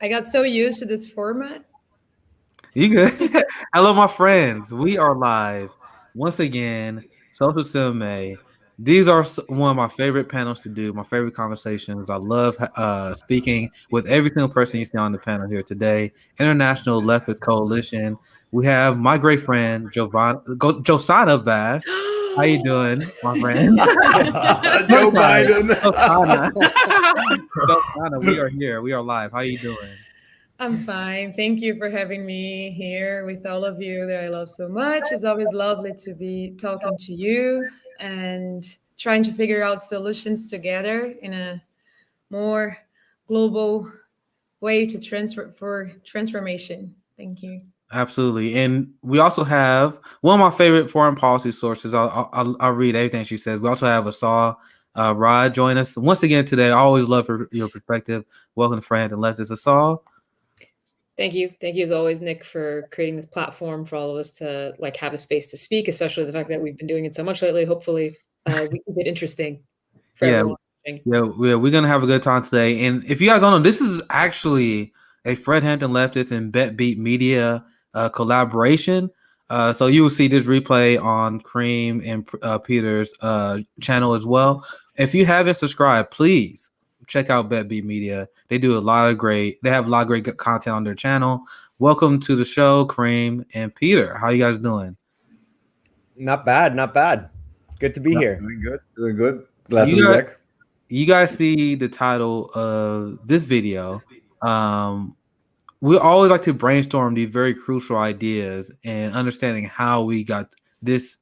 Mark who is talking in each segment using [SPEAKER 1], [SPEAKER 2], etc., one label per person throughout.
[SPEAKER 1] I got so used to this format.
[SPEAKER 2] You good? Hello, my friends. We are live once again. SelfImage. These are one of my favorite panels to do. My favorite conversations. I love speaking with every single person you see on the panel here today. International Leftist Coalition. We have my great friend Josanna Vaz. How you doing, my friend?
[SPEAKER 3] Joe Biden.
[SPEAKER 2] Josanna. Josanna, we are here. We are live. How you doing?
[SPEAKER 1] I'm fine. Thank you for having me here with all of you that I love so much. It's always lovely to be talking to you and trying to figure out solutions together in a more global way to transformation. Thank you.
[SPEAKER 2] Absolutely, and we also have one of my favorite foreign policy sources. I'll read everything she says. We also have Assal Rad join us once again today. I always love your perspective. Welcome to Friend and Leftist, Assal.
[SPEAKER 4] Thank you as always, Nick, for creating this platform for all of us to have a space to speak. Especially the fact that we've been doing it so much lately. Hopefully, we keep it interesting for everyone.
[SPEAKER 2] We're gonna have a good time today. And if you guys don't know, this is actually a Fred Hampton Leftist and Bett Media collaboration. So you will see this replay on Karim and Peter's channel as well. If you haven't subscribed, please check out Bett Media. They have a lot of great content on their channel. Welcome to the show, Karim and Peter. How you guys doing?
[SPEAKER 3] Not bad. Good to be here.
[SPEAKER 5] Doing good. Glad to be back.
[SPEAKER 2] You guys see the title of this video. We always like to brainstorm these very crucial ideas and understanding how we got this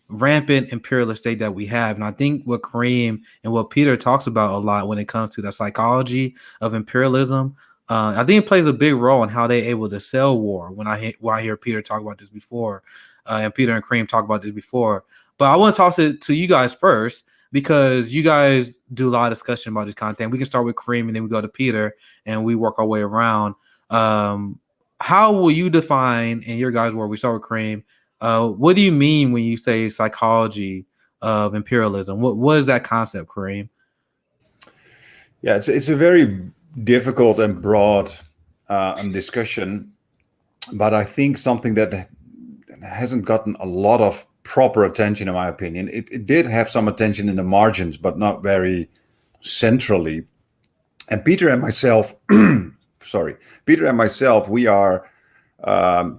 [SPEAKER 2] rampant imperialist state that we have. And I think what Karim and what Peter talks about a lot when it comes to the psychology of imperialism, I think it plays a big role in how they're able to sell war. When I hear Peter talk about this before, and Peter and Karim talk about this before. But I want to toss it to you guys first, because you guys do a lot of discussion about this content. We can start with Karim and then we go to Peter and we work our way around. How will you define in your guys' world? We start with Karim. What do you mean when you say psychology of imperialism? What is that concept, Karim?
[SPEAKER 5] Yeah, it's a very difficult and broad discussion, but I think something that hasn't gotten a lot of proper attention, in my opinion. It did have some attention in the margins, but not very centrally. And Peter and myself, we are,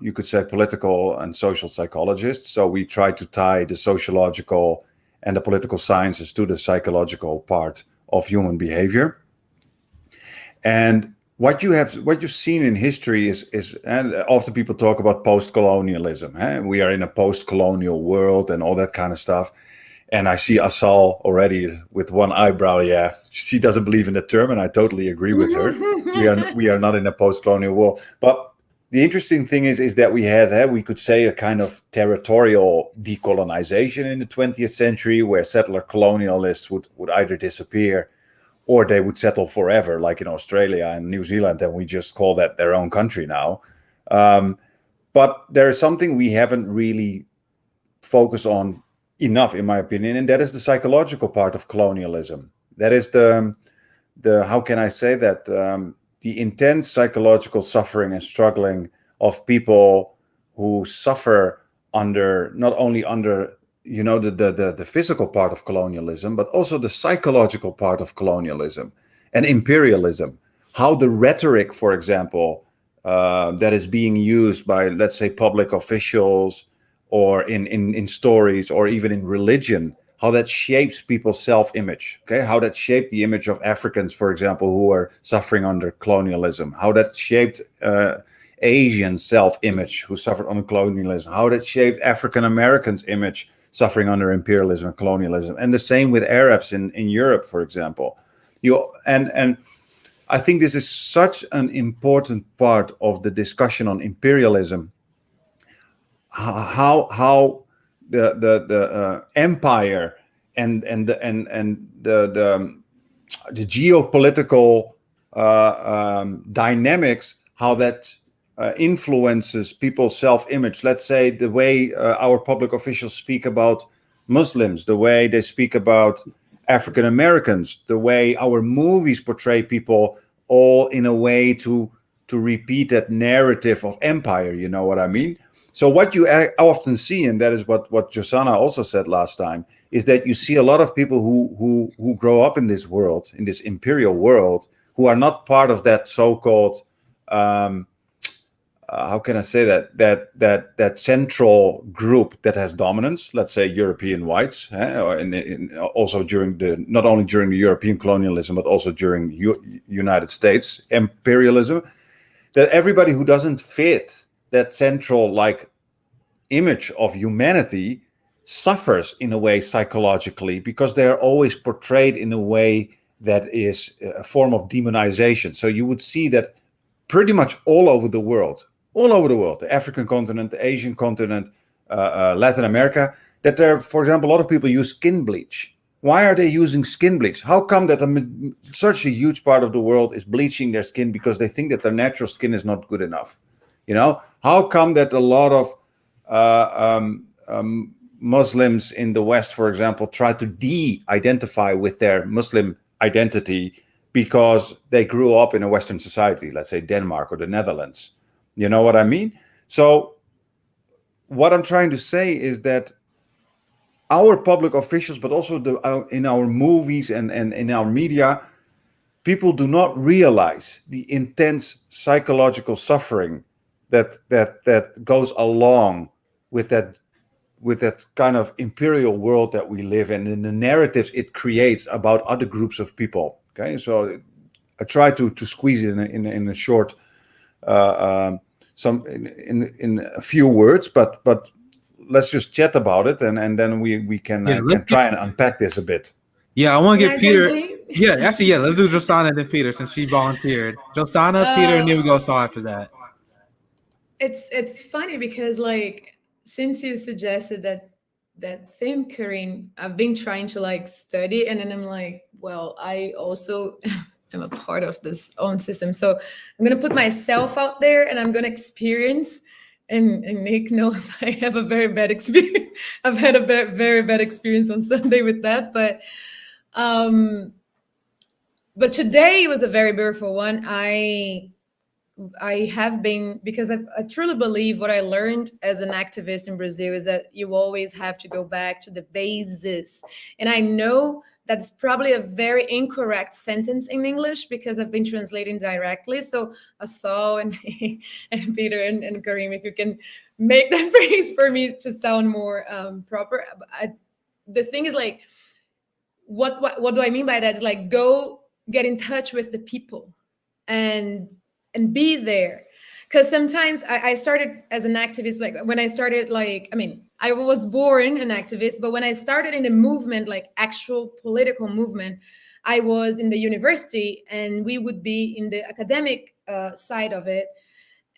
[SPEAKER 5] you could say, political and social psychologists. So we try to tie the sociological and the political sciences to the psychological part of human behavior. And what you've seen in history is, and often people talk about post-colonialism. We are in a post-colonial world and all that kind of stuff. And I see Assal already with one eyebrow. Yeah, she doesn't believe in the term, and I totally agree with her. We are not in a post-colonial world. But the interesting thing is that we could say a kind of territorial decolonization in the 20th century, where settler colonialists would either disappear or they would settle forever, like in Australia and New Zealand, and we just call that their own country now. But there is something we haven't really focused on enough, in my opinion, and that is the psychological part of colonialism. That is the how can I say that, the intense psychological suffering and struggling of people who suffer not only under the physical part of colonialism, but also the psychological part of colonialism and imperialism. How the rhetoric, for example, that is being used by, let's say, public officials or in stories or even in religion, how that shapes people's self-image, okay? How that shaped the image of Africans, for example, who are suffering under colonialism, how that shaped Asian self-image who suffered under colonialism, how that shaped African Americans' image suffering under imperialism and colonialism, and the same with Arabs in Europe, for example. And I think this is such an important part of the discussion on imperialism. How the empire and the geopolitical dynamics, how that influences people's self-image. Let's say the way our public officials speak about Muslims, the way they speak about African Americans, the way our movies portray people all in a way to repeat that narrative of empire. You know what I mean? So what you often see, and that is what Josanna also said last time, is that you see a lot of people who grow up in this world, in this imperial world, who are not part of that so-called how can I say that central group that has dominance, let's say European whites, also not only during the European colonialism, but also during United States imperialism, that everybody who doesn't fit that central like image of humanity suffers in a way psychologically, because they are always portrayed in a way that is a form of demonization. So you would see that pretty much all over the world, the African continent, the Asian continent, Latin America, that there, for example, a lot of people use skin bleach. Why are they using skin bleach? How come that such a huge part of the world is bleaching their skin because they think that their natural skin is not good enough? You know, how come that a lot of Muslims in the West, for example, try to de-identify with their Muslim identity because they grew up in a Western society, let's say Denmark or the Netherlands? You know what I mean? So what I'm trying to say is that our public officials, but also in our movies and in our media, people do not realize the intense psychological suffering that goes along with that kind of imperial world that we live in, and the narratives it creates about other groups of people. Okay, so I try to squeeze it in a short, in a few words, but let's just chat about it, and then we can try and unpack this a bit.
[SPEAKER 2] Yeah, I want to get Peter.
[SPEAKER 1] Gently?
[SPEAKER 2] Let's do Josanna and then Peter, since she volunteered. Josanna, Peter, and then we go Saul after that.
[SPEAKER 1] It's funny because, like, since you suggested that theme, Karim, I've been trying to like study, and then I'm like, well, I also am a part of this own system, so I'm gonna put myself out there and I'm gonna experience. And Nick knows I have a very bad experience. I've had a very bad experience on Sunday with that, but today was a very beautiful one. I have been, because I truly believe what I learned as an activist in Brazil is that you always have to go back to the basis. And I know that's probably a very incorrect sentence in English because I've been translating directly. So Assal and Peter and Karim, if you can make that phrase for me to sound more proper. The thing is, like, what do I mean by that? Is like, go get in touch with the people and be there. Because sometimes I started as an activist, like when I started, like, I mean, I was born an activist, but when I started in a movement, like actual political movement, I was in the university and we would be in the academic side of it.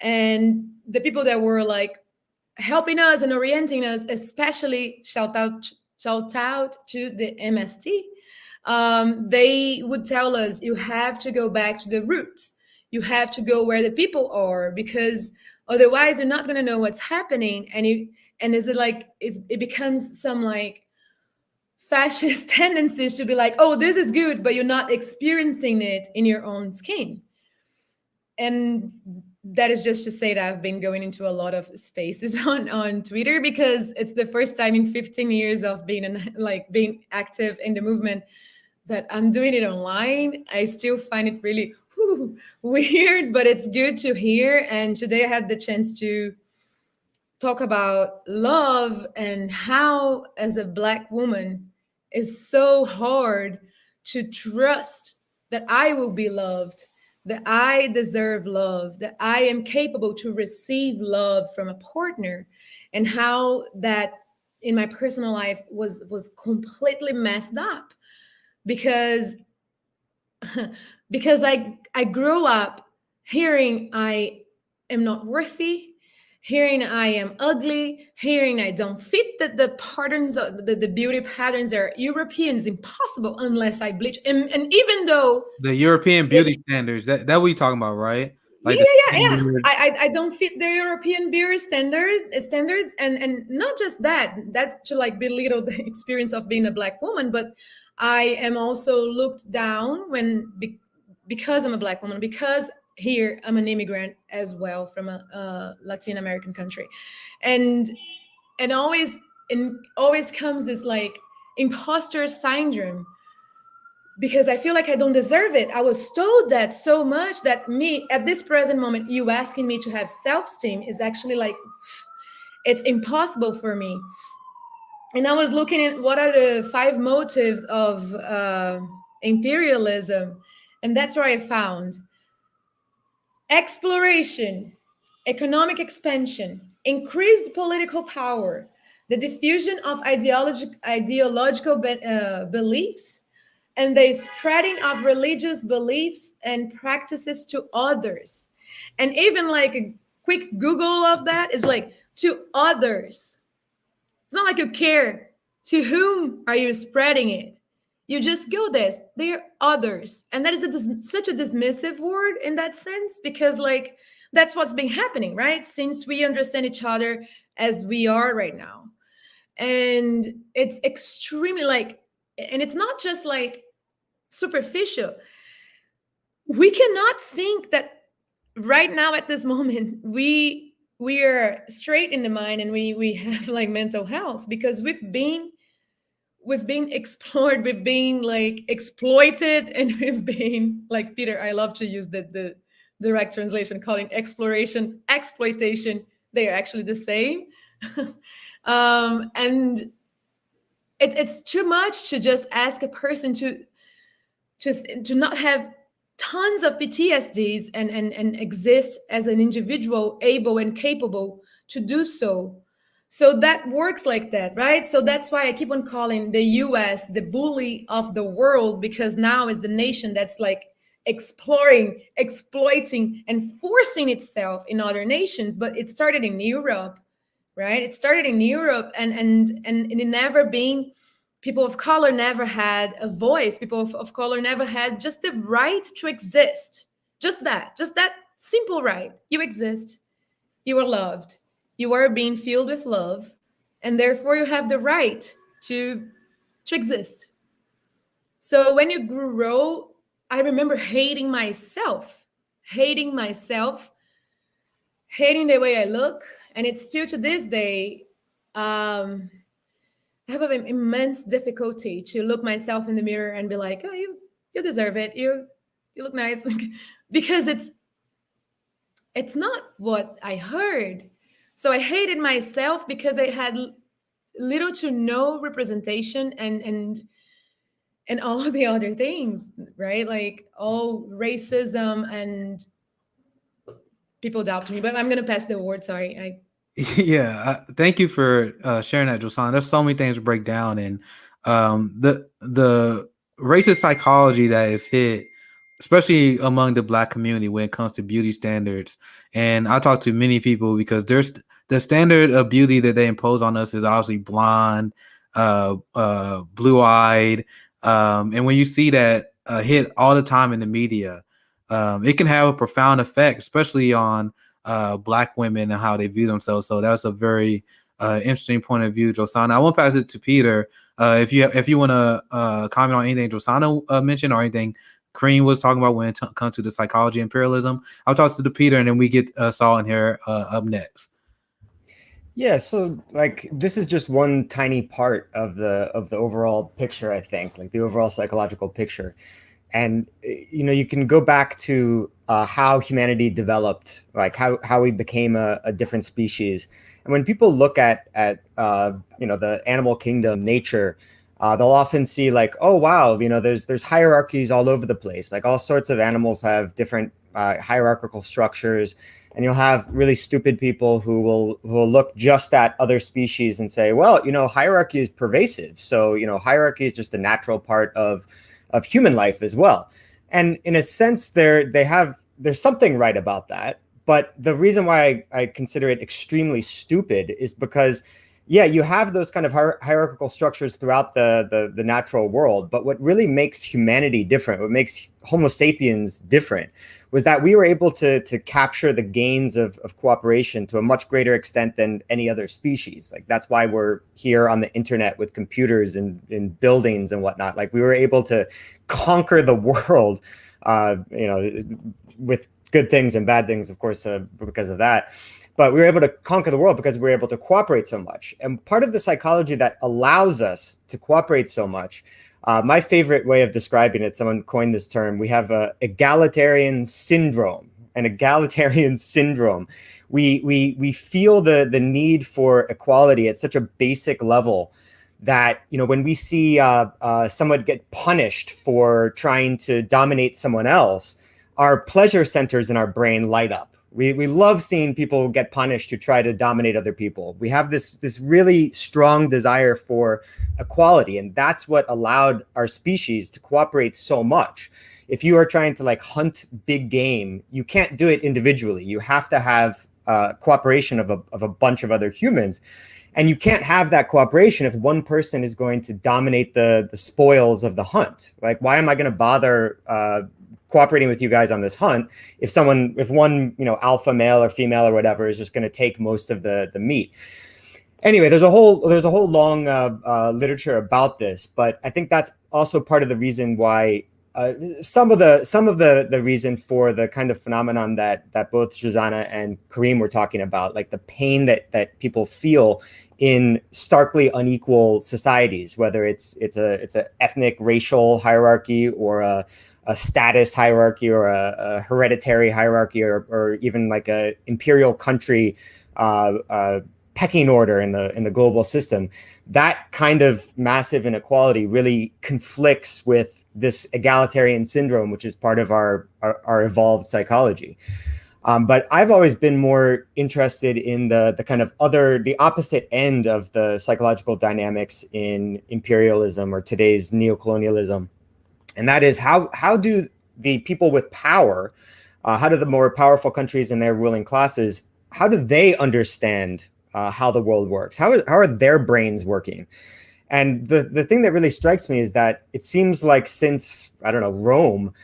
[SPEAKER 1] And the people that were like helping us and orienting us, especially shout out to the MST, they would tell us, you have to go back to the roots. You have to go where the people are, because otherwise you're not going to know what's happening. And is it like, it becomes some like fascist tendencies to be like, oh, this is good, but you're not experiencing it in your own skin. And that is just to say that I've been going into a lot of spaces on Twitter, because it's the first time in 15 years of being active in the movement that I'm doing it online. I still find it really weird, but it's good to hear. And today I had the chance to talk about love and how, as a Black woman, it's so hard to trust that I will be loved, that I deserve love, that I am capable to receive love from a partner, and how that in my personal life was completely messed up because I grew up hearing I am not worthy, hearing I am ugly, hearing I don't fit the patterns, the beauty patterns that are European is impossible unless I bleach. And even though
[SPEAKER 2] the European beauty standards, that what you talking about, right? Like
[SPEAKER 1] yeah. I don't fit the European beauty standards, and not just that. That's to like belittle the experience of being a Black woman, but I am also looked down because I'm a Black woman, because here I'm an immigrant as well from a Latin American country, and always comes this like imposter syndrome, because I feel like I don't deserve it. I was told that so much that me at this present moment, you asking me to have self-esteem is actually like, it's impossible for me. And I was looking at what are the 5 motives of imperialism, and that's where I found exploration, economic expansion, increased political power, the diffusion of ideological beliefs, and the spreading of religious beliefs and practices to others. And even like a quick Google of that is like, to others. It's not like you care to whom are you spreading it. You just go there. They're others. And that is such a dismissive word in that sense, because like that's what's been happening, right? Since we understand each other as we are right now. And it's extremely like, and it's not just like superficial. We cannot think that right now at this moment we are straight in the mind and we have like mental health, because we've been explored, we've been like exploited, and we've been like, Peter, I love to use the direct translation, calling exploration exploitation. They are actually the same. And it's too much to just ask a person to not have tons of PTSDs and exist as an individual able and capable to do so. So that works like that, right? So that's why I keep on calling the US the bully of the world, because now is the nation that's like exploring, exploiting, and forcing itself in other nations. But it started in Europe, right? It started in Europe, and it never been, people of color never had a voice. People of color never had just the right to exist. Just that simple right. You exist. You are loved. You are being filled with love. And therefore you have the right to exist. So when you grow, I remember hating myself, hating the way I look. And it's still to this day, I have an immense difficulty to look myself in the mirror and be like, oh, you deserve it. You look nice. Because it's not what I heard. So I hated myself because I had little to no representation and all the other things, right? Like all racism, and people doubt me. But I'm going to pass the word. Sorry.
[SPEAKER 2] Yeah, thank you for sharing that, Josanna. There's so many things to break down, and the racist psychology that is hit, especially among the Black community when it comes to beauty standards. And I talk to many people because there's the standard of beauty that they impose on us is obviously blonde, blue-eyed, and when you see that hit all the time in the media, it can have a profound effect, especially on Black women and how they view themselves. So that's a very interesting point of view, Josanna. I won't pass it to Peter. If you want to comment on anything Josanna mentioned or anything Karim was talking about when it comes to the psychology of imperialism, I'll toss it to Peter, and then we get Saul in here up next.
[SPEAKER 3] Yeah, so like this is just one tiny part of the overall picture, I think, like the overall psychological picture. And you can go back to how humanity developed, like how we became a different species. And when people look at the animal kingdom, nature, they'll often see like, oh wow, there's hierarchies all over the place. Like all sorts of animals have different hierarchical structures, and you'll have really stupid people who will look just at other species and say, well, hierarchy is pervasive. So hierarchy is just a natural part of human life as well. And in a sense, there's something right about that. But the reason why I consider it extremely stupid is because, yeah, you have those kind of hierarchical structures throughout the natural world. But what really makes humanity different, what makes Homo sapiens different, was that we were able to capture the gains of cooperation to a much greater extent than any other species. Like that's why we're here on the internet with computers and in buildings and whatnot. Like we were able to conquer the world, with good things and bad things, of course, because of that. But we were able to conquer the world because we were able to cooperate so much. And part of the psychology that allows us to cooperate so much, my favorite way of describing it, someone coined this term, we have a egalitarian syndrome. An egalitarian syndrome. We feel the need for equality at such a basic level that, you know, when we see someone get punished for trying to dominate someone else, our pleasure centers in our brain light up. We love seeing people get punished who try to dominate other people. We have this really strong desire for equality, and that's what allowed our species to cooperate so much. If you are trying to like hunt big game, you can't do it individually. You have to have cooperation of a bunch of other humans. And you can't have that cooperation if one person is going to dominate the spoils of the hunt. Like, why am I going to bother cooperating with you guys on this hunt if one, you know, alpha male or female or whatever is just going to take most of the meat? Anyway, there's a whole long literature about this, but I think that's also part of the reason why some of the reason for the kind of phenomenon that both Josanna and Karim were talking about, like the pain that people feel in starkly unequal societies, whether it's a ethnic racial hierarchy or a status hierarchy or a hereditary hierarchy or even like a imperial country pecking order in the global system. That kind of massive inequality really conflicts with this egalitarian syndrome, which is part of our evolved psychology. But I've always been more interested in the kind of the opposite end of the psychological dynamics in imperialism or today's neocolonialism. And that is how do the people with power, how do the more powerful countries and their ruling classes, how do they understand how the world works? How are their brains working? And the thing that really strikes me is that it seems like since, I don't know, Rome,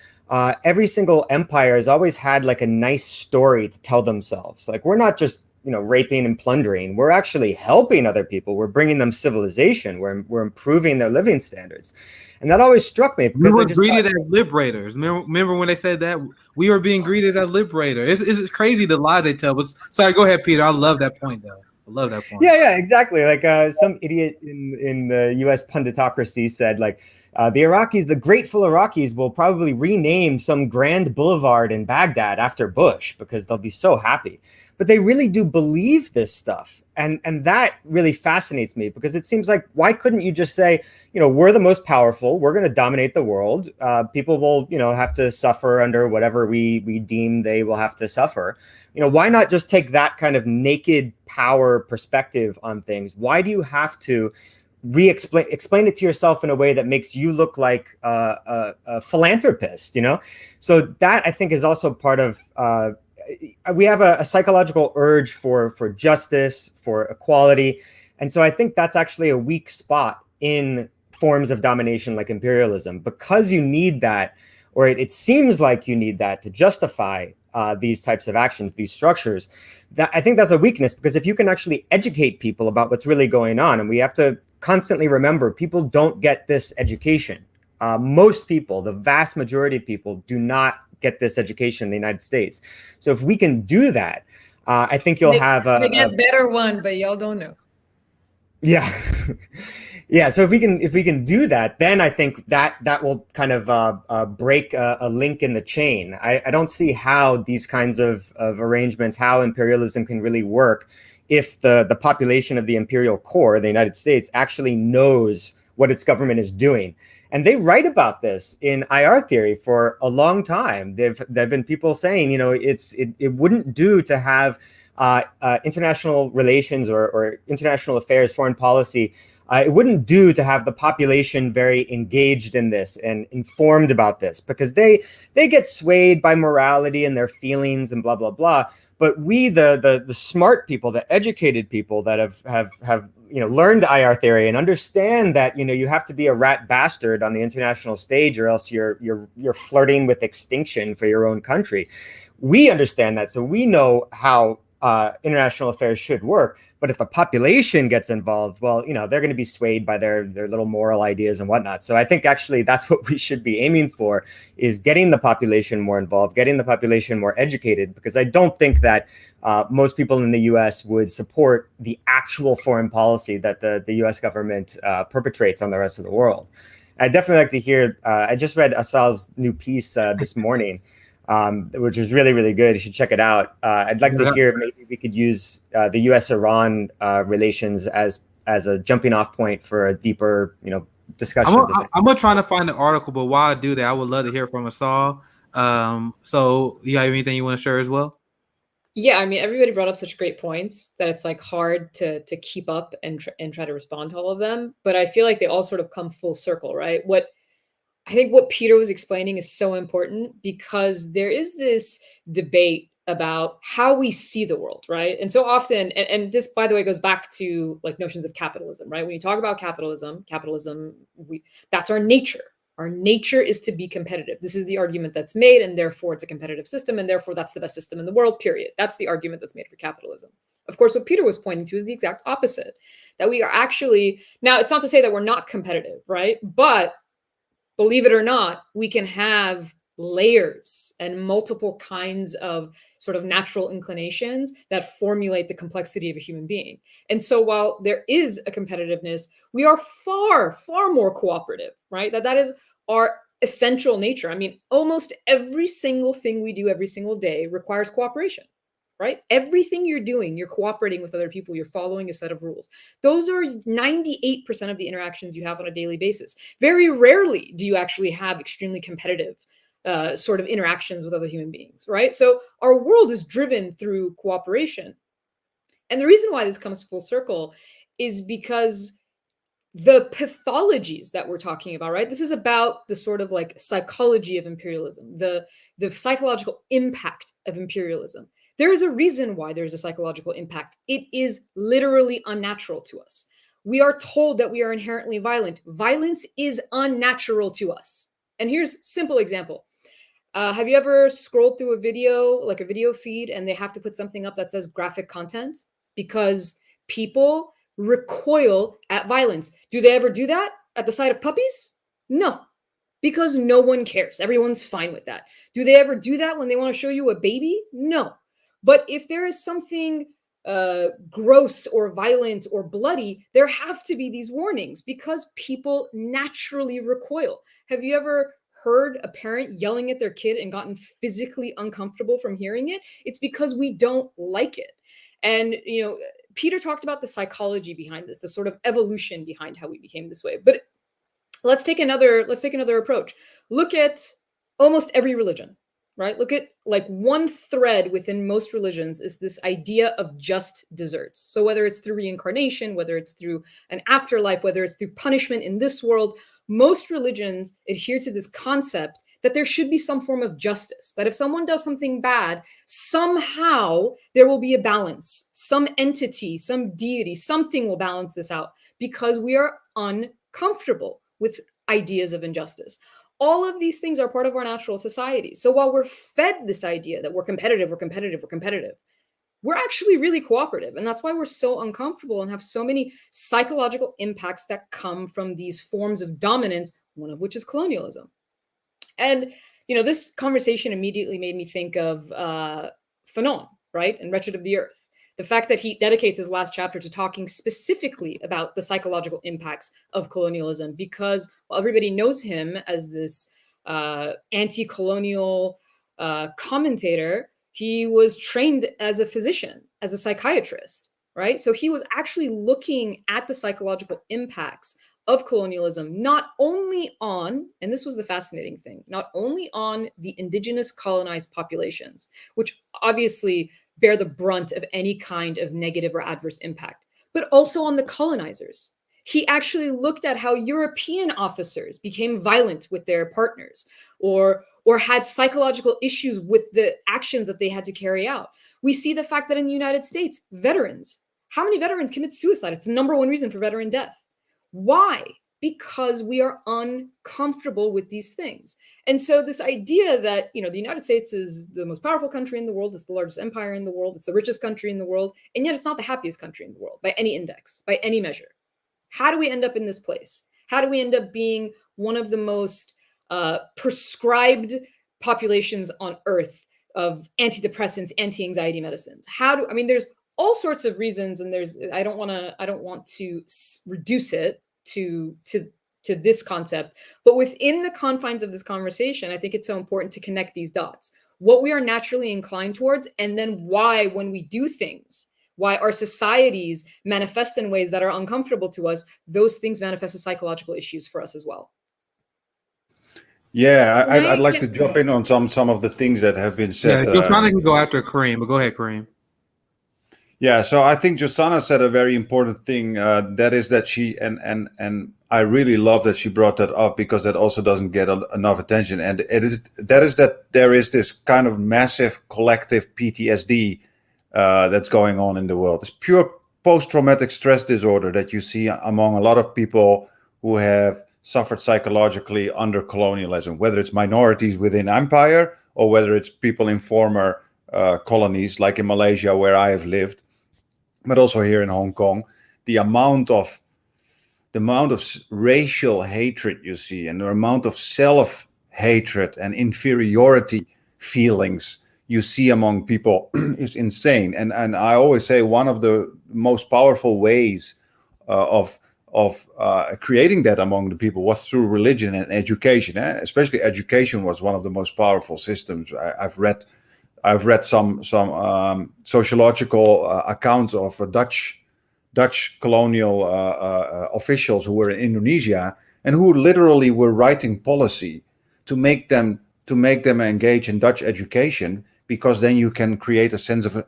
[SPEAKER 3] every single empire has always had like a nice story to tell themselves. Like, we're not just, you know, raping and plundering. We're actually helping other people. We're bringing them civilization. We're improving their living standards. And that always struck me because
[SPEAKER 2] we were greeted as liberators. Remember when they said that? We were being greeted as liberators. It's crazy the lies they tell. But sorry, go ahead, Peter. I love that point, though. I love that point.
[SPEAKER 3] Yeah, exactly. Like some idiot in the U.S. punditocracy said, like, the Iraqis, the grateful Iraqis will probably rename some grand boulevard in Baghdad after Bush because they'll be so happy. But they really do believe this stuff. And that really fascinates me because it seems like, why couldn't you just say, you know, we're the most powerful, we're going to dominate the world. People will, you know, have to suffer under whatever we deem they will have to suffer. You know, why not just take that kind of naked power perspective on things? Why do you have to explain it to yourself in a way that makes you look like a philanthropist, you know? So that, I think, is also part of we have a psychological urge for justice, for equality. And so I think that's actually a weak spot in forms of domination like imperialism, because you need that, or it seems like you need that to justify these types of actions, these structures. That I think that's a weakness, because if you can actually educate people about what's really going on, and we have to constantly remember, people don't get this education. Most people, the vast majority of people, do not get this education in the United States. So if we can do that, I think you'll have a
[SPEAKER 1] better one, but y'all don't know.
[SPEAKER 3] Yeah. Yeah. So if we can do that, then I think that will kind of break a link in the chain. I don't see how these kinds of arrangements, how imperialism can really work if the population of the imperial core, the United States, actually knows what its government is doing. And they write about this in IR theory for a long time. There've been people saying, you know, it wouldn't do to have international relations or international affairs, foreign policy. It wouldn't do to have the population very engaged in this and informed about this, because they get swayed by morality and their feelings and blah, blah, blah. But we, the smart people, the educated people that have you know, learned IR theory and understand that, you know, you have to be a rat bastard on the international stage, or else you're flirting with extinction for your own country. We understand that, so we know how international affairs should work. But if the population gets involved, well, they're going to be swayed by their little moral ideas and whatnot. So I think actually that's what we should be aiming for, is getting the population more involved, getting the population more educated, because I don't think that most people in the US would support the actual foreign policy that the US government perpetrates on the rest of the world. I'd definitely like to hear, I just read Assal's new piece this morning, which is really, really good. You should check it out. I'd like to hear, maybe we could use the U.S.-Iran relations as a jumping off point for a deeper, discussion.
[SPEAKER 2] I'm gonna try to find the article, but while I do that, I would love to hear from Assal. So you have anything you want to share as well?
[SPEAKER 4] Yeah, I mean, everybody brought up such great points that it's like hard to keep up and try to respond to all of them. But I feel like they all sort of come full circle, right? I think what Peter was explaining is so important, because there is this debate about how we see the world, right? And so often, and this, by the way, goes back to like notions of capitalism, right? When you talk about capitalism, that's our nature. Our nature is to be competitive. This is the argument that's made, and therefore it's a competitive system, and therefore that's the best system in the world, period. That's the argument that's made for capitalism. Of course, what Peter was pointing to is the exact opposite, that we are actually, now it's not to say that we're not competitive, right? But believe it or not, we can have layers and multiple kinds of sort of natural inclinations that formulate the complexity of a human being. And so while there is a competitiveness, we are far, far more cooperative, right? That is our essential nature. I mean, almost every single thing we do every single day requires cooperation, right? Everything you're doing, you're cooperating with other people, you're following a set of rules. Those are 98% of the interactions you have on a daily basis. Very rarely do you actually have extremely competitive sort of interactions with other human beings, right? So our world is driven through cooperation. And the reason why this comes full circle is because the pathologies that we're talking about, right? This is about the sort of like psychology of imperialism, the psychological impact of imperialism. There is a reason why there's a psychological impact. It is literally unnatural to us. We are told that we are inherently violent. Violence is unnatural to us. And here's a simple example. Have you ever scrolled through a video, like a video feed, and they have to put something up that says graphic content? Because people recoil at violence. Do they ever do that at the sight of puppies? No, because no one cares. Everyone's fine with that. Do they ever do that when they want to show you a baby? No. But if there is something gross or violent or bloody, there have to be these warnings, because people naturally recoil. Have you ever heard a parent yelling at their kid and gotten physically uncomfortable from hearing it? It's because we don't like it. And, Peter talked about the psychology behind this, the sort of evolution behind how we became this way. But let's take another approach. Look at almost every religion, right? Look at like one thread within most religions is this idea of just desserts. So whether it's through reincarnation, whether it's through an afterlife, whether it's through punishment in this world, most religions adhere to this concept that there should be some form of justice, that if someone does something bad, somehow there will be a balance, some entity, some deity, something will balance this out, because we are uncomfortable with ideas of injustice. All of these things are part of our natural society. So while we're fed this idea that we're competitive, we're actually really cooperative. And that's why we're so uncomfortable and have so many psychological impacts that come from these forms of dominance, one of which is colonialism. And, this conversation immediately made me think of Fanon, right? And Wretched of the Earth. The fact that he dedicates his last chapter to talking specifically about the psychological impacts of colonialism, because while everybody knows him as this anti-colonial commentator, he was trained as a physician, as a psychiatrist, right? So he was actually looking at the psychological impacts of colonialism, not only on, and this was the fascinating thing, not only on the indigenous colonized populations, which obviously bear the brunt of any kind of negative or adverse impact, but also on the colonizers. He actually looked at how European officers became violent with their partners, or had psychological issues with the actions that they had to carry out. We see the fact that in the United States, veterans, how many veterans commit suicide? It's the #1 reason for veteran death. Why? because we are uncomfortable with these things. And so this idea that, the United States is the most powerful country in the world, it's the largest empire in the world, it's the richest country in the world, and yet it's not the happiest country in the world by any index, by any measure. How do we end up in this place? How do we end up being one of the most prescribed populations on earth of antidepressants, anti-anxiety medicines? There's all sorts of reasons, and I don't want to reduce it to this concept, but within the confines of this conversation, I think it's so important to connect these dots. What we are naturally inclined towards, and then why, when we do things, why our societies manifest in ways that are uncomfortable to us, those things manifest as psychological issues for us as well.
[SPEAKER 5] Yeah, I'd like to jump in on some of the things that have been said.
[SPEAKER 2] Yeah, Josanna can go after Karim, but go ahead, Karim.
[SPEAKER 5] Yeah, so I think Josanna said a very important thing. That is that she and I really love that she brought that up, because that also doesn't get enough attention. And that there is this kind of massive collective PTSD that's going on in the world. It's pure post-traumatic stress disorder that you see among a lot of people who have suffered psychologically under colonialism, whether it's minorities within empire or whether it's people in former colonies, like in Malaysia, where I have lived, but also here in Hong Kong. The amount of racial hatred you see, and the amount of self-hatred and inferiority feelings you see among people is insane. And I always say one of the most powerful ways of creating that among the people was through religion and education. Especially education was one of the most powerful systems. I've read some sociological accounts of Dutch colonial officials who were in Indonesia and who literally were writing policy to make them engage in Dutch education, because then you can create a sense of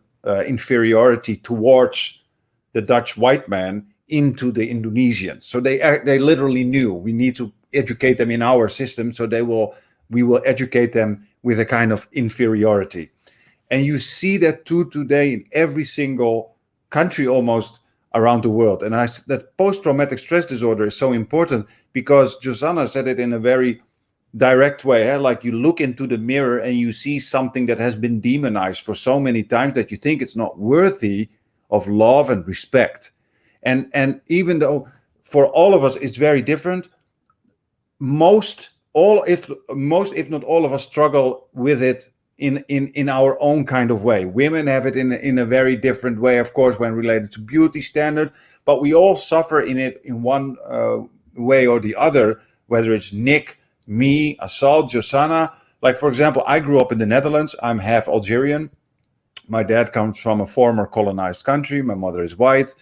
[SPEAKER 5] inferiority towards the Dutch white man into the Indonesians. So they literally knew we need to educate them in our system, so we will educate them with a kind of inferiority. And you see that too today in every single country almost around the world. And that post-traumatic stress disorder is so important, because Josanna said it in a very direct way. Like you look into the mirror and you see something that has been demonized for so many times that you think it's not worthy of love and respect. And even though for all of us it's very different, most if not all of us struggle with it in our own kind of way. Women have it in a very different way, of course, when related to beauty standard, but we all suffer in it in one way or the other, whether it's Nick, me, Assal, Josanna. Like, for example, I grew up in the Netherlands. I'm half Algerian. My dad comes from a former colonized country. My mother is white.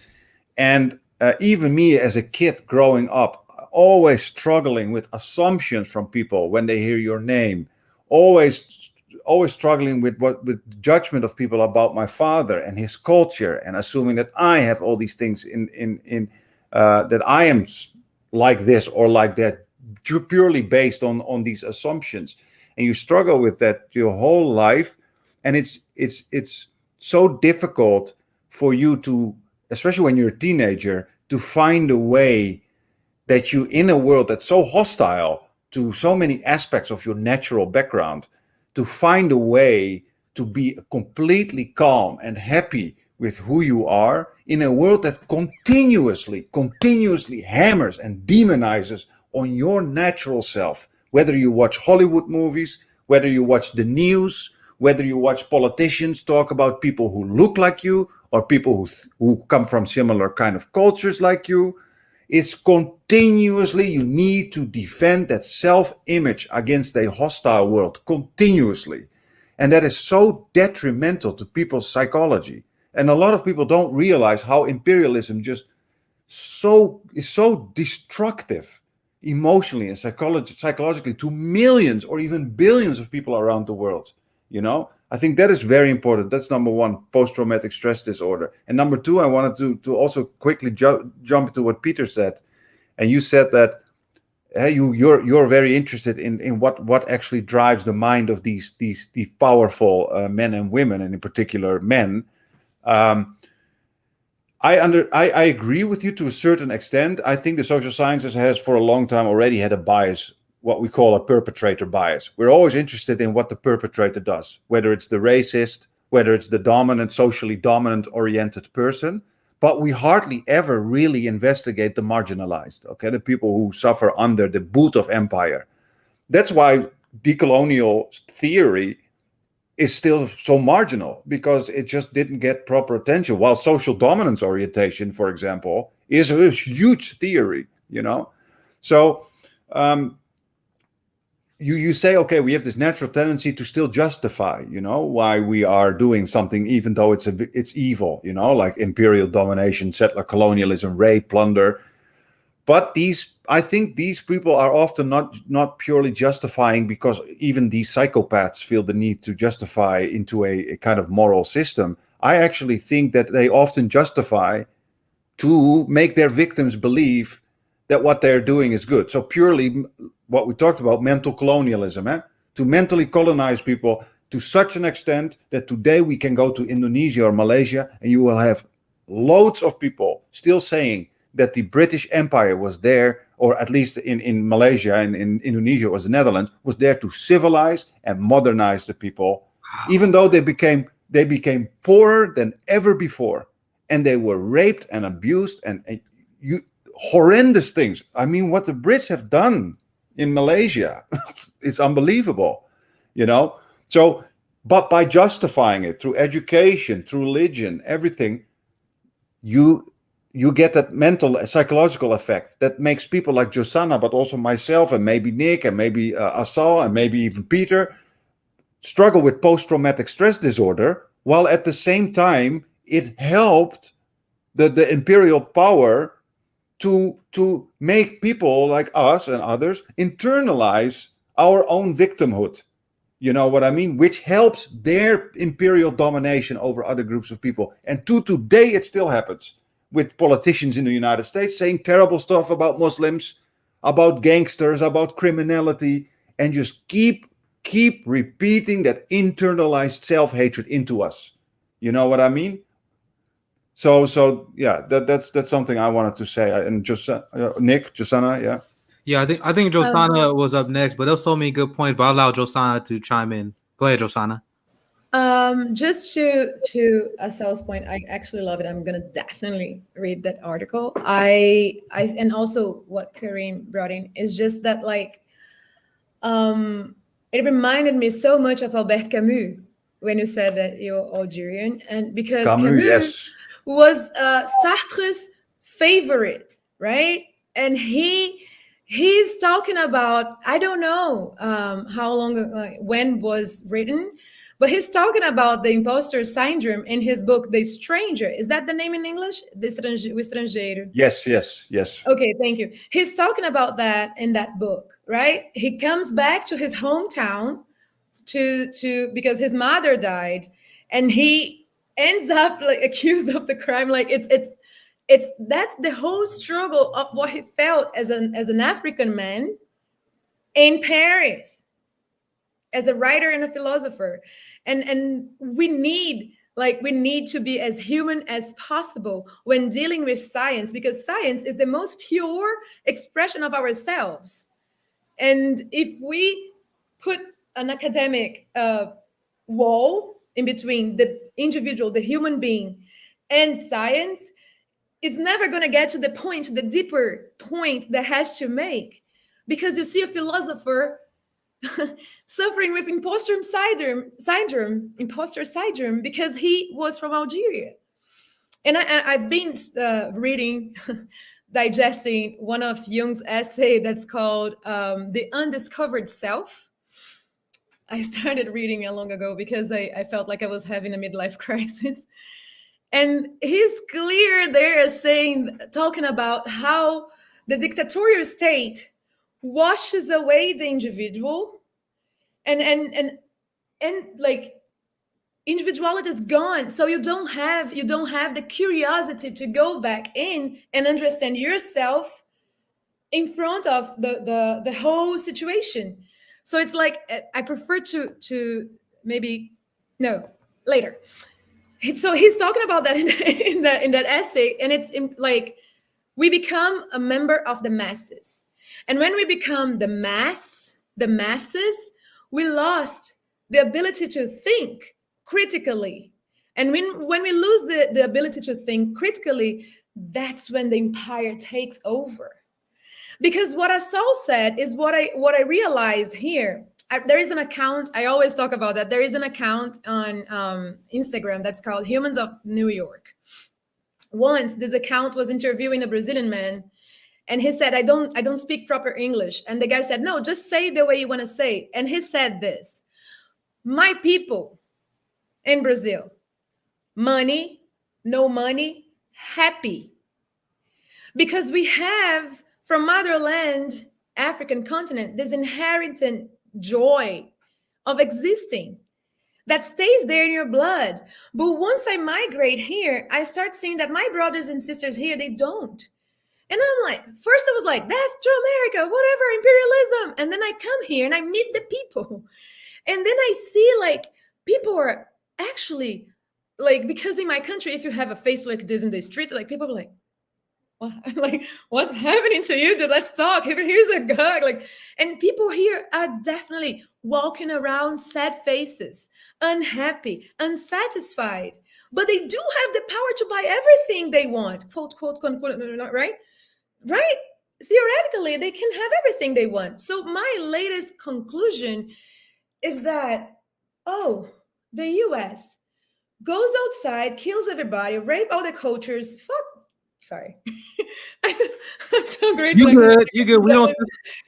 [SPEAKER 5] And even me as a kid growing up, always struggling with assumptions from people when they hear your name, always struggling with judgment of people about my father and his culture, and assuming that I have all these things in that I am like this or like that, purely based on these assumptions. And you struggle with that your whole life, and it's so difficult for you to, especially when you're a teenager, to find a way that you, in a world that's so hostile to so many aspects of your natural background, to find a way to be completely calm and happy with who you are in a world that continuously hammers and demonizes on your natural self. Whether you watch Hollywood movies, whether you watch the news, whether you watch politicians talk about people who look like you or people who come from similar kind of cultures like you, it's continuously you need to defend that self-image against a hostile world continuously. And that is so detrimental to people's psychology. And a lot of people don't realize how imperialism is so destructive emotionally and psychologically to millions or even billions of people around the world. I think that is very important. That's number one, post-traumatic stress disorder. And number two, I wanted to also quickly jump into what Peter said. And you said that you're very interested in what actually drives the mind of these powerful men and women, and in particular men. I I agree with you to a certain extent. I think the social sciences has for a long time already had a bias, what we call a perpetrator bias. We're always interested in what the perpetrator does, whether it's the racist, whether it's the dominant, socially dominant oriented person, but we hardly ever really investigate the marginalized, okay, the people who suffer under the boot of empire. That's why decolonial theory is still so marginal, because it just didn't get proper attention. While social dominance orientation, for example, is a huge theory, you know. So you say, okay, we have this natural tendency to still justify, you know, why we are doing something, even though it's evil, you know, like imperial domination, settler colonialism, rape, plunder. But I think these people are often not purely justifying, because even these psychopaths feel the need to justify into a kind of moral system. I actually think that they often justify to make their victims believe that what they're doing is good. So purely what we talked about, mental colonialism, to mentally colonize people to such an extent that today we can go to Indonesia or Malaysia and you will have loads of people still saying that the British Empire was there, or at least in Malaysia and in Indonesia was the Netherlands, was there to civilize and modernize the people, even though they became poorer than ever before, and they were raped and abused and horrendous things. I mean, what the Brits have done in Malaysia, it's unbelievable, you know. So, but by justifying it through education, through religion, everything, you get that mental, psychological effect that makes people like Josanna, but also myself and maybe Nick and maybe Assal and maybe even Peter struggle with post-traumatic stress disorder, while at the same time it helped the imperial power to make people like us and others internalize our own victimhood. You know what I mean? Which helps their imperial domination over other groups of people. And to today, it still happens with politicians in the United States saying terrible stuff about Muslims, about gangsters, about criminality, and just keep repeating that internalized self-hatred into us. You know what I mean? So yeah, that's something I wanted to say. And just Nick, Josanna, yeah.
[SPEAKER 2] Yeah, I think Josanna was up next, but there's so many good points. But I'll allow Josanna to chime in. Go ahead, Josanna.
[SPEAKER 1] Just to Assal's point, I actually love it. I'm gonna definitely read that article. I and also what Karim brought in is just that, like, it reminded me so much of Albert Camus when you said that you're Algerian, and because Camus
[SPEAKER 5] yes,
[SPEAKER 1] was Sartre's favorite, right? And he's talking about, I don't know how long, when was written, but he's talking about the imposter syndrome in his book, The Stranger. Is that the name in English? O Estrangeiro.
[SPEAKER 5] Yes.
[SPEAKER 1] Okay, thank you. He's talking about that in that book, right? He comes back to his hometown to because his mother died, and he ends up like accused of the crime. Like it's that's the whole struggle of what he felt as an African man in Paris, as a writer and a philosopher. And we need to be as human as possible when dealing with science, because science is the most pure expression of ourselves. And if we put an academic wall in between the individual, the human being, and science, it's never going to get to the deeper point that has to make. Because you see a philosopher suffering with imposter syndrome, because he was from Algeria. And I've been reading, digesting one of Jung's essay that's called The Undiscovered Self. I started reading it long ago because I felt like I was having a midlife crisis. And he's clear there talking about how the dictatorial state washes away the individual, and like individuality is gone. So you don't have the curiosity to go back in and understand yourself in front of the whole situation. So it's like, I prefer to maybe, no, later. So he's talking about that in that essay, and it's like we become a member of the masses, and when we become the masses, we lost the ability to think critically. And when we lose the ability to think critically, that's when the empire takes over. Because what Assal said is what I realized here. There is an account, I always talk about that. There is an account on Instagram that's called Humans of New York. Once this account was interviewing a Brazilian man, and he said, I don't speak proper English. And the guy said, no, just say the way you want to say. And he said this: my people in Brazil, money, no money, happy. Because we have from motherland, African continent, this inherited joy of existing that stays there in your blood. But once I migrate here, I start seeing that my brothers and sisters here, they don't. And I'm like, first I was like, death to America, whatever, imperialism. And then I come here and I meet the people. And then I see like people are actually like, because in my country, if you have a face like this in the streets, like people are like, what? Like, what's happening to you, dude? Let's talk. Here's a gug. Like, and people here are definitely walking around sad faces, unhappy, unsatisfied. But they do have the power to buy everything they want. Quote, quote, quote, quote, right? Right? Theoretically, they can have everything they want. So my latest conclusion is that, oh, the US goes outside, kills everybody, rape all the cultures, fuck. Sorry. I'm so grateful.
[SPEAKER 2] You good. We don't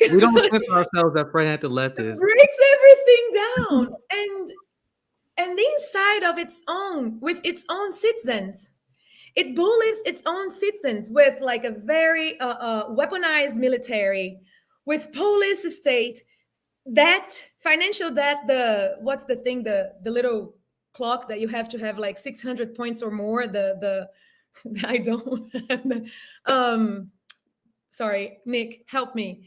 [SPEAKER 2] censor ourselves that Fred Hampton Leftists.
[SPEAKER 1] Breaks everything down. And inside of its own, with its own citizens, it bullies its own citizens with like a very weaponized military, with police state, debt, financial debt, what's the thing, the little clock that you have to have like 600 points or more, I don't have that. Sorry, Nick, help me.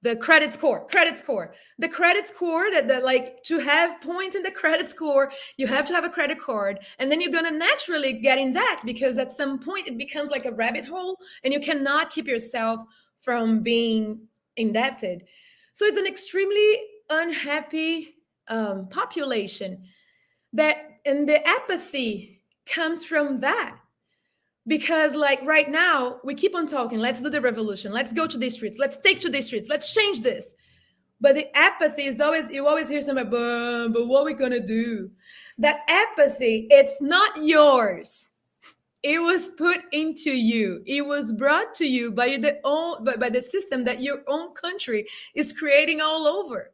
[SPEAKER 1] The credit score, the credit score that like to have points in the credit score, you have to have a credit card, and then you're going to naturally get in debt because at some point it becomes like a rabbit hole and you cannot keep yourself from being indebted. So it's an extremely unhappy population and the apathy comes from that. Because like right now, we keep on talking, let's do the revolution, let's go to the streets, let's take to the streets, let's change this. But the apathy is always, you always hear somebody, but what are we gonna do? That apathy, it's not yours. It was put into you. It was brought to you by the system that your own country is creating all over.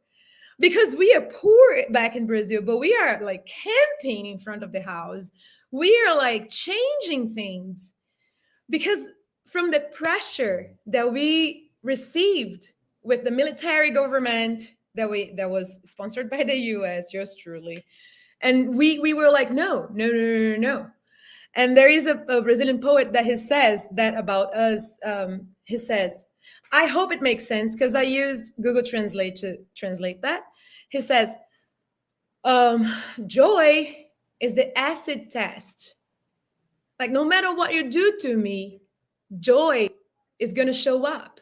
[SPEAKER 1] Because we are poor back in Brazil, but we are like camping in front of the house. We are like changing things because from the pressure that we received with the military government that was sponsored by the US, yours truly. And we were like, no. And there is a Brazilian poet that he says that about us. He says, I hope it makes sense because I used Google Translate to translate that. He says, joy is the acid test. Like no matter what you do to me, joy is going to show up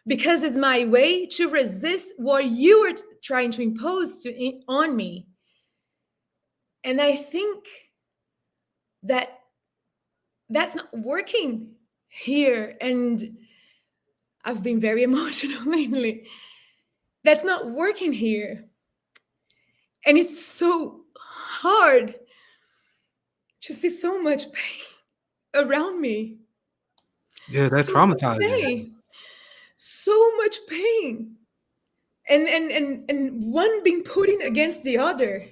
[SPEAKER 1] because it's my way to resist what you are trying to impose on me. And I think that that's not working here. And I've been very emotional lately. That's not working here. And it's so hard to see so much pain around me.
[SPEAKER 2] Yeah, that's
[SPEAKER 1] so
[SPEAKER 2] traumatizing.
[SPEAKER 1] So much pain. And one being put in against the other.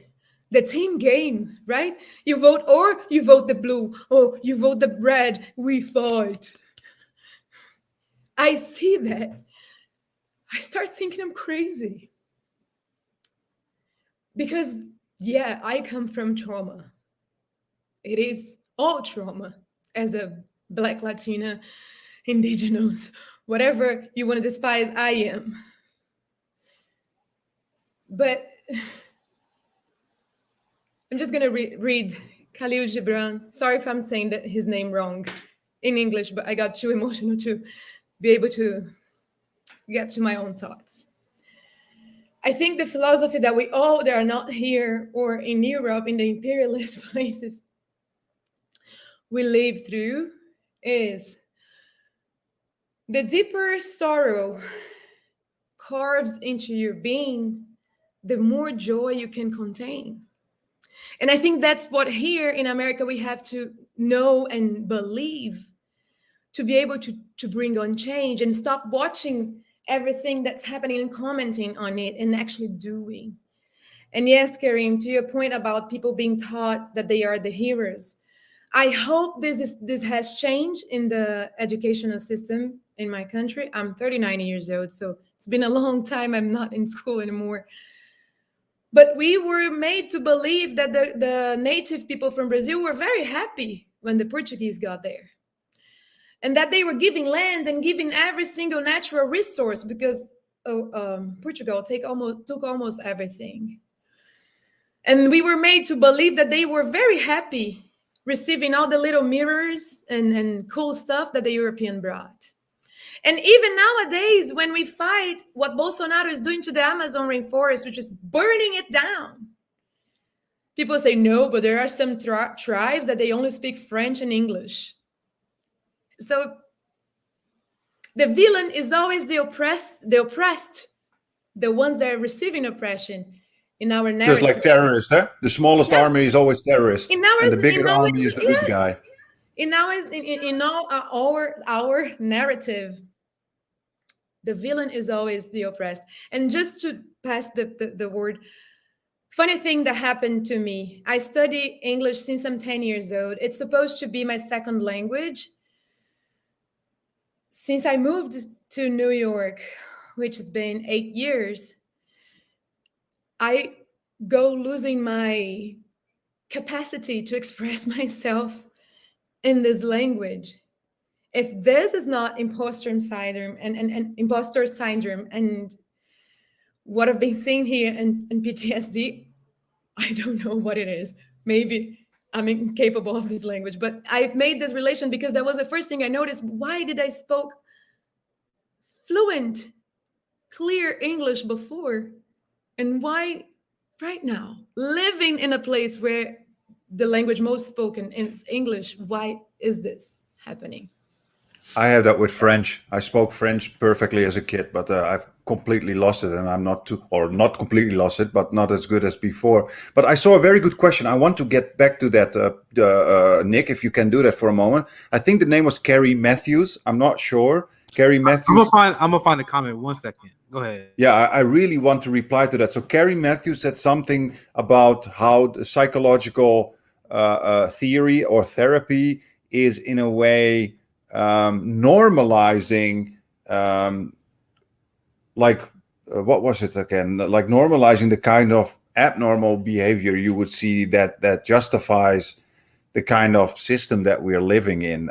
[SPEAKER 1] The team game, right? You vote the blue, or you vote the red, we fight. I see that. I start thinking I'm crazy. Because, yeah, I come from trauma. It is all trauma as a Black, Latina, indigenous, whatever you want to despise, I am. But I'm just going to read Khalil Gibran. Sorry if I'm saying his name wrong in English, but I got too emotional to be able to get to my own thoughts. I think the philosophy that we all that are not here or in Europe, in the imperialist places we live through, is the deeper sorrow carves into your being, the more joy you can contain. And I think that's what here in America we have to know and believe to be able to bring on change and stop watching everything that's happening and commenting on it and actually doing. And yes, Karim, to your point about people being taught that they are the heroes, I hope this has changed in the educational system in my country. I'm 39 years old, so it's been a long time. I'm not in school anymore. But we were made to believe that the native people from Brazil were very happy when the Portuguese got there. And that they were giving land and giving every single natural resource because Portugal took almost everything. And we were made to believe that they were very happy receiving all the little mirrors and cool stuff that the European brought. And even nowadays, when we fight what Bolsonaro is doing to the Amazon rainforest, which is burning it down, people say, no, but there are some tribes that they only speak French and English. So the villain is always the oppressed, the ones that are receiving oppression in our narrative.
[SPEAKER 5] Just like terrorists, huh? The smallest army is always terrorist, and the bigger army is the good guy.
[SPEAKER 1] In our narrative, the villain is always the oppressed. And just to pass the word, funny thing that happened to me, I study English since I'm 10 years old. It's supposed to be my second language. Since I moved to New York, which has been 8 years, I go losing my capacity to express myself in this language. If this is not imposter syndrome and imposter syndrome and what I've been seeing here in PTSD, I don't know what it is. Maybe I'm incapable of this language, but I've made this relation because that was the first thing I noticed. Why did I spoke fluent, clear English before? And why right now, living in a place where the language most spoken is English, why is this happening?
[SPEAKER 5] I have that with French. I spoke French perfectly as a kid, but I've completely lost it, and I'm not completely lost it, but not as good as before. But I saw a very good question. I want to get back to that, Nick, if you can do that for a moment. I think the name was Carrie Matthews. I'm not sure. Carrie Matthews.
[SPEAKER 2] I'm gonna find a comment. 1 second. Go ahead.
[SPEAKER 5] Yeah, I really want to reply to that. So Carrie Matthews said something about how the psychological theory or therapy is in a way normalizing, what was it again? Like normalizing the kind of abnormal behavior you would see that justifies the kind of system that we're living in.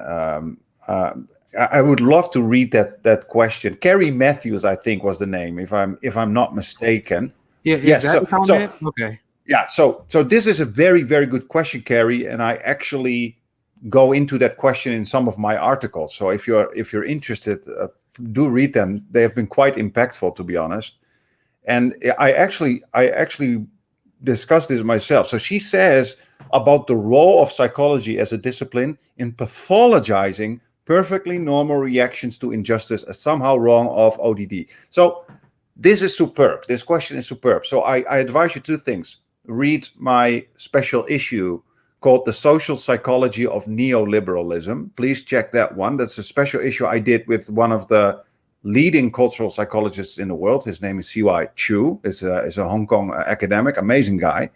[SPEAKER 5] I would love to read that question. Carrie Matthews, I think, was the name, if I'm not mistaken.
[SPEAKER 2] Yeah.
[SPEAKER 5] Yes.
[SPEAKER 2] Okay.
[SPEAKER 5] Yeah. So this is a very, very good question, Carrie, and I actually go into that question in some of my articles. So if you're interested, do read them. They have been quite impactful, to be honest. And I actually discussed this myself. So she says about the role of psychology as a discipline in pathologizing perfectly normal reactions to injustice as somehow wrong of ODD. So this is superb. This question is superb. So I advise you two things. Read my special issue called The Social Psychology of Neoliberalism. Please check that one. That's a special issue I did with one of the leading cultural psychologists in the world. His name is C.Y. Chu. Is a Hong Kong academic, amazing guy.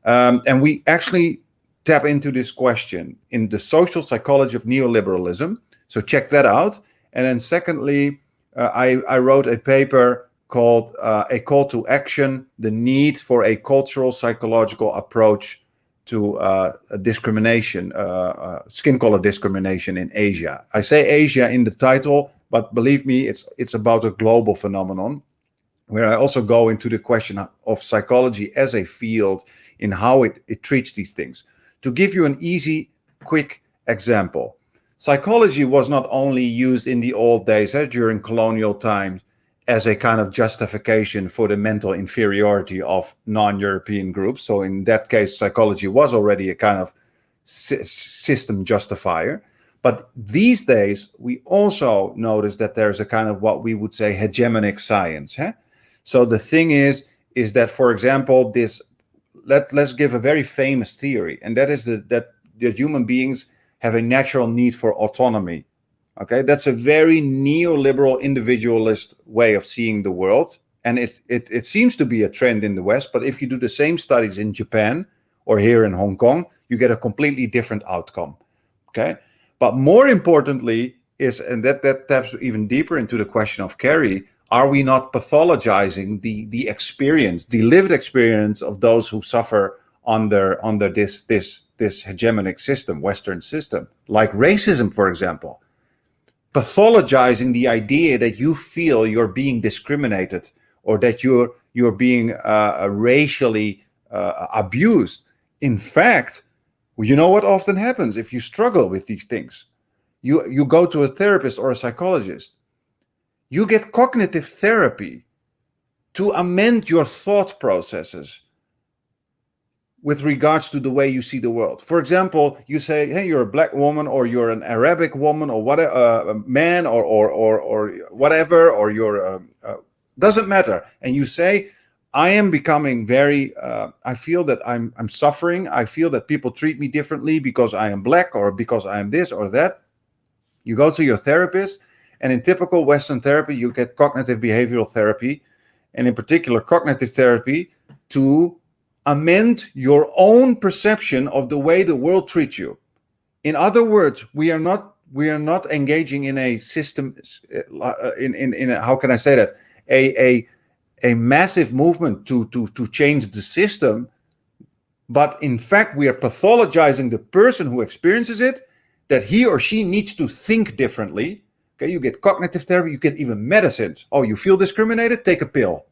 [SPEAKER 5] And we actually tap into this question in The Social Psychology of Neoliberalism. So check that out. And then secondly, I wrote a paper called A Call to Action, the Need for a Cultural Psychological Approach to discrimination, skin color discrimination in Asia. I say Asia in the title, but believe me, it's about a global phenomenon, where I also go into the question of psychology as a field in how it treats these things. To give you an easy, quick example, psychology was not only used in the old days during colonial times as a kind of justification for the mental inferiority of non-European groups. So in that case, psychology was already a kind of system justifier. But these days, we also notice that there's a kind of what we would say hegemonic science. So the thing is that, for example, let's give a very famous theory, and that is that human beings have a natural need for autonomy. Okay, that's a very neoliberal individualist way of seeing the world, and it seems to be a trend in the West. But if you do the same studies in Japan or here in Hong Kong, you get a completely different outcome. Okay, but more importantly is, and that taps even deeper into the question of Carrie, are we not pathologizing the experience, the lived experience of those who suffer under this hegemonic system, Western system, like racism, for example? Pathologizing the idea that you feel you're being discriminated or that you're being racially abused. In fact, you know what often happens if you struggle with these things? You go to a therapist or a psychologist. You get cognitive therapy to amend your thought processes with regards to the way you see the world. For example, you say, hey, you're a black woman, or you're an Arabic woman, or whatever, a man, or whatever, or you're doesn't matter. And you say, I am becoming very, I feel that I'm suffering. I feel that people treat me differently because I am black or because I am this or that. You go to your therapist, and in typical Western therapy, you get cognitive behavioral therapy, and in particular cognitive therapy to amend your own perception of the way the world treats you. In other words, we are not engaging in a system, in a, how can I say that, a massive movement to change the system, but in fact we are pathologizing the person who experiences it, that he or she needs to think differently. Okay, you get cognitive therapy, you get even medicines. Oh, you feel discriminated? Take a pill.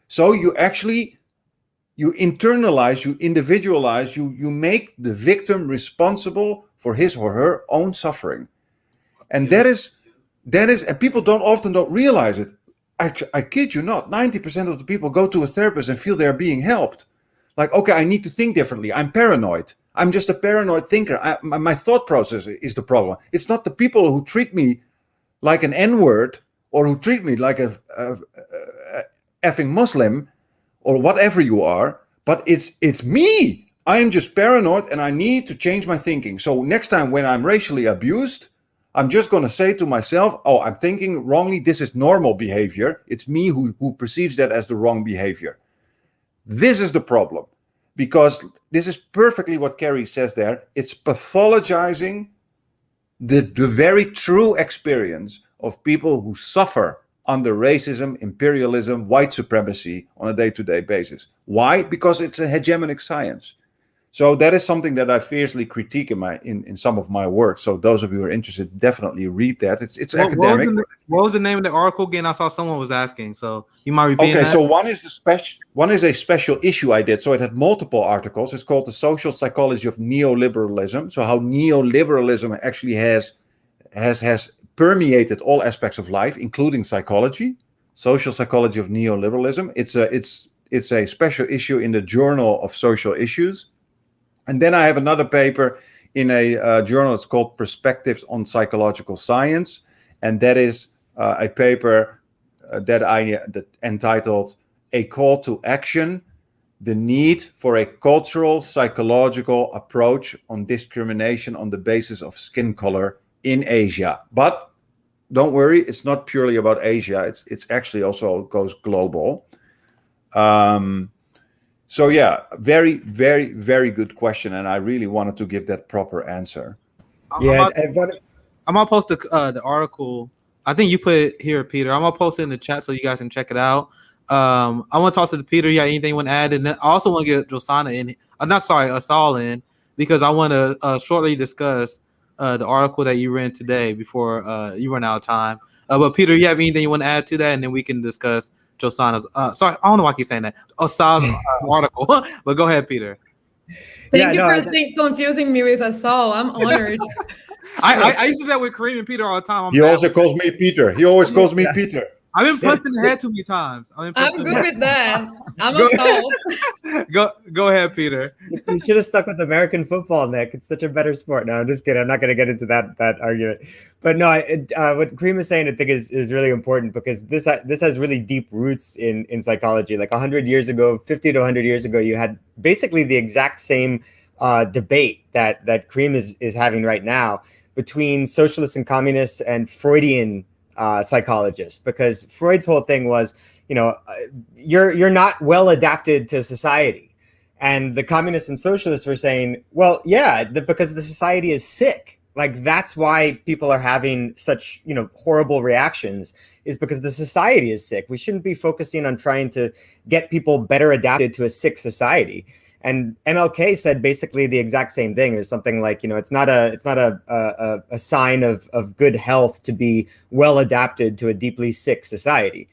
[SPEAKER 5] So you internalize, you individualize, you make the victim responsible for his or her own suffering. And that is, and people often don't realize it. I kid you not, 90% of the people go to a therapist and feel they're being helped. Like, okay, I need to think differently. I'm paranoid. I'm just a paranoid thinker. My thought process is the problem. It's not the people who treat me like an N-word or who treat me like a effing Muslim or whatever you are, but it's me. I am just paranoid and I need to change my thinking. So next time when I'm racially abused, I'm just going to say to myself, oh, I'm thinking wrongly. This is normal behavior. It's me who perceives that as the wrong behavior. This is the problem, because this is perfectly what Carrie says there. It's pathologizing the very true experience of people who suffer under racism, imperialism, white supremacy on a day-to-day basis. Why? Because it's a hegemonic science. So that is something that I fiercely critique in some of my work. So those of you who are interested, definitely read that. It's academic.
[SPEAKER 2] What was the name of the article again? I saw someone was asking, so you might repeat that.
[SPEAKER 5] Okay, so one is a special issue I did. So it had multiple articles. It's called The Social Psychology of Neoliberalism. So how neoliberalism actually has permeated all aspects of life, including psychology. Social Psychology of Neoliberalism. It's a special issue in the Journal of Social Issues. And then I have another paper in a journal. It's called Perspectives on Psychological Science. And that is a paper that entitled A Call to Action, the Need for a Cultural Psychological Approach on Discrimination on the Basis of Skin Color in Asia. But don't worry, it's not purely about Asia. It's actually also goes global. So yeah, very, very, very good question, and I really wanted to give that proper answer.
[SPEAKER 3] Yeah,
[SPEAKER 2] I'm gonna post the article. I think you put it here, Peter. I'm gonna post it in the chat so you guys can check it out. I want to toss it to Peter. Yeah, anything you want to add? And then I also want to get Josanna in. Assal in, because I want to shortly discuss the article that you ran today before you run out of time. But Peter, you have anything you want to add to that, and then we can discuss Josanna's. Sorry, I don't know why I keep saying that. Assal's article. But go ahead, Peter.
[SPEAKER 1] Thank you
[SPEAKER 3] no,
[SPEAKER 1] for confusing me with Assal. I'm honored.
[SPEAKER 2] I used to do that with Karim and Peter all the time.
[SPEAKER 5] He also calls me Peter. He always calls me Peter.
[SPEAKER 2] I've been punched in the head too many times.
[SPEAKER 1] I'm good with that. I'm
[SPEAKER 2] Go
[SPEAKER 1] Assal.
[SPEAKER 2] Go ahead, Peter.
[SPEAKER 3] You should have stuck with American football, Nick. It's such a better sport. No, I'm just kidding. I'm not going to get into that argument. But no, what Karim is saying, I think, is really important, because this has really deep roots in psychology. Like 100 years ago, 50 to 100 years ago, you had basically the exact same debate that Karim is having right now between socialists and communists and Freudian psychologists, because Freud's whole thing was, you're not well adapted to society. And the communists and socialists were saying, well, yeah, because the society is sick. Like, that's why people are having such, horrible reactions, is because the society is sick. We shouldn't be focusing on trying to get people better adapted to a sick society. And MLK said basically the exact same thing. Is something like, it's not a sign of good health to be well adapted to a deeply sick society.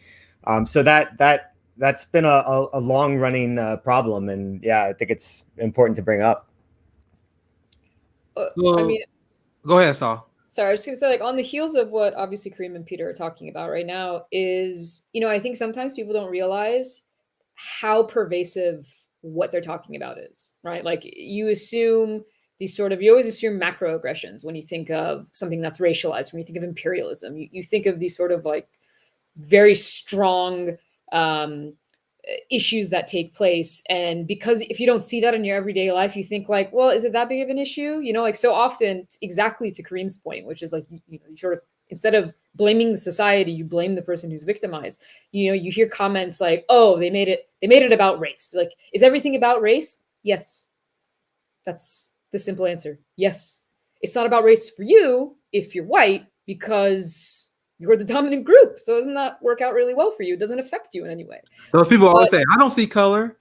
[SPEAKER 3] So that's been a long running problem, and yeah, I think it's important to bring up.
[SPEAKER 2] Go ahead, Saul.
[SPEAKER 4] Sorry, I was just gonna say, like, on the heels of what obviously Karim and Peter are talking about right now is, I think sometimes people don't realize how pervasive what they're talking about is, right? Like, you assume you always assume macroaggressions when you think of something that's racialized. When you think of imperialism, you think of these sort of like very strong issues that take place. And because if you don't see that in your everyday life, you think like, well, is it that big of an issue? Like, so often, exactly to Karim's point, which is like, you sort of, instead of blaming the society, you blame the person who's victimized. You hear comments like, oh, they made it about race. Like, is everything about race? Yes. That's the simple answer. Yes. It's not about race for you if you're white, because you're the dominant group. So doesn't that work out really well for you? It doesn't affect you in any way.
[SPEAKER 2] Those people always say, I don't see color.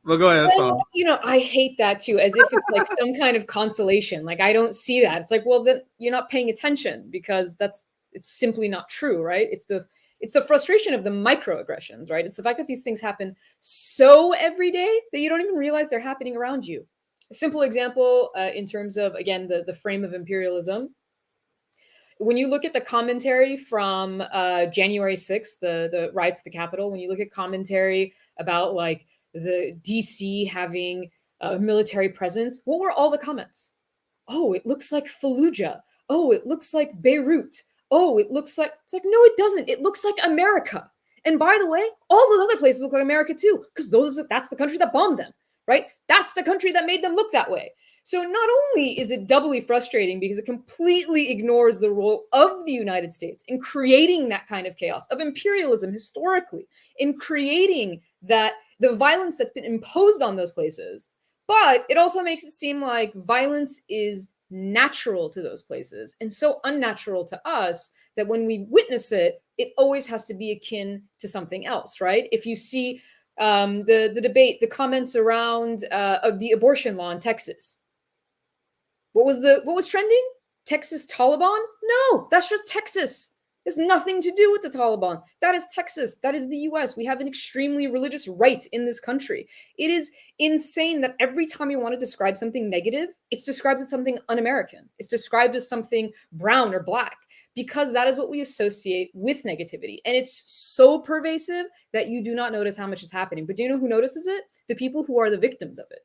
[SPEAKER 2] Well, go ahead, Saul.
[SPEAKER 4] I hate that too, as if it's like some kind of consolation. Like, I don't see that. It's like, well, then you're not paying attention, because it's simply not true, right? It's the frustration of the microaggressions, right? It's the fact that these things happen so every day that you don't even realize they're happening around you. A simple example in terms of, again, the frame of imperialism. When you look at the commentary from January 6th, the riots at the Capitol, when you look at commentary about like the DC having a military presence, what were all the comments? Oh, it looks like Fallujah. Oh, it looks like Beirut. Oh, it looks like, it's like, no, it doesn't. It looks like America. And by the way, all those other places look like America too, because that's the country that bombed them, right? That's the country that made them look that way. So not only is it doubly frustrating because it completely ignores the role of the United States in creating that kind of chaos, of imperialism historically, in creating that the violence that's been imposed on those places, but it also makes it seem like violence is natural to those places and so unnatural to us that when we witness it, it always has to be akin to something else, right? If you see the debate, the comments around of the abortion law in Texas, what was trending? Texas Taliban? No, that's just Texas. There's nothing to do with the Taliban. That is Texas. That is the US. We have an extremely religious right in this country. It is insane that every time you want to describe something negative, it's described as something un-American. It's described as something brown or black, because that is what we associate with negativity. And it's so pervasive that you do not notice how much is happening. But do you know who notices it? The people who are the victims of it.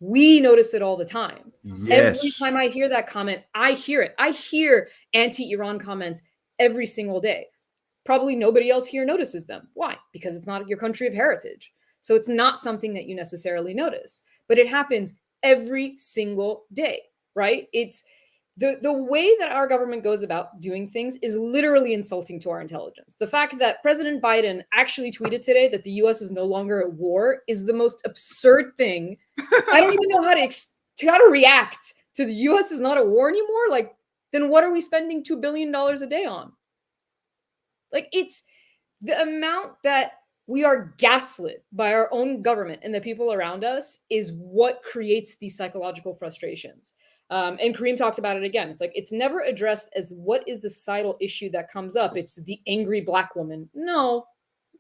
[SPEAKER 4] We notice it all the time.
[SPEAKER 5] Yes.
[SPEAKER 4] Every time I hear that comment, I hear it. I hear anti-Iran comments every single day. Probably nobody else here notices them. Why? Because it's not your country of heritage. So it's not something that you necessarily notice, but it happens every single day, right? It's the way that our government goes about doing things is literally insulting to our intelligence. The fact that President Biden actually tweeted today that the US is no longer at war is the most absurd thing. I don't even know how to react to the US is not at war anymore. Like, then what are we spending $2 billion a day on? Like, it's the amount that we are gaslit by our own government and the people around us is what creates these psychological frustrations. And Karim talked about it again. It's like, it's never addressed as what is the societal issue that comes up. It's the angry Black woman. No,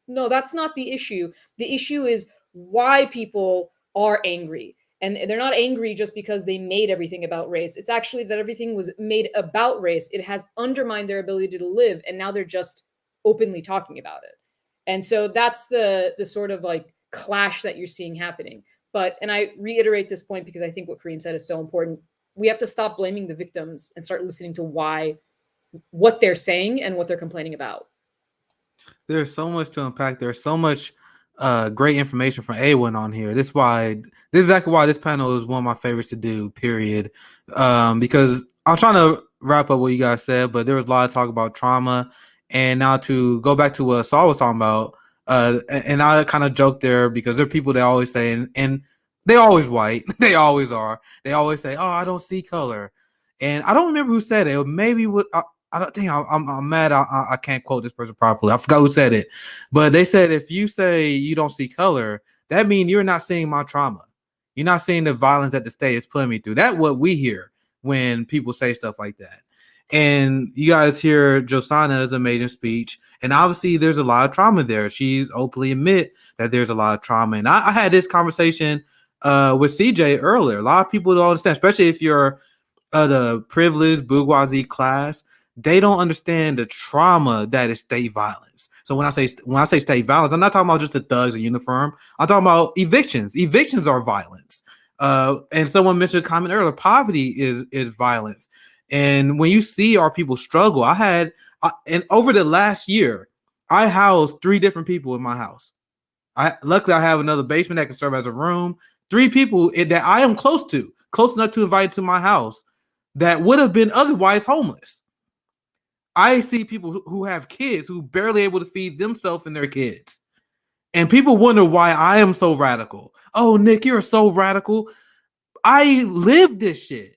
[SPEAKER 4] that's not the issue. The issue is why people are angry. And they're not angry just because they made everything about race. It's actually that everything was made about race. It has undermined their ability to live, and now they're just openly talking about it. And so that's the sort of like clash that you're seeing happening. But, and I reiterate this point because I think what Karim said is so important. We have to stop blaming the victims and start listening to what they're saying and what they're complaining about.
[SPEAKER 2] There's so much to unpack. There's so much great information from A1 on here. This is exactly why this panel is one of my favorites to do, period. Because I'm trying to wrap up what you guys said, but there was a lot of talk about trauma. And now to go back to what Saul was talking about, and I kind of joke there because there are people that always say, and they always white, they always are. They always say, "Oh, I don't see color," and I don't remember who said it. Maybe I don't think I'm mad. I can't quote this person properly. I forgot who said it, but they said if you say you don't see color, that means you're not seeing my trauma. You're not seeing the violence that the state is putting me through. That's what we hear when people say stuff like that. And you guys hear Josanna's amazing speech, and obviously there's a lot of trauma there. She's openly admit that there's a lot of trauma. And I had this conversation with CJ earlier. A lot of people don't understand, especially if you're the privileged bourgeoisie class. They don't understand the trauma that is state violence. So when I say state violence, I'm not talking about just the thugs in uniform. I'm talking about evictions. Evictions are violence. And someone mentioned a comment earlier, poverty is violence. And when you see our people struggle, and over the last year, I housed 3 different people in my house. Luckily I have another basement that can serve as a room. 3 people that I am close enough to invite to my house that would have been otherwise homeless. I see people who have kids who barely able to feed themselves and their kids. And people wonder why I am so radical. Oh, Nick, you're so radical. I live this shit.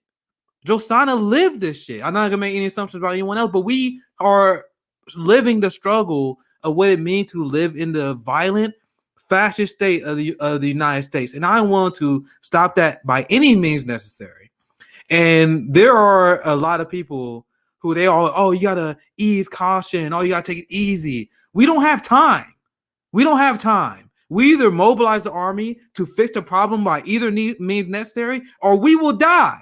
[SPEAKER 2] Josanna lived this shit. I'm not gonna make any assumptions about anyone else, but we are living the struggle of what it means to live in the violent, fascist state of the United States. And I want to stop that by any means necessary. And there are a lot of people who you gotta ease caution. Oh, you gotta take it easy. We don't have time. We either mobilize the army to fix the problem by either means necessary, or we will die.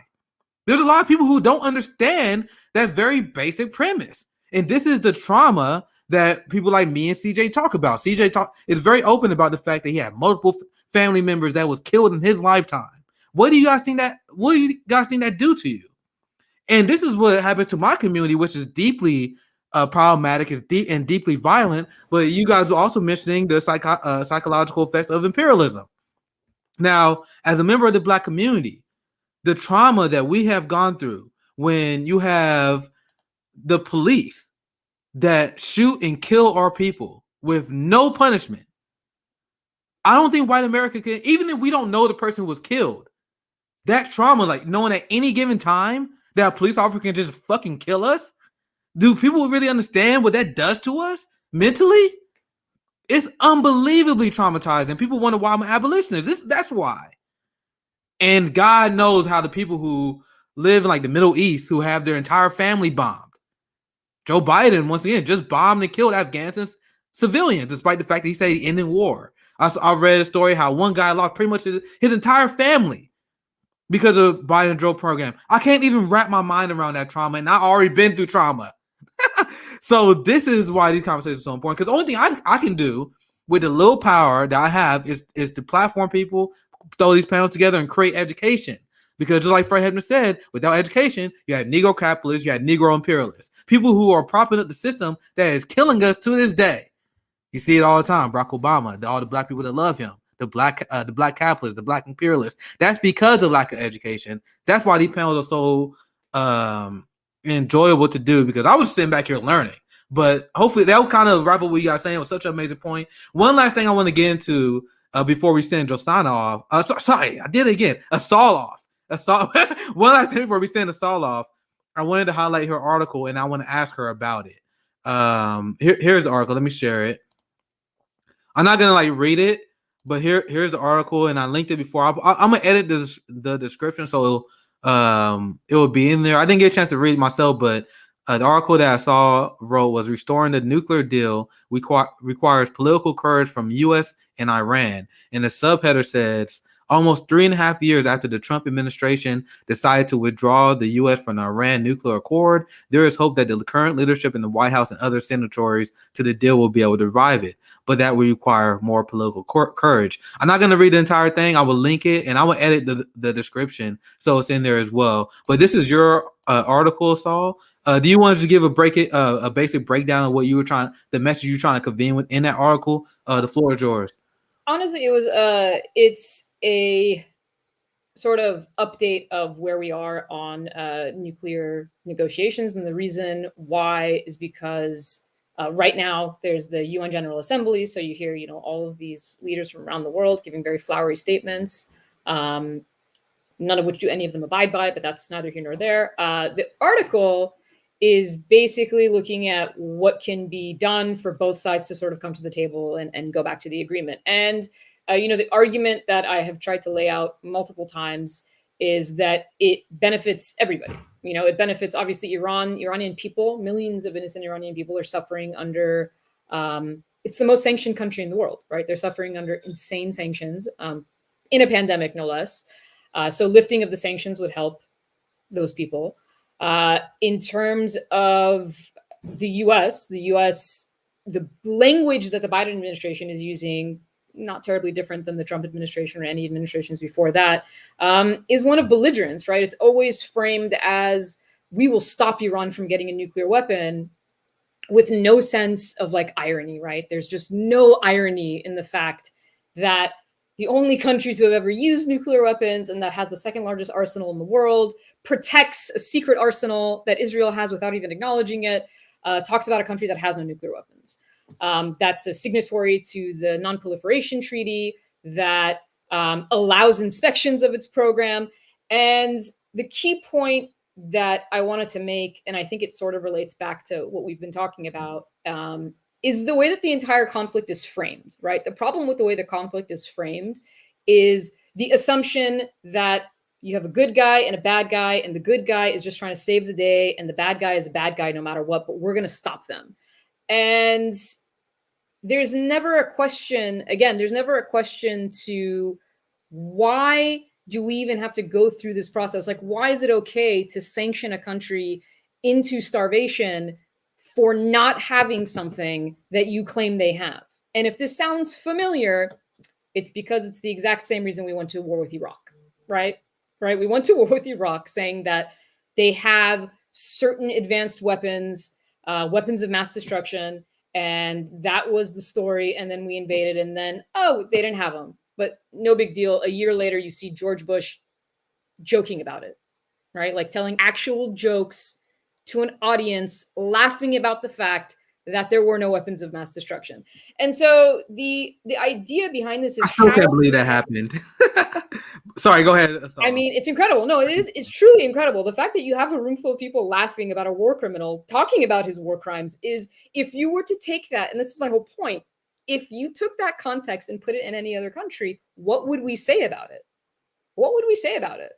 [SPEAKER 2] There's a lot of people who don't understand that very basic premise. And this is the trauma that people like me and CJ talk about. CJ is very open about the fact that he had multiple family members that was killed in his lifetime. What do you guys think that do to you? And this is what happened to my community, which is deeply problematic, is deeply violent. But you guys were also mentioning the psychological effects of imperialism. Now, as a member of the Black community, the trauma that we have gone through when you have the police that shoot and kill our people with no punishment. I don't think white America can, even if we don't know the person who was killed, that trauma, like knowing at any given time that a police officer can just fucking kill us. Do people really understand what that does to us mentally? It's unbelievably traumatizing. People wonder why I'm an abolitionist. That's why. And God knows how the people who live in like the Middle East who have their entire family bombed. Joe Biden, once again, just bombed and killed Afghanistan civilians, despite the fact that he said he ended war. I read a story how one guy lost pretty much his entire family because of Biden drone program. I can't even wrap my mind around that trauma, and I already been through trauma. So this is why these conversations are so important, because the only thing I can do with the little power that I have is to platform people, throw these panels together, and create education. Because just like Fred Hebner said, without education, you had Negro capitalists, you had Negro imperialists, people who are propping up the system that is killing us to this day. You see it all the time. Barack Obama, all the Black people that love him, the black capitalists, the Black imperialists. That's because of lack of education. That's why these panels are so enjoyable to do, because I was sitting back here learning. But hopefully that'll kind of wrap up what you guys saying. It was such an amazing point. One last thing I want to get into before we send Josanna off. Sorry, I did it again. Assal off. One last thing before we send Assal off. I wanted to highlight her article, and I want to ask her about it. Here's the article. Let me share it. I'm not gonna read it, but here's the article, and I linked it before. I'm gonna edit the description so it will be in there. I didn't get a chance to read it myself, but the article that I saw wrote was "Restoring the Nuclear Deal requires political courage from U.S. and Iran," and the subheader says, almost 3.5 years after the Trump administration decided to withdraw the U.S. from the Iran nuclear accord, there is hope that the current leadership in the White House and other signatories to the deal will be able to revive it. But that will require more political courage. I'm not going to read the entire thing. I will link it, and I will edit the description so it's in there as well. But this is your article, Saul. Do you want to just give a basic breakdown of what you were the message you're trying to convey within that article? The floor is yours.
[SPEAKER 4] Honestly, it's a sort of update of where we are on nuclear negotiations, and the reason why is because right now there's the UN General Assembly, so you hear all of these leaders from around the world giving very flowery statements, none of which do any of them abide by, but that's neither here nor there. The article is basically looking at what can be done for both sides to sort of come to the table and go back to the agreement. And, the argument that I have tried to lay out multiple times is that it benefits everybody. It benefits, obviously, Iranian people. Millions of innocent Iranian people are suffering under, it's the most sanctioned country in the world, right? They're suffering under insane sanctions in a pandemic, no less. So lifting of the sanctions would help those people. In terms of the US, the language that the Biden administration is using, not terribly different than the Trump administration or any administrations before that, is one of belligerence, right? It's always framed as, we will stop Iran from getting a nuclear weapon, with no sense of irony, right? There's just no irony in the fact that the only country to have ever used nuclear weapons and that has the second largest arsenal in the world, protects a secret arsenal that Israel has without even acknowledging it, talks about a country that has no nuclear weapons. That's a signatory to the Non-Proliferation Treaty that allows inspections of its program. And the key point that I wanted to make, and I think it sort of relates back to what we've been talking about, is the way that the entire conflict is framed, right? The problem with the way the conflict is framed is the assumption that you have a good guy and a bad guy, and the good guy is just trying to save the day, and the bad guy is a bad guy no matter what, but we're going to stop them. And there's never a question to why do we even have to go through this process? Why is it okay to sanction a country into starvation for not having something that you claim they have? And if this sounds familiar, it's because it's the exact same reason we went to war with Iraq, right? We went to war with Iraq saying that they have certain advanced weapons, weapons of mass destruction, and that was the story. And then we invaded, and then, they didn't have them. But no big deal. A year later, you see George Bush joking about it, right? Telling actual jokes to an audience, laughing about the fact that there were no weapons of mass destruction. And so the idea behind this is,
[SPEAKER 2] I still can't believe that happened. Sorry, go ahead.
[SPEAKER 4] I mean, it's incredible. No, it's truly incredible. The fact that you have a room full of people laughing about a war criminal talking about his war crimes is, if you were to take that, and this is my whole point, if you took that context and put it in any other country, what would we say about it? What would we say about it?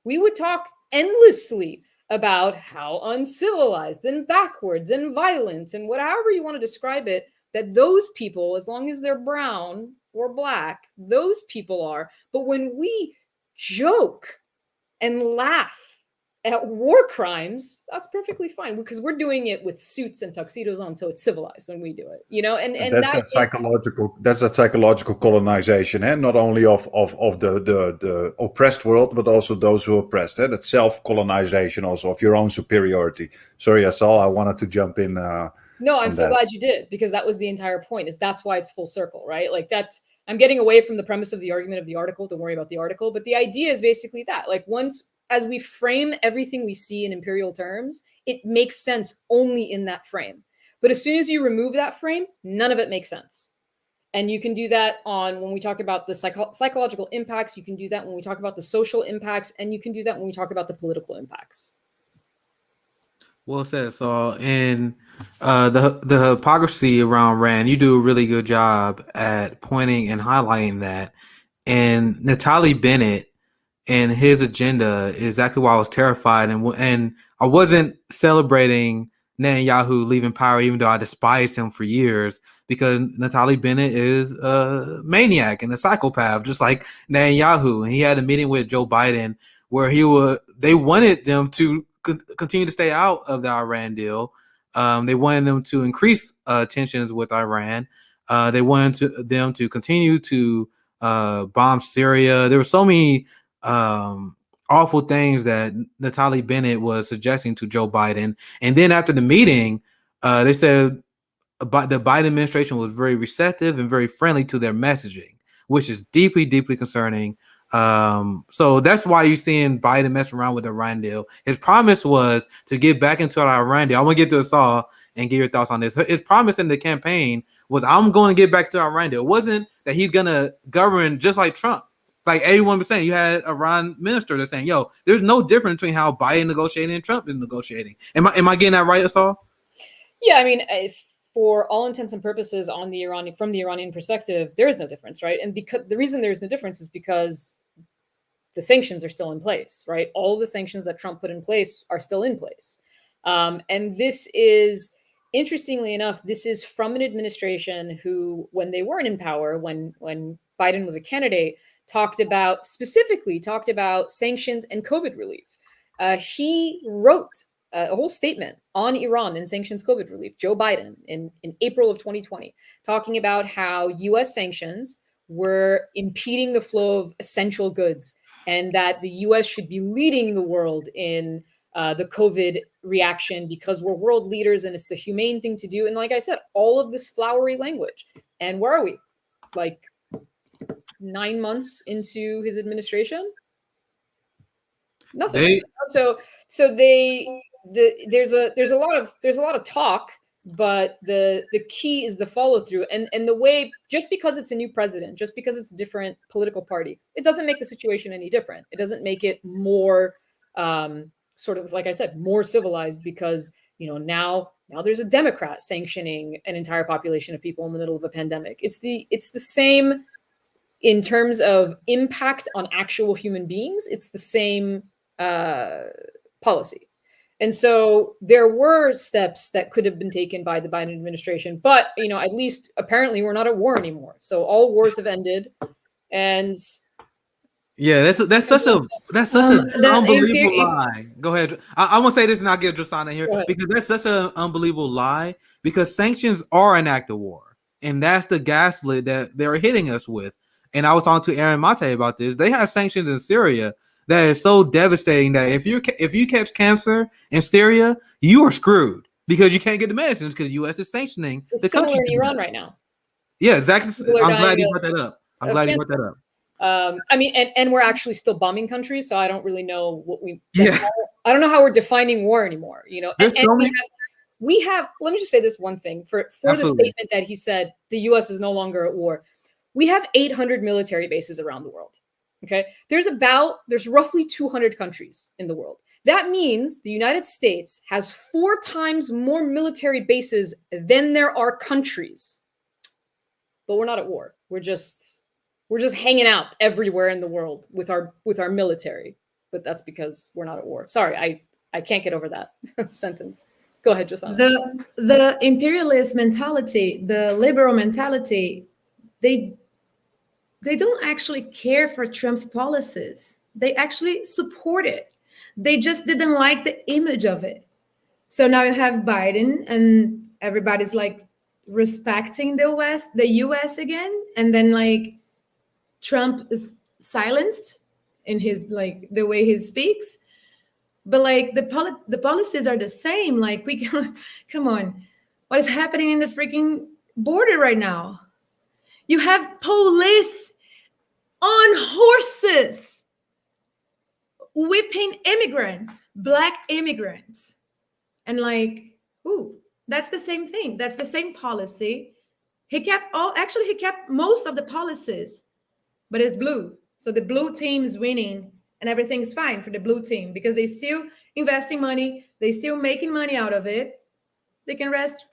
[SPEAKER 4] We would talk endlessly about how uncivilized and backwards and violent and whatever you want to describe it, that those people, as long as they're brown or black, those people are. But when we joke and laugh at war crimes, that's perfectly fine, because we're doing it with suits and tuxedos on, so it's civilized when we do it, and
[SPEAKER 5] that's that psychological colonization, and not only of the oppressed world, but also those who are oppressed. That self-colonization also of your own superiority. Sorry, Assal, I wanted to jump in.
[SPEAKER 4] No, I'm so glad you did, because that was the entire point. That's why it's full circle, right? I'm getting away from the premise of the argument of the article. Don't worry about the article, but the idea is basically that, as we frame everything we see in imperial terms, it makes sense only in that frame. But as soon as you remove that frame, none of it makes sense. And you can do that when we talk about the psychological impacts, you can do that when we talk about the social impacts, and you can do that when we talk about the political impacts.
[SPEAKER 2] Well said, Saul. And the hypocrisy around Rand, you do a really good job at pointing and highlighting that. And Natalie Bennett and his agenda is exactly why I was terrified, and I wasn't celebrating Netanyahu leaving power, even though I despised him for years, because Naftali Bennett is a maniac and a psychopath, just like Netanyahu. And he had a meeting with Joe Biden where they wanted them to continue to stay out of the Iran deal. They wanted them to increase tensions with Iran. They wanted them to continue to bomb Syria. There were so many awful things that Naftali Bennett was suggesting to Joe Biden. And then after the meeting, they said the Biden administration was very receptive and very friendly to their messaging, which is deeply, deeply concerning. So that's why you're seeing Biden mess around with the Iran deal. His promise was to get back into the Iran deal. I want to get to Assal and get your thoughts on this. His promise in the campaign was, I'm going to get back to the Iran deal. It wasn't that he's going to govern just like Trump. Like everyone was saying, you had Iran minister that's saying, yo, there's no difference between how Biden negotiating and Trump is negotiating. Am I getting that right, Assal?
[SPEAKER 4] Yeah, I mean, for all intents and purposes from the Iranian perspective, there is no difference, right? And because the reason there is no difference is because the sanctions are still in place, right? All of the sanctions that Trump put in place are still in place. And this is, interestingly enough, this is from an administration who, when they weren't in power, when Biden was a candidate, specifically talked about sanctions and COVID relief. He wrote a whole statement on Iran and sanctions COVID relief, Joe Biden, in April of 2020, talking about how US sanctions were impeding the flow of essential goods and that the US should be leading the world in the COVID reaction because we're world leaders and it's the humane thing to do. And like I said, all of this flowery language. And where are we? Like 9 months into his administration? Nothing. There's a lot of talk, but the key is the follow through and the way, just because it's a new president, just because it's a different political party, it doesn't make the situation any different. It doesn't make it more sort of, like I said, more civilized because, now there's a Democrat sanctioning an entire population of people in the middle of a pandemic. It's the same in terms of impact on actual human beings. It's the same policy. And so there were steps that could have been taken by the Biden administration, but, at least apparently we're not at war anymore. So all wars have ended. And
[SPEAKER 2] yeah, that's such an unbelievable lie. Go ahead. I want to say this and I'll get Josanna here because that's such an unbelievable lie because sanctions are an act of war. And that's the gaslit that they're hitting us with. And I was talking to Aaron Mate about this. They have sanctions in Syria that is so devastating that if you catch cancer in Syria, you are screwed because you can't get the medicines because the U.S. is sanctioning the country.
[SPEAKER 4] It's similar in Iran right now.
[SPEAKER 2] Yeah, exactly. I'm glad you brought that up. I mean, and we're actually still bombing countries, so I don't really know what I don't know how we're defining war anymore. We have. Let me just say this one thing for the statement that he said the U.S. is no longer at war. We have 800 military bases around the world. Okay, there's roughly 200 countries in the world. That means the United States has 4 times more military bases than there are countries. But we're not at war. We're just hanging out everywhere in the world with our military. But that's because we're not at war. Sorry, I can't get over that sentence. Go ahead, Josanna.
[SPEAKER 1] The imperialist mentality, the liberal mentality, they don't actually care for Trump's policies. They actually support it. They just didn't like the image of it. So now you have Biden and everybody's like respecting the US again. And then like Trump is silenced in his, like the way he speaks. But like the policies are the same. Like come on, what is happening in the freaking border right now? You have police on horses whipping immigrants, Black immigrants. And like, that's the same thing. That's the same policy. He kept most of the policies, but it's blue. So the blue team is winning and everything's fine for the blue team because they still investing money. They still making money out of it. They can rest.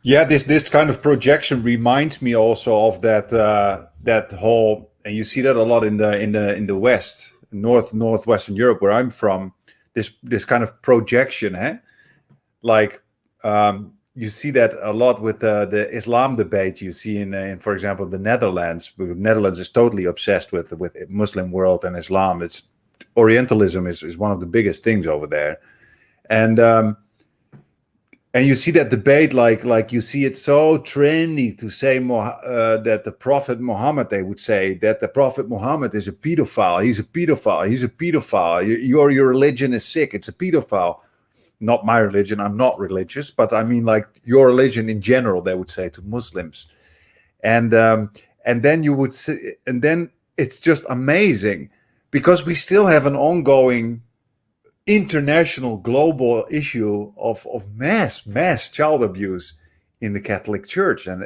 [SPEAKER 5] Yeah, this kind of projection reminds me also of that whole, and you see that a lot in the West. northwestern Europe, where I'm from, this kind of projection, like you see that a lot with the Islam debate you see in, for example, the Netherlands. The Netherlands is totally obsessed with Muslim world and Islam. It's Orientalism is one of the biggest things over there, and you see that debate, like you see it so trendy to say that the Prophet Muhammad, they would say that the Prophet Muhammad is a pedophile. He's a pedophile. He's a pedophile. Your religion is sick. It's a pedophile. Not my religion. I'm not religious, but I mean, like, your religion in general, they would say to Muslims, and then you would say, and then it's just amazing because we still have an ongoing international global issue of mass child abuse in the Catholic Church, and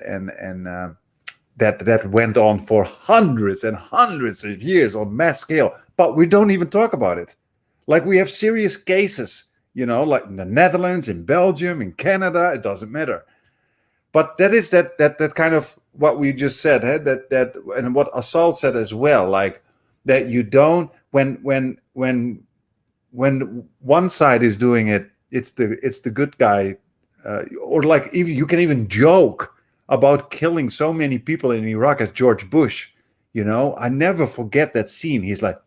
[SPEAKER 5] that went on for hundreds and hundreds of years on mass scale, but we don't even talk about it. Like, we have serious cases, like in the Netherlands, in Belgium, in Canada, it doesn't matter. But that is that kind of what we just said, that and what Assal said as well, like that you don't, when one side is doing it, it's the good guy, or like even you can even joke about killing so many people in Iraq as George Bush. I never forget that scene. He's like,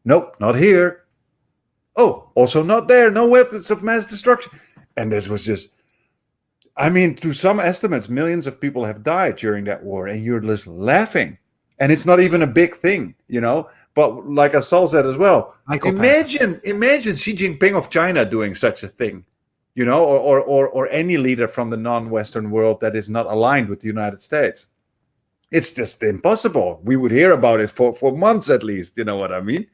[SPEAKER 5] nope, not here. Oh, also not there. No weapons of mass destruction. And this was just, I mean, through some estimates, millions of people have died during that war, and you're just laughing. And it's not even a big thing, But like Assal said as well, imagine Xi Jinping of China doing such a thing, or any leader from the non-Western world that is not aligned with the United States. It's just impossible. We would hear about it for months at least, you know what I mean?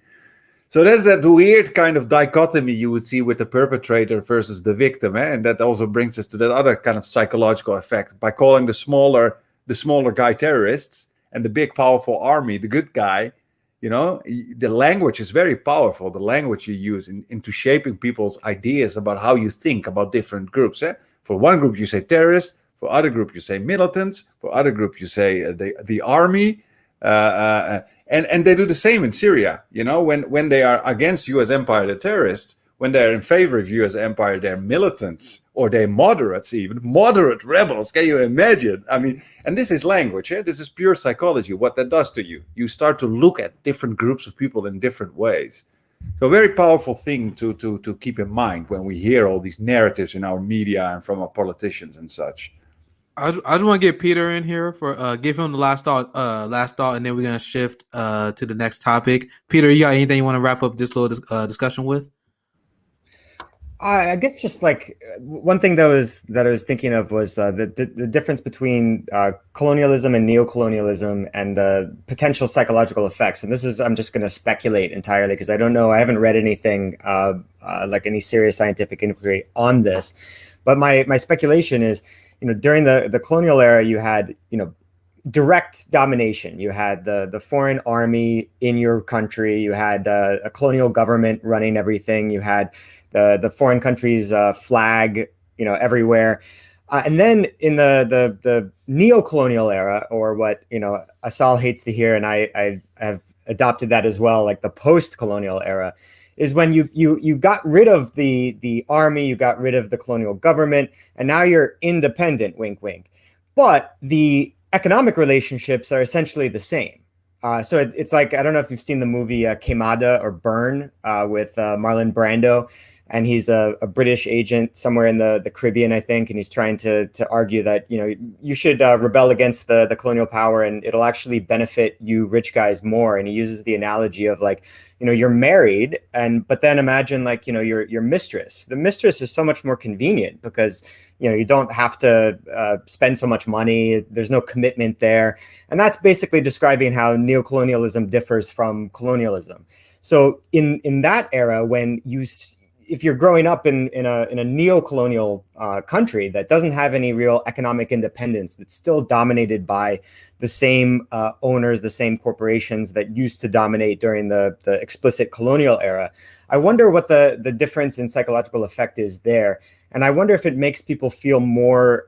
[SPEAKER 5] So there's that weird kind of dichotomy you would see with the perpetrator versus the victim, and that also brings us to that other kind of psychological effect by calling the smaller guy terrorists and the big powerful army the good guy. The language is very powerful. The language you use into shaping people's ideas about how you think about different groups. For one group you say terrorists, for other group you say militants, for other group you say the army. And they do the same in Syria. When they are against U.S. empire, they're terrorists. When they're in favor of U.S. empire, they're militants, or they're moderates, even moderate rebels. Can you imagine? I mean, and this is language. This is pure psychology. What that does to you, you start to look at different groups of people in different ways. So, a very powerful thing to keep in mind when we hear all these narratives in our media and from our politicians and such.
[SPEAKER 2] I just want to get Peter in here for give him the last thought, and then we're gonna shift to the next topic. Peter, you got anything you want to wrap up this little discussion with?
[SPEAKER 3] I guess just like one thing that I was thinking of was the difference between colonialism and neocolonialism and the potential psychological effects. And this is, I'm just going to speculate entirely because I don't know. I haven't read anything like any serious scientific inquiry on this. But my speculation is, during the colonial era, you had, direct domination. You had the foreign army in your country. You had a colonial government running everything. You had the foreign country's flag, everywhere. And then in the neo-colonial era, or what, Assal hates to hear, and I have adopted that as well, like the post-colonial era, is when you got rid of the army, you got rid of the colonial government, and now you're independent, wink, wink. But the economic relationships are essentially the same. So it's like, I don't know if you've seen the movie Queimada or Burn with Marlon Brando. And he's a British agent somewhere in the Caribbean, I think, and he's trying to argue that you should rebel against the colonial power, and it'll actually benefit you rich guys more. And he uses the analogy of like, you're married, but then imagine like your mistress. The mistress is so much more convenient because you don't have to spend so much money. There's no commitment there, and that's basically describing how neocolonialism differs from colonialism. So in that era, when if you're growing up in a neo-colonial country that doesn't have any real economic independence, that's still dominated by the same owners, the same corporations that used to dominate during the explicit colonial era, I wonder what the difference in psychological effect is there. And I wonder if it makes people feel more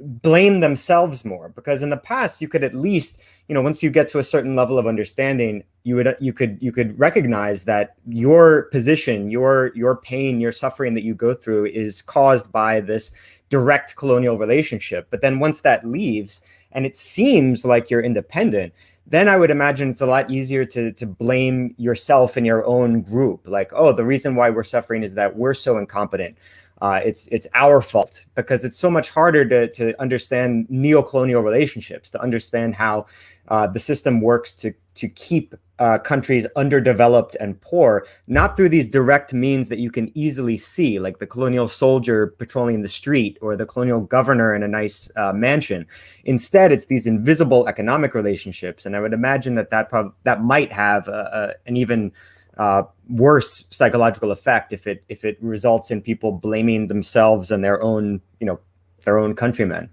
[SPEAKER 3] blame themselves more, because in the past you could at least, once you get to a certain level of understanding, you could recognize that your position, your pain, your suffering that you go through is caused by this direct colonial relationship. But then once that leaves and it seems like you're independent, then I would imagine it's a lot easier to blame yourself and your own group. Like, oh, the reason why we're suffering is that we're so incompetent. It's our fault, because it's so much harder to understand neo-colonial relationships, to understand how the system works to keep countries underdeveloped and poor, not through these direct means that you can easily see, like the colonial soldier patrolling the street or the colonial governor in a nice mansion. Instead, it's these invisible economic relationships, and I would imagine that might have an even worse psychological effect if it results in people blaming themselves and their own countrymen.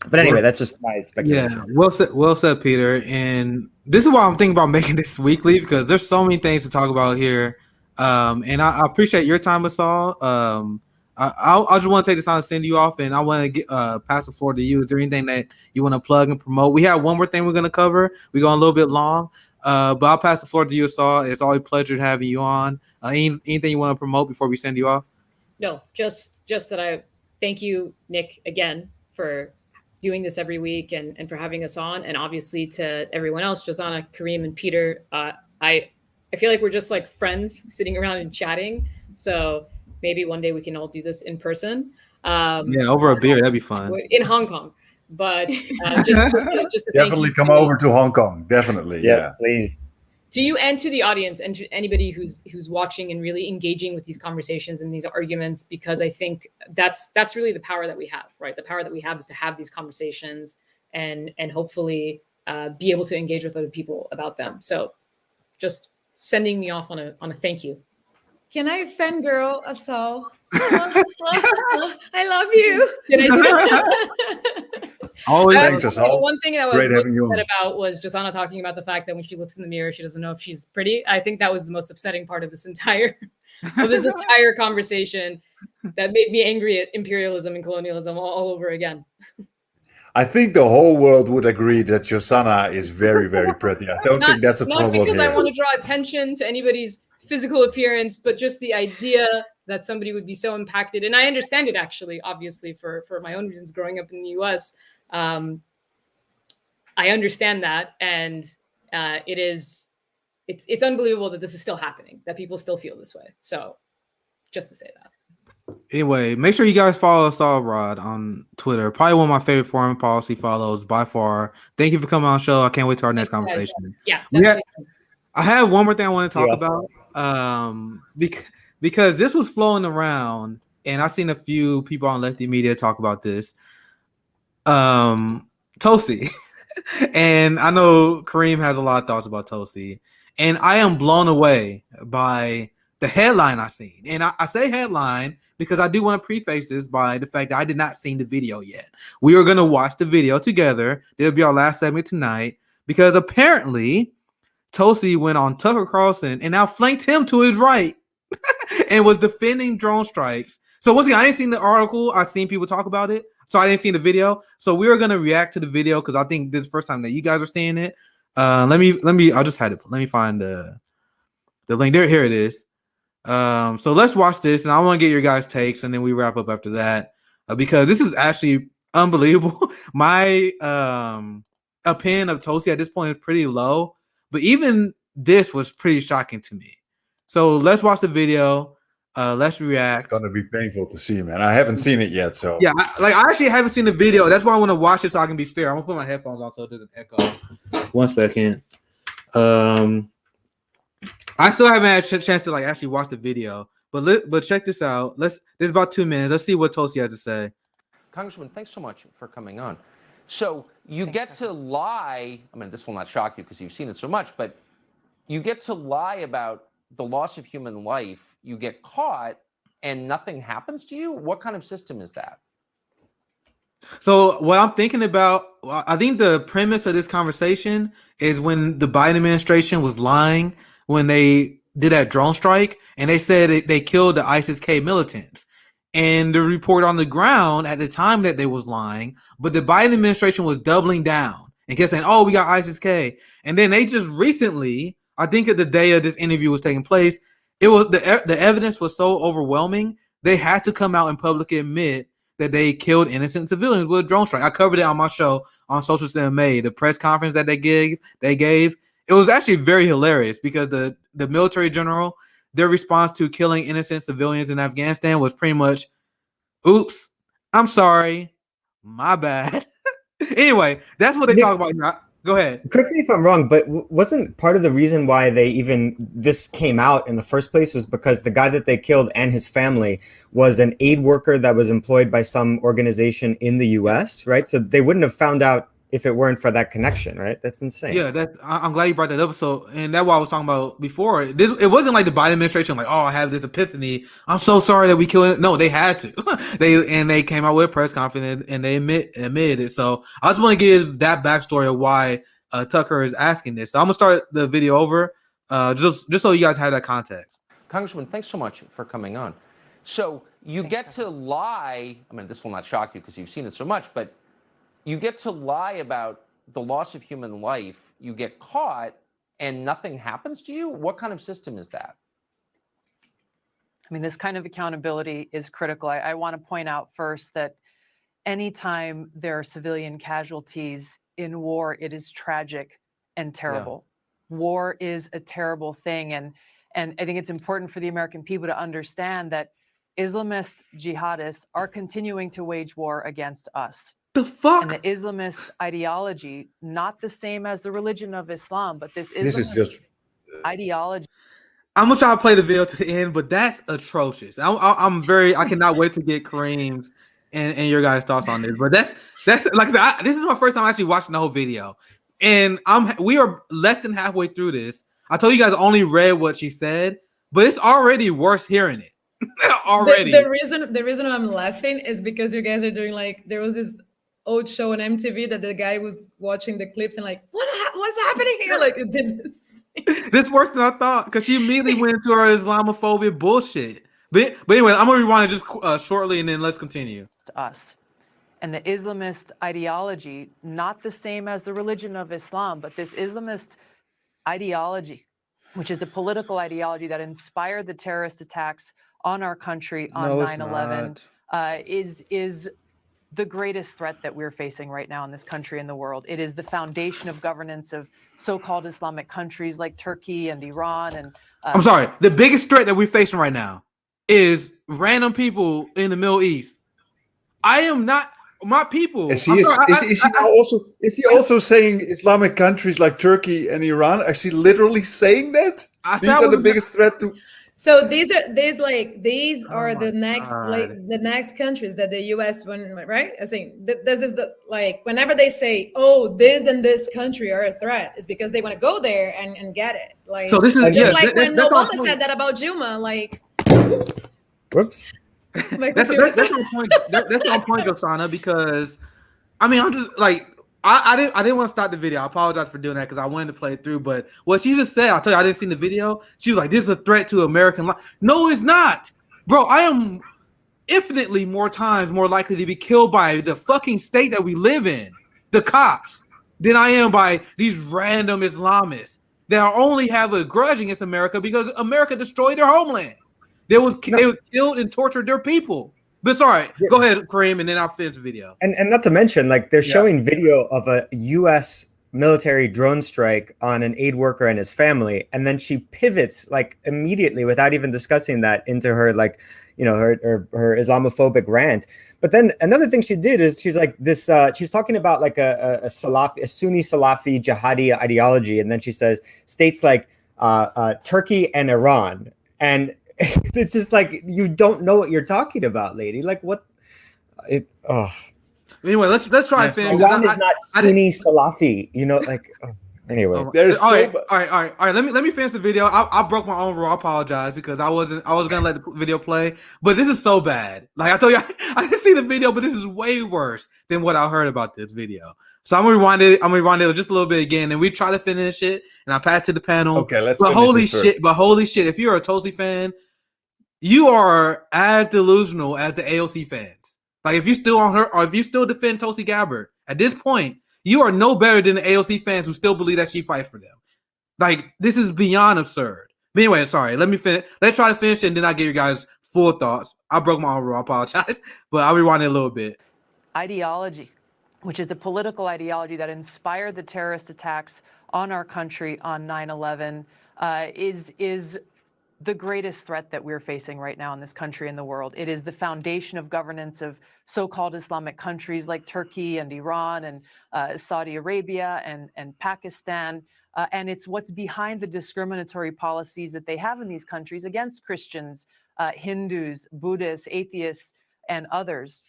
[SPEAKER 3] But anyway, that's just my speculation.
[SPEAKER 2] Yeah, well said, Peter. And this is why I'm thinking about making this weekly, because there's so many things to talk about here. And I appreciate your time, Assal. I just want to take this time to send you off, and I want to pass the floor to you. Is there anything that you want to plug and promote? We have one more thing we're going to cover. We're going a little bit long, but I'll pass the floor to you, Assal. It's always a pleasure having you on. Anything you want to promote before we send you off?
[SPEAKER 4] No, just that I thank you, Nick, again for doing this every week and for having us on, and obviously to everyone else, Josanna, Karim, and Peter. I feel like we're just like friends sitting around and chatting. So maybe one day we can all do this in person.
[SPEAKER 2] Yeah, over a beer, that'd be fun.
[SPEAKER 4] In Hong Kong. But just to
[SPEAKER 5] definitely come over to Hong Kong. Definitely, yeah.
[SPEAKER 3] Please.
[SPEAKER 4] To you and to the audience and to anybody who's watching and really engaging with these conversations and these arguments, because I think that's really the power that we have, right? The power that we have is to have these conversations and hopefully be able to engage with other people about them. So just sending me off on a thank you.
[SPEAKER 1] Can I fangirl, Assal? I love you.
[SPEAKER 4] Can I do that?
[SPEAKER 2] Always.
[SPEAKER 5] Thanks, Assal.
[SPEAKER 4] One thing that I was
[SPEAKER 5] Great having you on.
[SPEAKER 4] upset about was Josanna talking about the fact that when she looks in the mirror, she doesn't know if she's pretty. I think that was the most upsetting part of this entire conversation that made me angry at imperialism and colonialism all over again.
[SPEAKER 5] I think the whole world would agree that Josanna is very, very pretty. I don't think that's a problem
[SPEAKER 4] Not because
[SPEAKER 5] here.
[SPEAKER 4] I want to draw attention to anybody's physical appearance, but just the idea that somebody would be so impacted. And I understand it, actually, obviously, for my own reasons growing up in the US. I understand that. And it's unbelievable that this is still happening, that people still feel this way. So just to say that.
[SPEAKER 2] Anyway, make sure you guys follow Assal Rad on Twitter. Probably one of my favorite foreign policy follows by far. Thank you for coming on the show. I can't wait to our next conversation.
[SPEAKER 4] Yeah.
[SPEAKER 2] I have one more thing I want to talk about. Because this was flowing around, and I've seen a few people on lefty media talk about this. Tosi. And I know Karim has a lot of thoughts about Tosi. And I am blown away by the headline I seen. And I say headline because I do want to preface this by the fact that I did not see the video yet. We are going to watch the video together. It'll be our last segment tonight, because apparently Tosi went on Tucker Carlson and now flanked him to his right and was defending drone strikes. So once again, I ain't seen the article. I've seen people talk about it, so I didn't see the video. So we are going to react to the video because I think this is the first time that you guys are seeing it. Let me. I just had it. Let me find the link. Here it is. So let's watch this, and I want to get your guys' takes, and then we wrap up after that, because this is actually unbelievable. My opinion of Tosi at this point is pretty low, but even this was pretty shocking to me. So let's watch the video. Let's react.
[SPEAKER 5] It's gonna be painful to see, man. I haven't seen it yet, so
[SPEAKER 2] yeah, I actually haven't seen the video. That's why I want to watch it so I can be fair. I'm gonna put my headphones on so it doesn't echo. 1 second. I still haven't had a chance to actually watch the video, but check this out. This is about 2 minutes. Let's see what Tosi has to say.
[SPEAKER 6] Congressman, thanks so much for coming on. So you get to lie. I mean, this will not shock you because you've seen it so much, but you get to lie about the loss of human life. You get caught and nothing happens to you. What kind of system is that?
[SPEAKER 2] So what I'm thinking about, I think the premise of this conversation is when the Biden administration was lying when they did that drone strike, and they said they killed the ISIS-K militants. And the report on the ground at the time that they was lying, but the Biden administration was doubling down and kept saying, "Oh, we got ISIS-K." And then they just recently, I think that the day of this interview was taking place, it was the evidence was so overwhelming. They had to come out in public and admit that they killed innocent civilians with a drone strike. I covered it on my show on Social System May. The press conference that they gave, it was actually very hilarious because the military general, their response to killing innocent civilians in Afghanistan was pretty much, "Oops, I'm sorry, my bad." Anyway, that's what they talk about here. Go ahead.
[SPEAKER 3] Correct me if I'm wrong, but wasn't part of the reason why this came out in the first place was because the guy that they killed and his family was an aid worker that was employed by some organization in the U.S., right? So they wouldn't have found out if it weren't for that connection, right? That's insane.
[SPEAKER 2] Yeah, I'm glad you brought that up. So, and that's what I was talking about before. It wasn't like the Biden administration, like, oh, I have this epiphany. I'm so sorry that we killed it. No, they had to. they came out with a press conference and they admitted it. So I just want to give that backstory of why Tucker is asking this. So I'm gonna start the video over, just so you guys have that context.
[SPEAKER 6] Congressman, thanks so much for coming on. So you get to lie. I mean, this will not shock you because you've seen it so much, but you get to lie about the loss of human life. You get caught and nothing happens to you. What kind of system is that?
[SPEAKER 7] I mean, this kind of accountability is critical. I want to point out first that anytime there are civilian casualties in war, it is tragic and terrible. Yeah. War is a terrible thing. And I think it's important for the American people to understand that Islamist jihadists are continuing to wage war against us.
[SPEAKER 2] The fuck?
[SPEAKER 7] And the Islamist ideology, not the same as the religion of Islam, but this
[SPEAKER 5] is just
[SPEAKER 7] ideology.
[SPEAKER 2] I'm gonna try to play the video to the end, but that's atrocious. I cannot wait to get Kareem's and your guys' thoughts on this. But that's like I said, this is my first time actually watching the whole video, and we are less than halfway through this. I told you guys I only read what she said, but it's already worse hearing it. Already.
[SPEAKER 1] The reason I'm laughing is because you guys are doing like, there was this old show on MTV that the guy was watching the clips and like, what's happening here? Like, it did this.
[SPEAKER 2] This worse than I thought because she immediately went into her Islamophobic bullshit. But anyway, I'm gonna rewind it just shortly and then let's continue.
[SPEAKER 7] To us. And the Islamist ideology, not the same as the religion of Islam, but this Islamist ideology, which is a political ideology that inspired the terrorist attacks on our country on 9/11, is the greatest threat that we're facing right now in this country and the world. It is the foundation of governance of so-called Islamic countries like Turkey and Iran. And
[SPEAKER 2] I'm sorry, the biggest threat that we're facing right now is random people in the Middle East. I am not my people.
[SPEAKER 5] Is he also saying Islamic countries like Turkey and Iran? Is he literally saying that? These are the biggest threat to.
[SPEAKER 1] So these are the next countries that the U.S. right? I think this is the whenever they say, oh, this and this country are a threat, it's because they want to go there and get it. Like,
[SPEAKER 2] so this is
[SPEAKER 1] when Obama said that about Juma, like,
[SPEAKER 3] whoops.
[SPEAKER 2] That's on point. That's on point, Josanna, because I mean, I'm just like I didn't want to stop the video. I apologize for doing that because I wanted to play it through. But what she just said, I'll tell you, I didn't see the video. She was like, "This is a threat to American life." No, it's not, bro. I am infinitely more times more likely to be killed by the fucking state that we live in, the cops, than I am by these random Islamists that only have a grudge against America because America destroyed their homeland. They killed and tortured their people. But sorry, go ahead, Kareem, and then I'll finish the video. And
[SPEAKER 3] not to mention, like, they're showing video of a U.S. military drone strike on an aid worker and his family, and then she pivots like immediately without even discussing that into her her Islamophobic rant. But then another thing she did is she's like this. She's talking about like a Sunni Salafi jihadi ideology, and then she says states like Turkey and Iran, and it's just like, you don't know what you're talking about, lady. Like, what?
[SPEAKER 2] Anyway, let's try and finish.
[SPEAKER 3] Iran is not Sunni Salafi, like. Anyway,
[SPEAKER 2] all right. Let me finish the video. I broke my own rule. I apologize because I was gonna let the video play, but this is so bad. Like I told you, I didn't see the video, but this is way worse than what I heard about this video. So I'm gonna rewind it just a little bit again, and we try to finish it, and I pass to the panel.
[SPEAKER 5] Okay, let's.
[SPEAKER 2] But holy shit! If you're a Tulsi fan, you are as delusional as the AOC fans. Like, if you still on her, or if you still defend Tulsi Gabbard, at this point, you are no better than the AOC fans who still believe that she fights for them. Like, this is beyond absurd. But anyway, sorry. Let me finish. Let's try to finish, and then I'll give you guys full thoughts. I broke my own rule. I apologize, but I'll rewind it a little bit.
[SPEAKER 7] Ideology, which is a political ideology that inspired the terrorist attacks on our country on 9/11, is the greatest threat that we're facing right now in this country and the world. It is the foundation of governance of so-called Islamic countries like Turkey and Iran and Saudi Arabia and Pakistan. And it's what's behind the discriminatory policies that they have in these countries against Christians, Hindus, Buddhists, atheists, and others.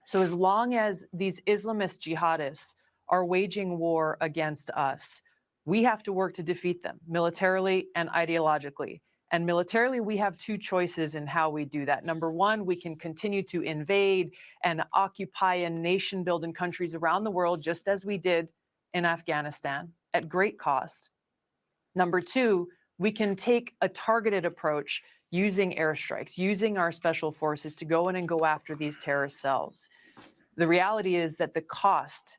[SPEAKER 7] So as long as these Islamist jihadists are waging war against us, we have to work to defeat them militarily and ideologically. And militarily, we have two choices in how we do that. Number one, we can continue to invade and occupy and nation build in countries around the world, just as we did in Afghanistan at great cost. Number two, we can take a targeted approach using airstrikes, using our special forces to go in and go after these terrorist cells. The reality is that the cost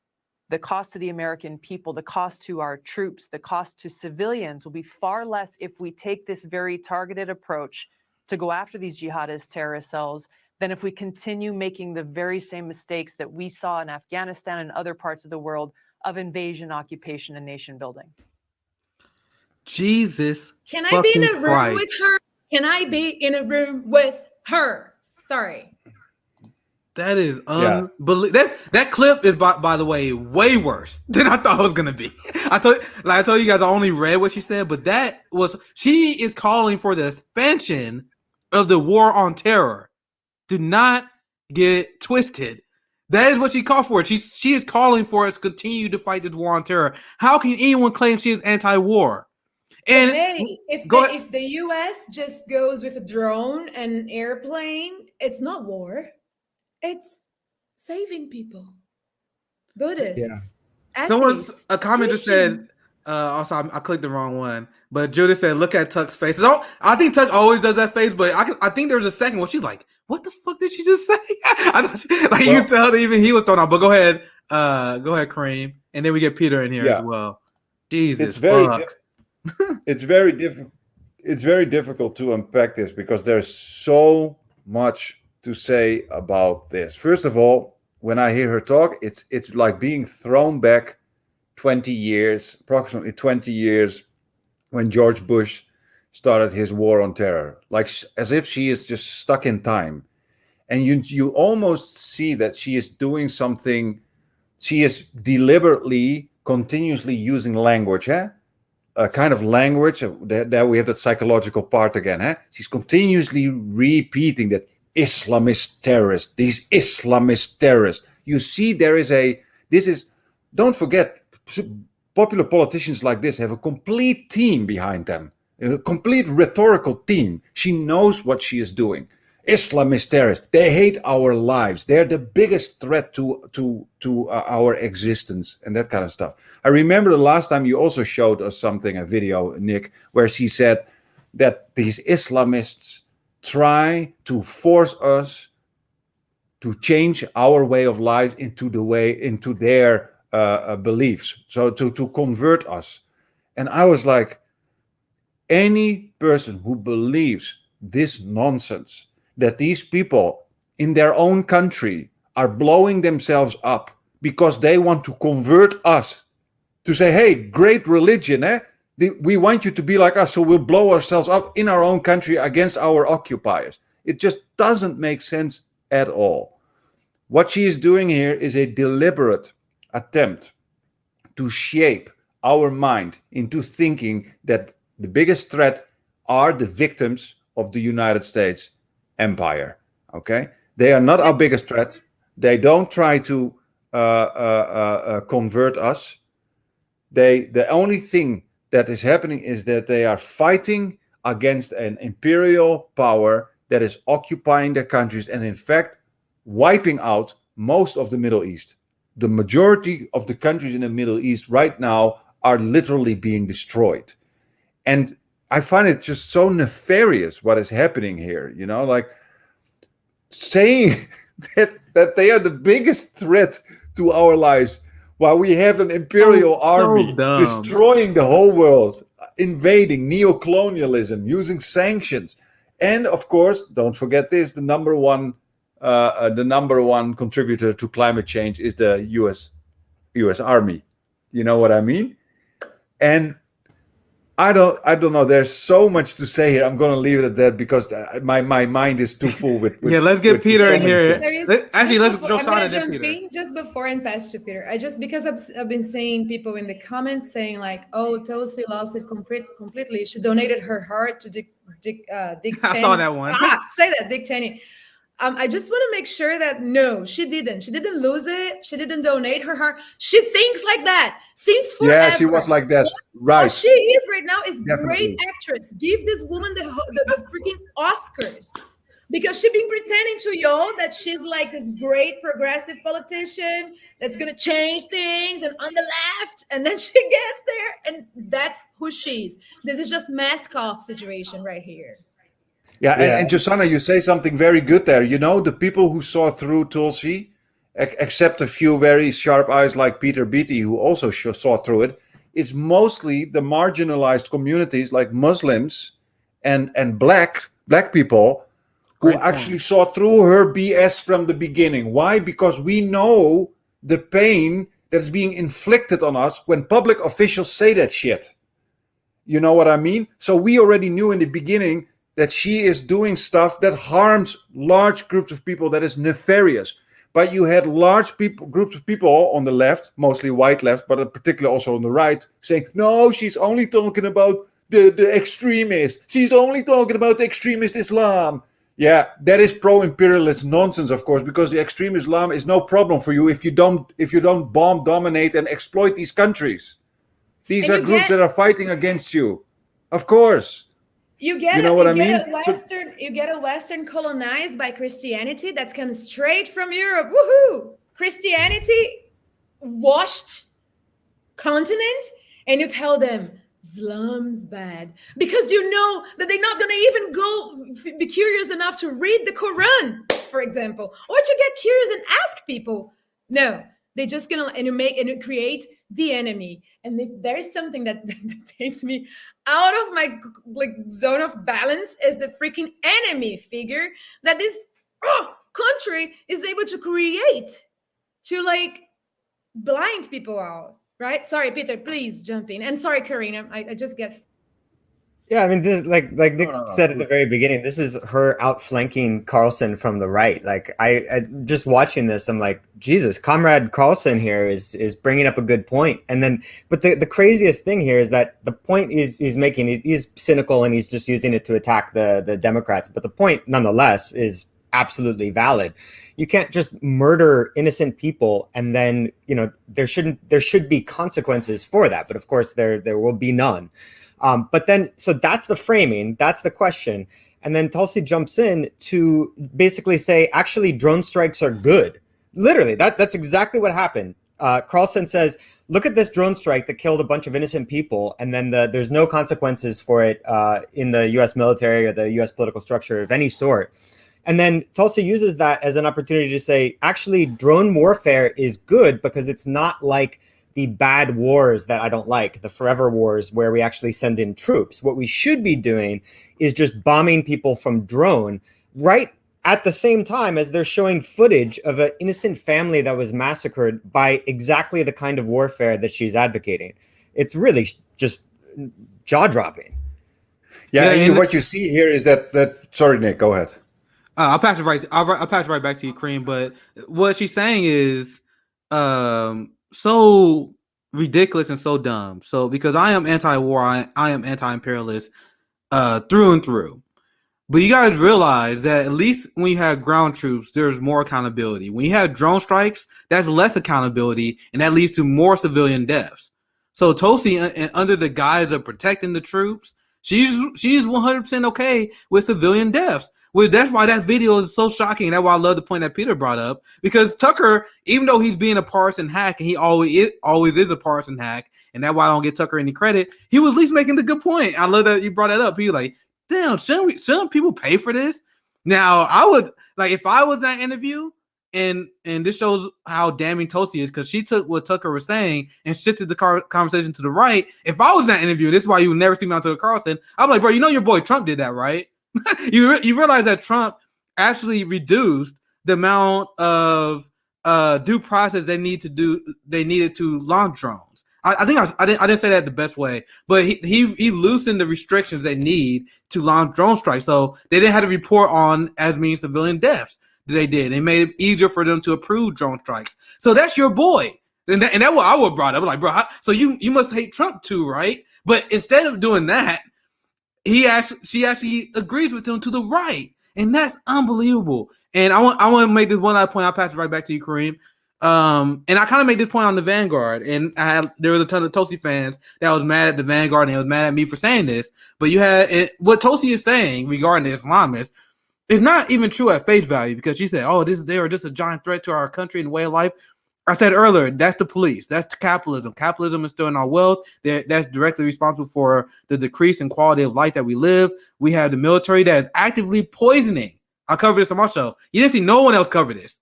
[SPEAKER 7] to the American people, the cost to our troops, the cost to civilians will be far less if we take this very targeted approach to go after these jihadist terrorist cells than if we continue making the very same mistakes that we saw in Afghanistan and other parts of the world of invasion, occupation, and nation building.
[SPEAKER 2] Jesus.
[SPEAKER 1] Can I be in a room
[SPEAKER 2] Christ.
[SPEAKER 1] with her? Can I be in a room with her? Sorry.
[SPEAKER 2] That is unbelievable. That clip is, by the way, way worse than I thought it was gonna be. I told you guys, I only read what she said, but she is calling for the expansion of the war on terror. Do not get twisted. That is what she called for. She is calling for us to continue to fight this war on terror. How can anyone claim she is anti-war? And
[SPEAKER 1] hey, if the U.S. just goes with a drone and airplane, it's not war. It's saving people. Buddhists. Atheists,
[SPEAKER 2] a comment just said,
[SPEAKER 1] Christians.
[SPEAKER 2] also I clicked the wrong one, but Judith said, look at Tuck's face. I think Tuck always does that face, but I think there was a second where she's like, what the fuck did she just say? I thought you can tell that even he was thrown out. But go ahead, Kareem, and then we get Peter in here as well. Jesus,
[SPEAKER 5] it's very difficult to unpack this because there's so much to say about this. First of all, when I hear her talk, it's like being thrown back 20 years, approximately 20 years, when George Bush started his war on terror, like as if she is just stuck in time. And you almost see that she is doing something. She is deliberately, continuously using language, a kind of language that we have that psychological part again. She's continuously repeating that Islamist terrorists, these Islamist terrorists. You see, don't forget, popular politicians like this have a complete team behind them, a complete rhetorical team. She knows what she is doing. Islamist terrorists, they hate our lives. They're the biggest threat to our existence and that kind of stuff. I remember the last time you also showed us a video, Nick, where she said that these Islamists try to force us to change our way of life into their beliefs, so to convert us. And I was like, any person who believes this nonsense, that these people in their own country are blowing themselves up because they want to convert us to say, hey, great religion, we want you to be like us, so we'll blow ourselves up in our own country against our occupiers. It just doesn't make sense at all. What she is doing here is a deliberate attempt to shape our mind into thinking that the biggest threat are the victims of the United States empire. Okay? They are not our biggest threat. They don't try to convert us. The only thing that is happening is that they are fighting against an imperial power that is occupying their countries and in fact wiping out most of the Middle East. The majority of the countries in the Middle East right now are literally being destroyed. And I find it just so nefarious what is happening here, like saying that they are the biggest threat to our lives while we have an imperial army destroying the whole world. invading, neo-colonialism, using sanctions. And of course, don't forget this, the number one contributor to climate change is the US Army. You know what I mean? And I don't know. There's so much to say here. I'm going to leave it at that because my mind is too full with
[SPEAKER 2] yeah, let's get Peter in here. Actually, let's
[SPEAKER 1] I'm
[SPEAKER 2] Josanna
[SPEAKER 1] gonna
[SPEAKER 2] then
[SPEAKER 1] jump
[SPEAKER 2] Peter.
[SPEAKER 1] in just before and pass to Peter. Because I've been seeing people in the comments saying like, "Oh, Tosi lost it completely. She donated her heart to Dick Cheney."
[SPEAKER 2] I saw that one.
[SPEAKER 1] Say that, Dick Cheney. I just want to make sure that no, she didn't. She didn't lose it. She didn't donate her heart. She thinks like that since forever.
[SPEAKER 5] Yeah, she was like that. Right.
[SPEAKER 1] What she is right now is
[SPEAKER 5] Definitely.
[SPEAKER 1] great actress. Give this woman the freaking Oscars. Because she's been pretending to y'all that she's like this great progressive politician that's going to change things and on the left. And then she gets there and that's who she is. This is just mask off situation right here.
[SPEAKER 5] Yeah, and Josanna, you say something very good there. You know, the people who saw through Tulsi, except a few very sharp eyes like Peter Beattie, who also saw through it, it's mostly the marginalized communities like Muslims and black people who actually saw through her BS from the beginning. Why? Because we know the pain that's being inflicted on us when public officials say that shit. You know what I mean? So we already knew in the beginning that she is doing stuff that harms large groups of people, that is nefarious. But you had groups of people on the left, mostly white left, but in particular also on the right, saying, no, she's only talking about the extremists. She's only talking about the extremist Islam. Yeah, that is pro-imperialist nonsense, of course, because the extreme Islam is no problem for you if you don't bomb, dominate, and exploit these countries. These are groups that are fighting against you. Of course.
[SPEAKER 1] You get a Western colonized by Christianity that's come straight from Europe. Woohoo! Christianity washed continent, and you tell them Islam's bad because you know that they're not going to even be curious enough to read the Quran, for example, or to get curious and ask people. No, they're just gonna and create the enemy. And if there's something that takes me out of my zone of balance, is the freaking enemy figure that this country is able to create to blind people out. Right? Sorry, Peter, please jump in. And sorry, Karina, I just get.
[SPEAKER 3] Yeah, I mean, this like Nick said at the very beginning, this is her outflanking Carlson from the right. Like I just watching this, I'm like, Jesus, Comrade Carlson here is bringing up a good point. And then, but the craziest thing here is that the point he's making, he's cynical and he's just using it to attack the Democrats. But the point, nonetheless, is absolutely valid. You can't just murder innocent people and then, there should be consequences for that. But of course, there will be none. But then, so that's the framing, that's the question. And then Tulsi jumps in to basically say, actually, drone strikes are good. Literally, that's exactly what happened. Carlson says, look at this drone strike that killed a bunch of innocent people, and then there's no consequences for it in the US military or the US political structure of any sort. And then Tulsi uses that as an opportunity to say, actually, drone warfare is good because it's not like the bad wars that I don't like, the forever wars where we actually send in troops. What we should be doing is just bombing people from drone right at the same time as they're showing footage of an innocent family that was massacred by exactly the kind of warfare that she's advocating. It's really just jaw-dropping.
[SPEAKER 5] Yeah, and what you see here is that sorry, Nick, go ahead.
[SPEAKER 2] I'll pass it right. I'll pass it right back to you, Karim. But what she's saying is so ridiculous and so dumb. So because I am anti-war, I am anti-imperialist through and through. But you guys realize that at least when you have ground troops, there's more accountability. When you have drone strikes, that's less accountability, and that leads to more civilian deaths. So Tulsi, under the guise of protecting the troops, she's 100% okay with civilian deaths. Well, that's why that video is so shocking. That's why I love the point that Peter brought up. Because Tucker, even though he's being a partisan hack, and he always is a partisan hack, and that's why I don't give Tucker any credit, he was at least making the good point. I love that you brought that up. He was like, damn, shouldn't people pay for this? Now, I would, if I was that interview, and this shows how damning Tosi is, because she took what Tucker was saying and shifted the conversation to the right. If I was in that interview, this is why you would never see me on Tucker Carlson. I'm like, bro, you know your boy Trump did that, right? you realize that Trump actually reduced the amount of due process they needed to launch drones. I didn't say that the best way, but he loosened the restrictions they need to launch drone strikes. So they didn't have to report on as many civilian deaths that they did. They made it easier for them to approve drone strikes. So that's your boy. And that's what I would have brought up. Like, bro, so you must hate Trump too, right? But instead of doing that, she actually agrees with him to the right. And that's unbelievable. And I want to make this one last point. I'll pass it right back to you, Karim. And I kind of made this point on the Vanguard, and there was a ton of Tosi fans that was mad at the Vanguard and they was mad at me for saying this. But you had what Tosi is saying regarding the Islamists is not even true at face value, because she said, "Oh, they are just a giant threat to our country and way of life." I said earlier, that's the police. That's capitalism. Capitalism is stealing our wealth. That's directly responsible for the decrease in quality of life that we live. We have the military that is actively poisoning. I covered this on my show. You didn't see no one else cover this,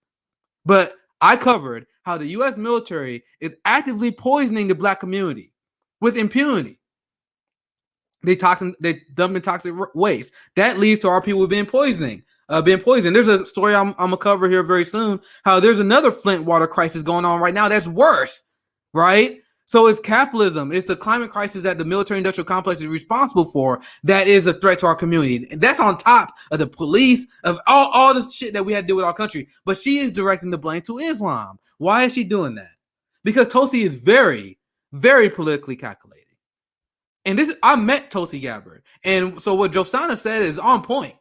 [SPEAKER 2] but I covered how the U.S. military is actively poisoning the black community with impunity. They dump in toxic waste. That leads to our people being poisoned. There's a story I'm gonna cover here very soon, how there's another Flint water crisis going on right now that's worse, right? So it's capitalism, it's the climate crisis that the military industrial complex is responsible for that is a threat to our community. And that's on top of the police, of all this shit that we had to do with our country. But she is directing the blame to Islam. Why is she doing that? Because Tosi is very, very politically calculated. And I met Tosi Gabbard. And so what Josanna said is on point.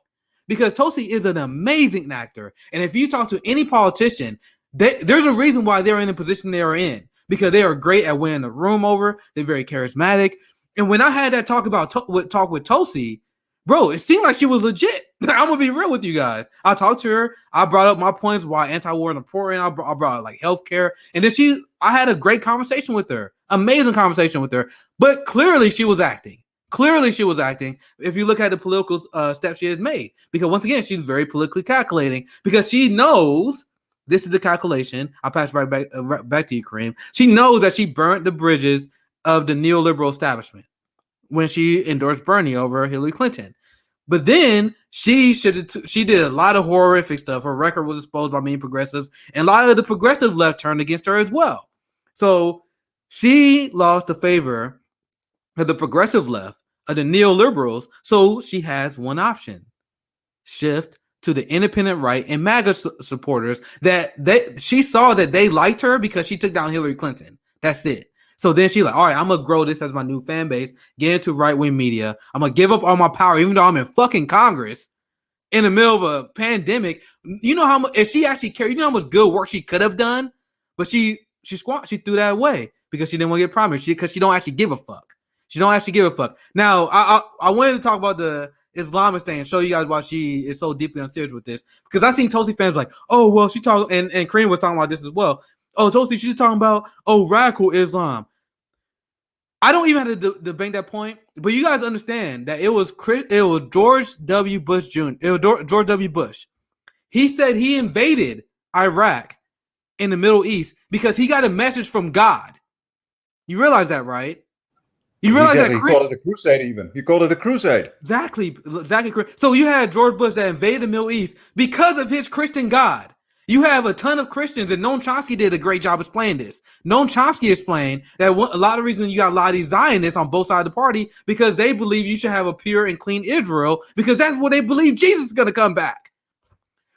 [SPEAKER 2] Because Tosi is an amazing actor. And if you talk to any politician, there's a reason why they're in the position they are in. Because they are great at winning the room over. They're very charismatic. And when I had that talk with Tosi, bro, it seemed like she was legit. I'm going to be real with you guys. I talked to her. I brought up my points why anti-war is important. I brought up like healthcare. And then I had a great conversation with her. Amazing conversation with her. But clearly she was acting. If you look at the political steps she has made. Because once again, she's very politically calculating. Because she knows, this is the calculation. I'll pass right back to you, Karim. She knows that she burnt the bridges of the neoliberal establishment when she endorsed Bernie over Hillary Clinton. But then she did a lot of horrific stuff. Her record was exposed by many progressives, and a lot of the progressive left turned against her as well. So she lost the favor of the progressive left, of the neoliberals. So she has one option: shift to the independent right and MAGA supporters she saw that they liked her because she took down Hillary Clinton. That's it. So then she's like, all right, I'm going to grow this as my new fan base, get into right-wing media. I'm going to give up all my power, even though I'm in fucking Congress in the middle of a pandemic. You know how much, if she actually cared, you know how much good work she could have done, but she threw that away because she didn't want to get primary, because she don't actually give a fuck. Now, I wanted to talk about the Islamist thing and show you guys why she is so deeply unserious with this, because I seen Tosi fans like, oh, well, she talked, and Kareem was talking about this as well. Oh, Tosi, she's talking about, radical Islam. I don't even have to debate that point, but you guys understand that it was George W. Bush Jr. George W. Bush. He said he invaded Iraq in the Middle East because he got a message from God. You realize that, right? You realize that
[SPEAKER 5] he called it a crusade even. He called it a crusade. Exactly.
[SPEAKER 2] So you had George Bush that invaded the Middle East because of his Christian God. You have a ton of Christians, and Noam Chomsky did a great job explaining this. Noam Chomsky explained that a lot of reasons you got a lot of these Zionists on both sides of the party, because they believe you should have a pure and clean Israel, because that's what they believe Jesus is going to come back.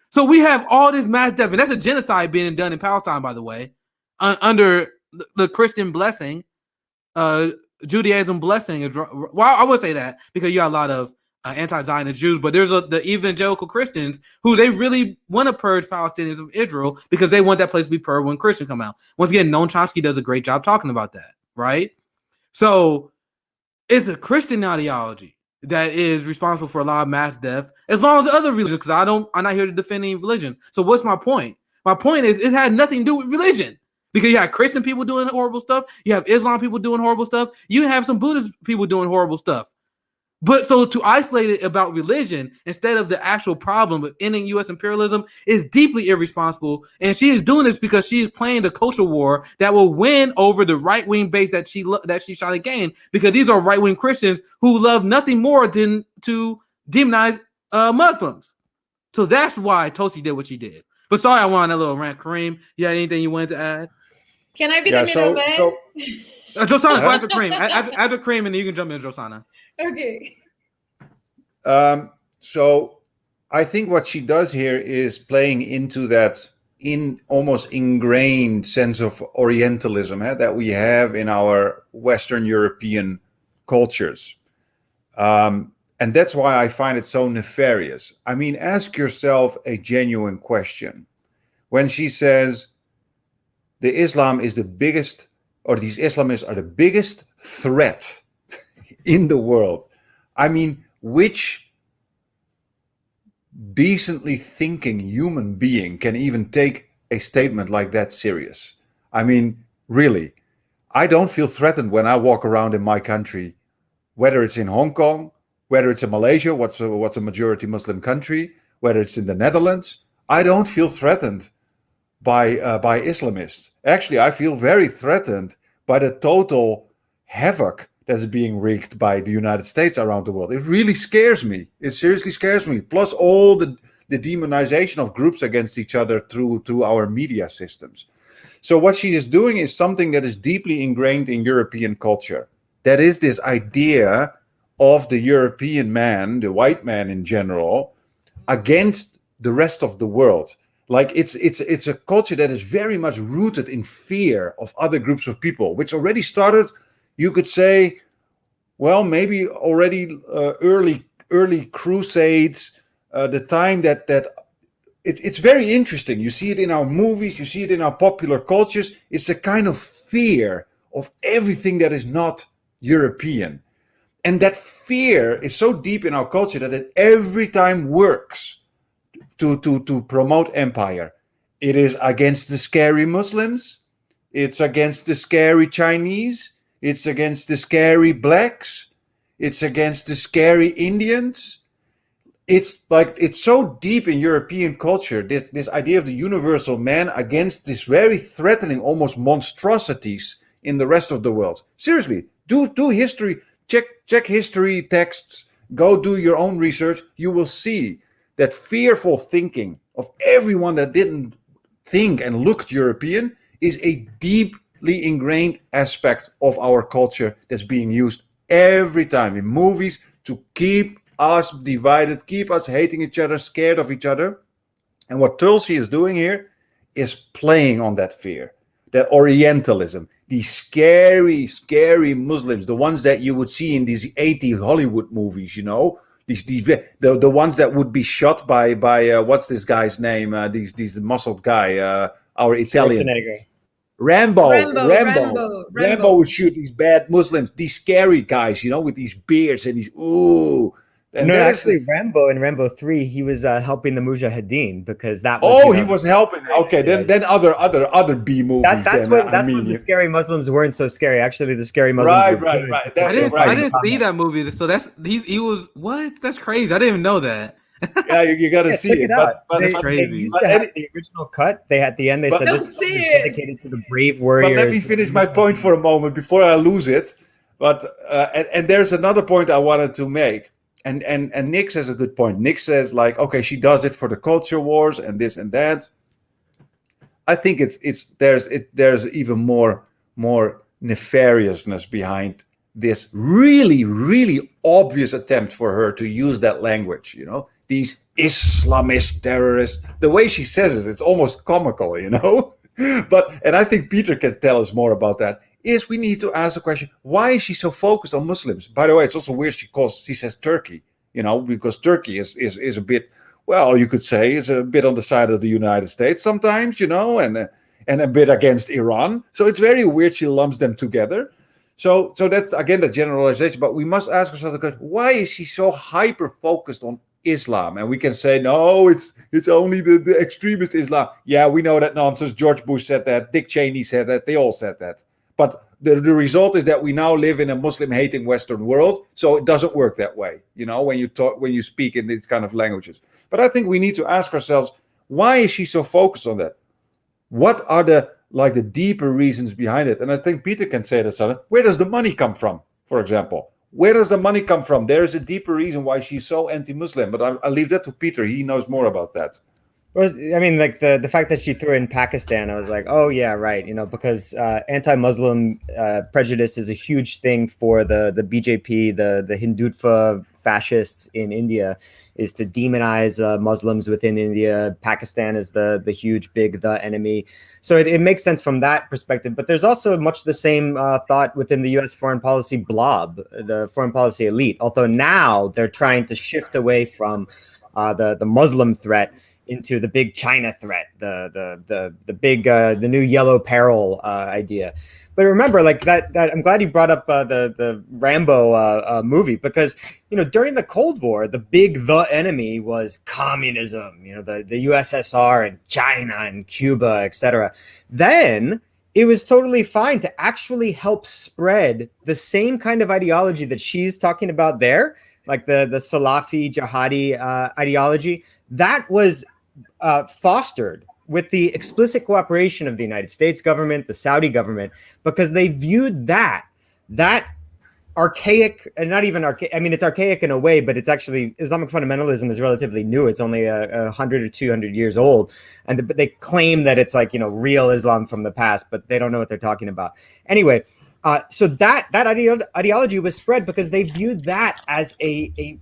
[SPEAKER 2] So we have all this mass death, and that's a genocide being done in Palestine, by the way, under the Christian blessing, Judaism blessing. Well, I would say that because you got a lot of anti-Zionist Jews, but there's the evangelical Christians who they really want to purge Palestinians of Israel because they want that place to be purged when Christians come out. Once again, Noam Chomsky does a great job talking about that, right? So it's a Christian ideology that is responsible for a lot of mass death, as long as other religions, because I'm not here to defend any religion. So what's my point? My point is it had nothing to do with religion, because you have Christian people doing horrible stuff, you have Islam people doing horrible stuff, you have some Buddhist people doing horrible stuff. But so to isolate it about religion instead of the actual problem of ending U.S. imperialism is deeply irresponsible. And she is doing this because she is playing the cultural war that will win over the right-wing base that she's trying to gain. Because these are right-wing Christians who love nothing more than to demonize Muslims. So that's why Tosi did what she did. But sorry, I went on a little rant. Karim, you had anything you wanted to add?
[SPEAKER 1] Can I be the middleman?
[SPEAKER 2] Josanna, go after Karim. After Karim, and then you can jump in, Josanna.
[SPEAKER 1] Okay.
[SPEAKER 5] So I think what she does here is playing into that almost ingrained sense of Orientalism that we have in our Western European cultures. And that's why I find it so nefarious. I mean, ask yourself a genuine question. When she says the Islam is the biggest, or these Islamists are the biggest threat in the world. I mean, which decently thinking human being can even take a statement like that serious? I mean, really, I don't feel threatened when I walk around in my country, whether it's in Hong Kong, whether it's in Malaysia, what's a majority Muslim country, whether it's in the Netherlands. I don't feel threatened by Islamists. Actually, I feel very threatened by the total havoc that's being wreaked by the United States around the world. It really scares me. It seriously scares me. Plus all the demonization of groups against each other through our media systems. So what she is doing is something that is deeply ingrained in European culture. That is this idea of the European man, the white man in general, against the rest of the world. Like it's a culture that is very much rooted in fear of other groups of people, which already started, you could say, well, maybe already early crusades, the time that it's very interesting. You see it in our movies, you see it in our popular cultures. It's a kind of fear of everything that is not European. And that fear is so deep in our culture that it every time works to promote empire. It is against the scary Muslims. It's against the scary Chinese. It's against the scary blacks. It's against the scary Indians. It's like, it's so deep in European culture, this idea of the universal man against this very threatening, almost monstrosities in the rest of the world. Seriously, do history, check history texts, go do your own research. You will see that fearful thinking of everyone that didn't think and looked European is a deeply ingrained aspect of our culture that's being used every time in movies to keep us divided, keep us hating each other, scared of each other. And what Tulsi is doing here is playing on that fear, that Orientalism, these scary, scary Muslims, the ones that you would see in these 80 Hollywood movies, you know, the ones that would be shot by what's this guy's name? These muscled guy, our Italian. Rambo would shoot these bad Muslims, these scary guys, you know, with these beards and these ooh. And
[SPEAKER 3] no, actually, Rambo in Rambo 3, he was helping the Mujahideen because that was.
[SPEAKER 5] Oh, he was helping. Okay, then other B movies.
[SPEAKER 3] That's when the scary Muslims weren't so scary. Actually, the scary Muslims.
[SPEAKER 2] Right. I didn't see that movie. So he was what? That's crazy. I didn't even know that.
[SPEAKER 5] Yeah, you got to see it.
[SPEAKER 3] But that's crazy. They used to have the original cut. They at the end they said this is dedicated to the brave warriors.
[SPEAKER 5] But let me finish my point for a moment before I lose it. But and there's another point I wanted to make. And Nick says a good point. Nick says, like, okay, she does it for the culture wars and this and that. I think there's even more nefariousness behind this really, really obvious attempt for her to use that language, you know, these Islamist terrorists. The way she says it, it's almost comical, you know. And I think Peter can tell us more about that. Is we need to ask the question, why is she so focused on Muslims? By the way, it's also weird she says Turkey, you know, because Turkey is a bit, well, you could say is a bit on the side of the United States sometimes, you know, and a bit against Iran. So it's very weird she lumps them together. So that's, again, the generalization. But we must ask ourselves the question, why is she so hyper-focused on Islam? And we can say, no, it's only the extremist Islam. Yeah, we know that nonsense. George Bush said that. Dick Cheney said that. They all said that. But the result is that we now live in a Muslim-hating Western world. So it doesn't work that way, when you speak in these kind of languages. But I think we need to ask ourselves, why is she so focused on that? What are the deeper reasons behind it? And I think Peter can say that something. Where does the money come from, for example? Where does the money come from? There is a deeper reason why she's so anti-Muslim. But I'll leave that to Peter. He knows more about that.
[SPEAKER 3] Well, I mean, like the fact that she threw in Pakistan, I was like, oh yeah, right. Because anti-Muslim prejudice is a huge thing for the BJP, the Hindutva fascists in India, is to demonize Muslims within India. Pakistan is the huge big enemy. So it makes sense from that perspective. But there's also much the same thought within the U.S. foreign policy blob, the foreign policy elite. Although now they're trying to shift away from the Muslim threat into the big China threat, the big the new yellow peril idea. But remember, like that I'm glad you brought up the Rambo movie, because during the Cold War, the enemy was communism. The USSR and China and Cuba, etc. Then it was totally fine to actually help spread the same kind of ideology that she's talking about there, like the Salafi jihadi ideology. That was fostered with the explicit cooperation of the United States government, the Saudi government, because they viewed that archaic, and not even archaic. I mean, it's archaic in a way, but it's actually, Islamic fundamentalism is relatively new. It's only 100 or 200 years old, and they claim that it's like real Islam from the past, but they don't know what they're talking about. Anyway, so that ideology was spread because they viewed that as a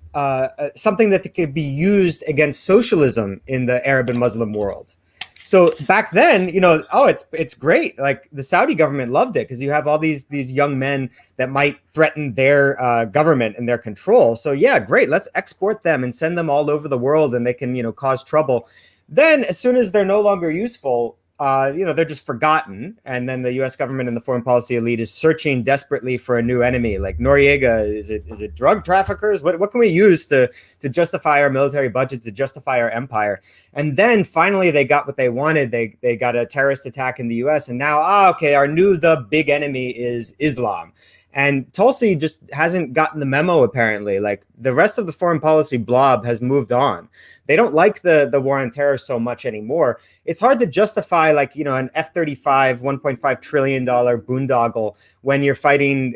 [SPEAKER 3] something that could be used against socialism in the Arab and Muslim world. So back then, it's great. Like the Saudi government loved it because you have all these young men that might threaten their government and their control. So yeah, great. Let's export them and send them all over the world, and they can cause trouble. Then as soon as they're no longer useful, they're just forgotten. And then the U.S. government and the foreign policy elite is searching desperately for a new enemy. Like Noriega, is it drug traffickers? What can we use to justify our military budget, to justify our empire? And then finally they got what they wanted. They got a terrorist attack in the U.S. And now, the big enemy is Islam. And Tulsi just hasn't gotten the memo, apparently. Like the rest of the foreign policy blob has moved on. They don't like the war on terror so much anymore. It's hard to justify an F-35, $1.5 trillion boondoggle when you're fighting,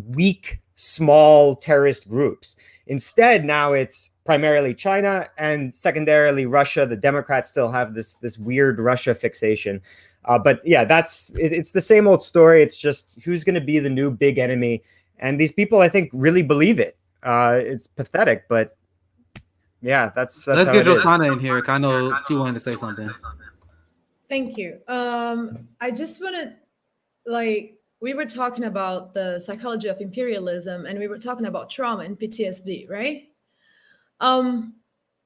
[SPEAKER 3] weak, small terrorist groups. Instead, now it's primarily China and secondarily Russia. The Democrats still have this weird Russia fixation. But yeah, it's the same old story. It's just who's going to be the new big enemy. And these people, I think, really believe it. It's pathetic, but yeah, that's
[SPEAKER 2] let's get Josanna in here. I know she wanted to say something.
[SPEAKER 1] Thank you. I just want to, we were talking about the psychology of imperialism, and we were talking about trauma and PTSD, right?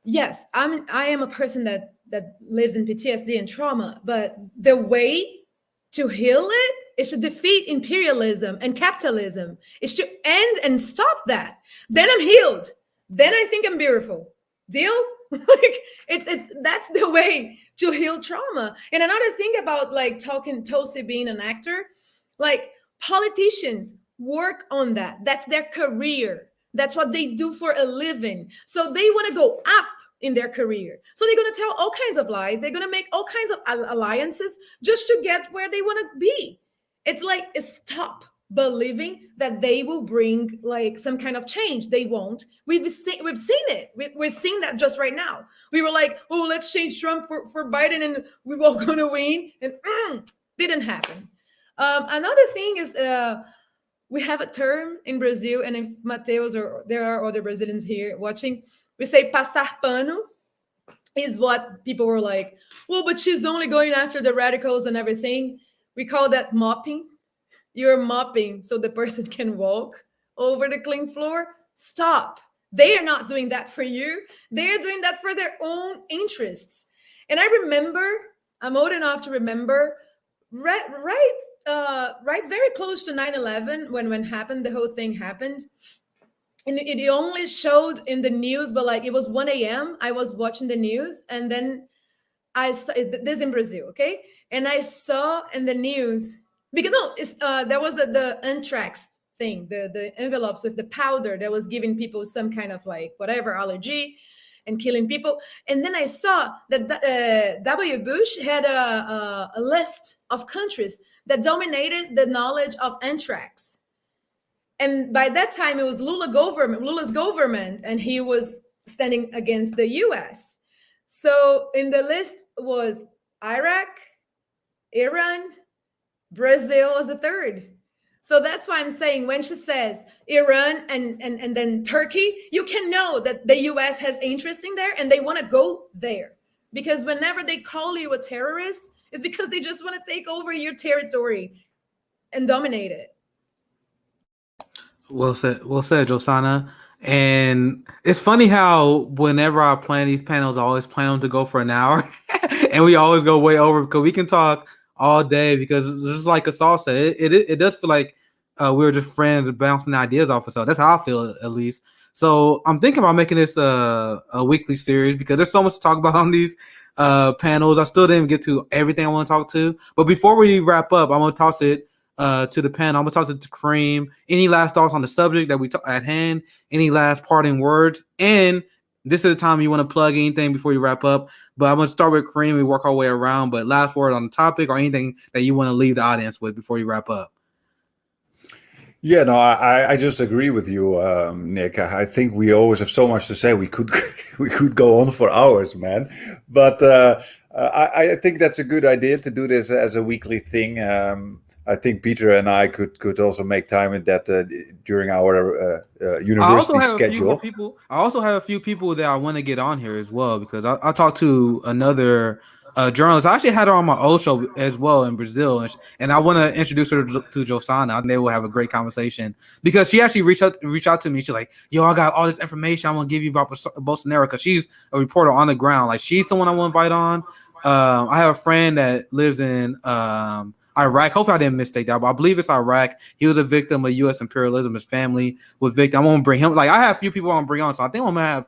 [SPEAKER 1] Yes, I am a person that lives in PTSD and trauma, but the way to heal it is to defeat imperialism and capitalism. It's to end and stop that. Then I'm healed. Then I think I'm beautiful. Deal? That's the way to heal trauma. And another thing about talking Tulsi being an actor, politicians work on that. That's their career. That's what they do for a living. So they want to go up in their career. So they're going to tell all kinds of lies. They're going to make all kinds of alliances just to get where they want to be. It's stop believing that they will bring some kind of change. They won't. We've seen it. We're seeing that just right now. We were like, oh, let's change Trump for Biden and we were going to win. And didn't happen. Another thing is we have a term in Brazil, and if Mateus or there are other Brazilians here watching, we say passar pano is what people were like, well, but she's only going after the radicals and everything. We call that mopping. You're mopping so the person can walk over the clean floor. Stop. They are not doing that for you. They are doing that for their own interests. And I remember, I'm old enough to remember, right very close to 9/11 when happened, the whole thing happened. And it only showed in the news, but it was 1 a.m. I was watching the news, and then I saw this in Brazil, okay? And I saw in the news Because no, there was the anthrax thing, the envelopes with the powder that was giving people some kind of like whatever allergy and killing people. And then I saw that W. Bush had a list of countries that dominated the knowledge of anthrax. And by that time, it was Lula's government, and he was standing against the U.S. So in the list was Iraq, Iran, Brazil was the third. So that's why I'm saying when she says Iran and then Turkey, you can know that the US has interest in there and they want to go there. Because whenever they call you a terrorist, it's because they just want to take over your territory and dominate it.
[SPEAKER 2] Well said, Josanna. And it's funny how whenever I plan these panels, I always plan them to go for an hour, and we always go way over because we can talk all day. Because just like Assal said, it does feel like we're just friends bouncing ideas off of. So that's how I feel, at least. So I'm thinking about making this a weekly series because there's so much to talk about on these panels. I still didn't get to everything I want to talk to. But before we wrap up, I'm gonna toss it to the panel. I'm gonna toss it to Karim. Any last thoughts on the subject that we at hand? Any last parting words? And this is the time you want to plug anything before you wrap up. But I'm gonna start with Karim. We work our way around. But last word on the topic or anything that you want to leave the audience with before you wrap up.
[SPEAKER 5] Yeah, no, I just agree with you, Nick. I think we always have so much to say. We could we could go on for hours, man. But I think that's a good idea to do this as a weekly thing. I think Peter and I could also make time in that during our university schedule.
[SPEAKER 2] I also have a few people that I want to get on here as well because I talked to another journalist. I actually had her on my old show as well in Brazil, and I want to introduce her to Josanna. I think they will have a great conversation because she actually reached out to me. She's like, "Yo, I got all this information I want to give you about Bolsonaro," because she's a reporter on the ground. Like she's someone I want to invite on. I have a friend that lives in Iraq. Hopefully I didn't mistake that, but I believe it's Iraq. He was a victim of U.S. imperialism. His family was victim. I want to bring him. Like I have a few people I want to bring on, so I think I'm gonna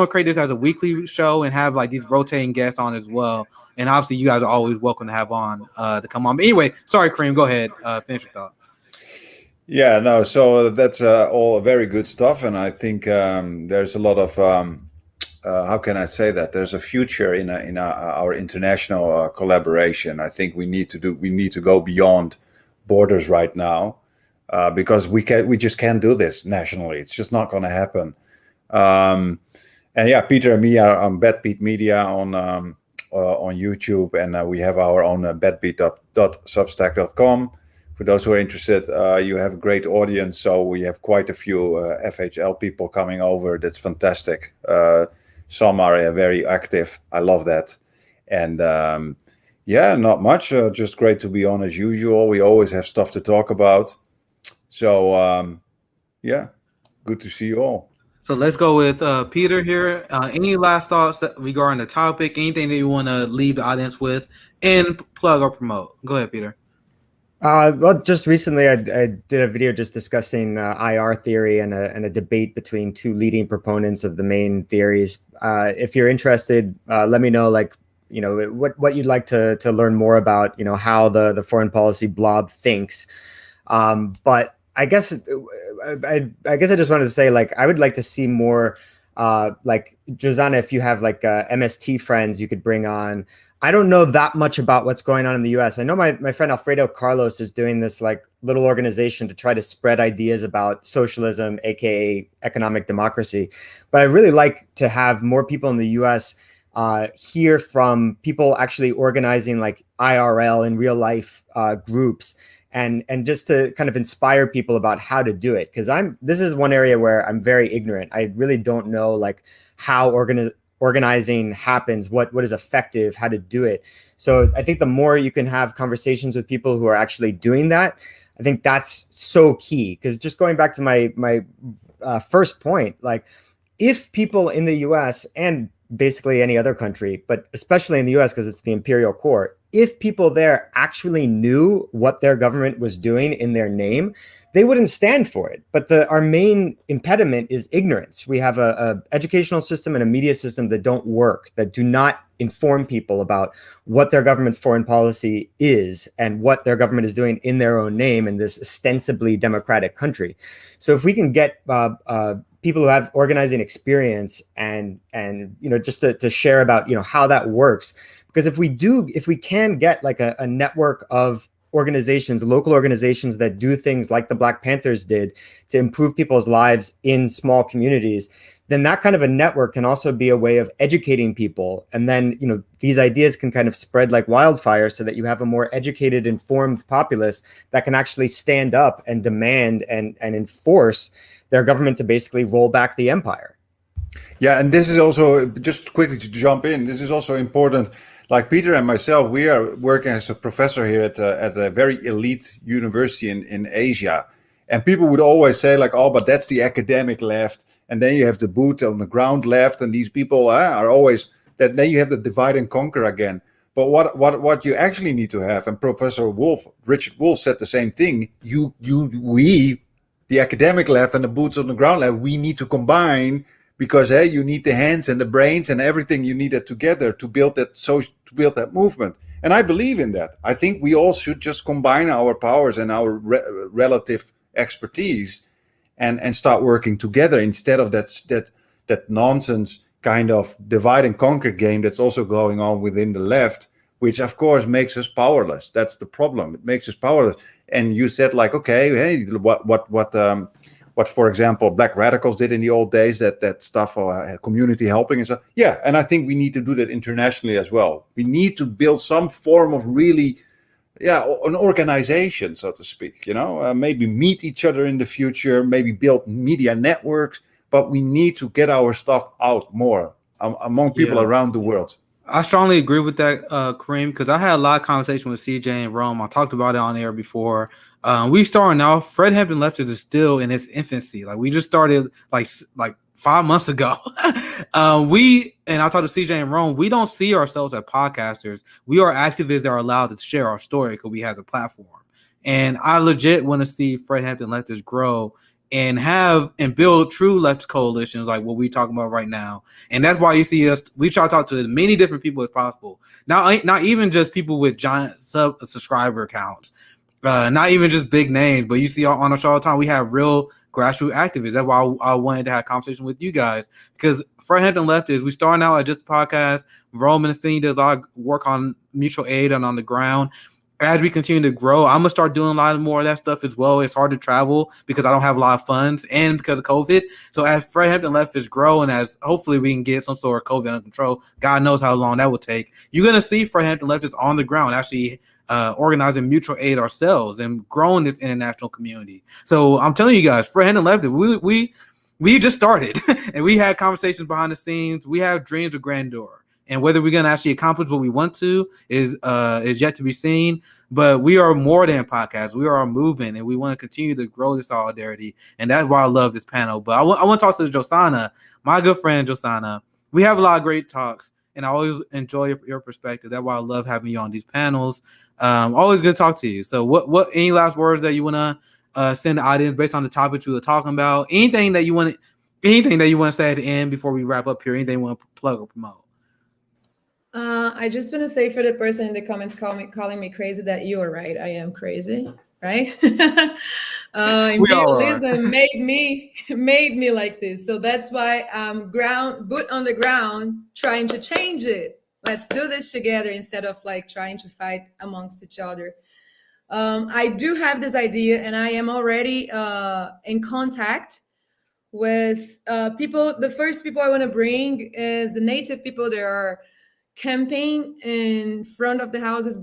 [SPEAKER 2] create this as a weekly show and have like these rotating guests on as well. And obviously, you guys are always welcome to have on to come on. But anyway, sorry, Karim, go ahead. Finish your thought.
[SPEAKER 5] Yeah, no. So that's all very good stuff, and I think there's a lot of how can I say that? There's a future in our international collaboration. I think we need to go beyond borders right now because we just can't do this nationally. It's just not going to happen. And yeah, Peter and me are on Beat Media on YouTube, and we have our own beatbeat.substack.com. For those who are interested, you have a great audience. So we have quite a few FHL people coming over. That's fantastic. Some are very active. I love that. And yeah, not much. Just great to be on as usual. We always have stuff to talk about. So yeah, good to see you all.
[SPEAKER 2] So let's go with Peter here. Any last thoughts regarding the topic? Anything that you want to leave the audience with and plug or promote? Go ahead, Peter.
[SPEAKER 3] Well, just recently I did a video just discussing IR theory and a debate between two leading proponents of the main theories. If you're interested, let me know, like, you know, what you'd like to learn more about, you know, how the foreign policy blob thinks. But I guess I just wanted to say, like, I would like to see more, like, Josanna, if you have like MST friends you could bring on. I don't know that much about what's going on in the US. I know my friend Alfredo Carlos is doing this like little organization to try to spread ideas about socialism, aka economic democracy. But I really like to have more people in the US hear from people actually organizing like IRL in real life groups, and just to kind of inspire people about how to do it. Because this is one area where I'm very ignorant. I really don't know like how organizing happens, what is effective, how to do it. So I think the more you can have conversations with people who are actually doing that, I think that's so key. Because just going back to my first point, like if people in the US and basically any other country, but especially in the US because it's the imperial core, if people there actually knew what their government was doing in their name, they wouldn't stand for it. But our main impediment is ignorance. We have a educational system and a media system that don't work, that do not inform people about what their government's foreign policy is and what their government is doing in their own name in this ostensibly democratic country. So if we can get people who have organizing experience and just to share about how that works, because if we can get like a network of organizations, local organizations that do things like the Black Panthers did to improve people's lives in small communities, then that kind of a network can also be a way of educating people. And then, these ideas can kind of spread like wildfire so that you have a more educated, informed populace that can actually stand up and demand and enforce their government to basically roll back the empire.
[SPEAKER 5] Yeah, and this is also, just quickly to jump in, this is also important. Like Peter and myself, we are working as a professor here at a very elite university in Asia. And people would always say like, oh, but that's the academic left. And then you have the boot on the ground left. And these people are always, that then you have the divide and conquer again. But what you actually need to have, and Professor Richard Wolff said the same thing, we, the academic left and the boots on the ground left, we need to combine, because you need the hands and the brains and everything you need it together to build that movement. And I believe in that. I think we all should just combine our powers and our relative expertise and start working together instead of that nonsense kind of divide and conquer game that's also going on within the left, which of course makes us powerless. That's the problem. It makes us powerless. And you said like, okay, hey, what, for example, Black radicals did in the old days, that stuff, community helping and stuff. Yeah, and I think we need to do that internationally as well. We need to build some form of really, an organization, so to speak, maybe meet each other in the future, maybe build media networks, but we need to get our stuff out more among people around the world.
[SPEAKER 2] I strongly agree with that, Karim, because I had a lot of conversation with CJ and Rome. I talked about it on air before. We starting now. Fred Hampton Leftists is still in its infancy. Like we just started like 5 months ago. And I talked to CJ and Rome. We don't see ourselves as podcasters. We are activists that are allowed to share our story because we have a platform. And I legit want to see Fred Hampton Leftists grow and build true left coalitions like what we're talking about right now. And that's why you see us, we try to talk to as many different people as possible. Not even just people with giant subscriber accounts, not even just big names, but you see on our show all the time, we have real grassroots activists. That's why I wanted to have a conversation with you guys, because Fred Hampton Leftists, we starting out at just a podcast. Rome and Affinity does a lot of work on mutual aid and on the ground. As we continue to grow, I'm gonna start doing a lot more of that stuff as well. It's hard to travel because I don't have a lot of funds and because of COVID. So as Fred Hampton Leftists grow and as hopefully we can get some sort of COVID under control, God knows how long that will take, you're gonna see Fred Hampton Leftists on the ground actually organizing mutual aid ourselves and growing this international community. So I'm telling you guys, Fred Hampton Leftists, we just started and we had conversations behind the scenes. We have dreams of grandeur. And whether we're going to actually accomplish what we want to is yet to be seen. But we are more than a podcast. We are a movement, and we want to continue to grow this solidarity. And that's why I love this panel. But I want to talk to Josanna, my good friend Josanna. We have a lot of great talks, and I always enjoy your perspective. That's why I love having you on these panels. Always good to talk to you. So what any last words that you want to send the audience based on the topics we were talking about? Anything that you want to say at the end before we wrap up here? Anything you want to plug or promote?
[SPEAKER 1] I just want to say for the person in the comments calling me crazy that you are right. I am crazy, right? Imperialism made me like this. So that's why I'm boot on the ground trying to change it. Let's do this together instead of like trying to fight amongst each other. I do have this idea, and I am already in contact with people. The first people I want to bring is the native people. There are campaign in front of the house. It's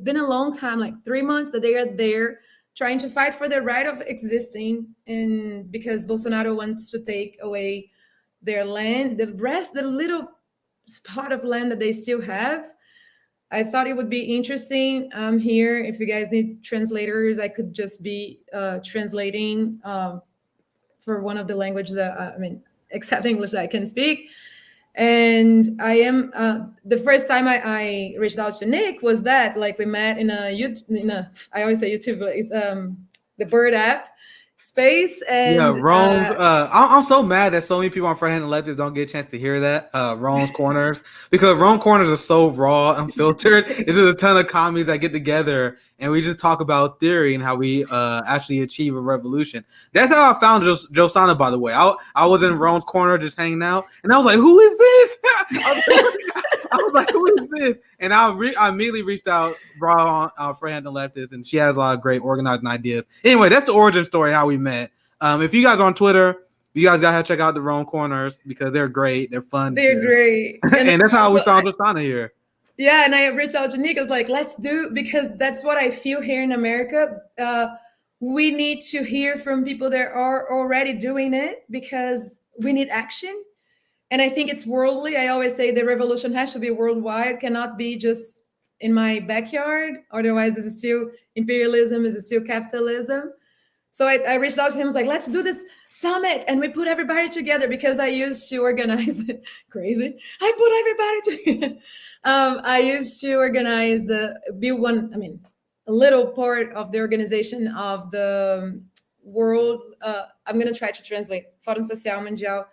[SPEAKER 1] been a long time, like 3 months that they are there trying to fight for the right of existing, and because Bolsonaro wants to take away their land, the little spot of land that they still have. I thought it would be interesting. I'm here. If you guys need translators, I could just be translating for one of the languages that except English that I can speak. And I am the first time I reached out to Nick was that, like, we met in a YouTube, I always say YouTube, but it's the Bird app space. And
[SPEAKER 2] Yeah, Rome's. I'm so mad that so many people on Front Hand and Leftists don't get a chance to hear that. Rome's Corners, because Rome Corners are so raw, unfiltered. It's just a ton of commies that get together and we just talk about theory and how we actually achieve a revolution. That's how I found Josanna, by the way. I was in Rome's Corner just hanging out, and I was like, "Who is this?" I was like, "Who is this?" And I immediately reached out, brought on Front Hand and Leftists, and she has a lot of great organizing ideas. Anyway, that's the origin story how we met. If you guys are on Twitter, you guys gotta check out the Rome Corners because they're great. They're fun.
[SPEAKER 1] They're great.
[SPEAKER 2] And that's how we found Josanna here.
[SPEAKER 1] Yeah, and I reached out to Nick. I was like, let's do, because that's what I feel here in America. We need to hear from people that are already doing it, because we need action. And I think it's worldly. I always say the revolution has to be worldwide. It cannot be just in my backyard. Otherwise, it's still imperialism, it's still capitalism. So I reached out to him. I was like, let's do this summit. And we put everybody together, because I used to organize crazy. I put everybody together. I used to organize a little part of the organization of the world. I'm going to try to translate. Fórum Social Mundial.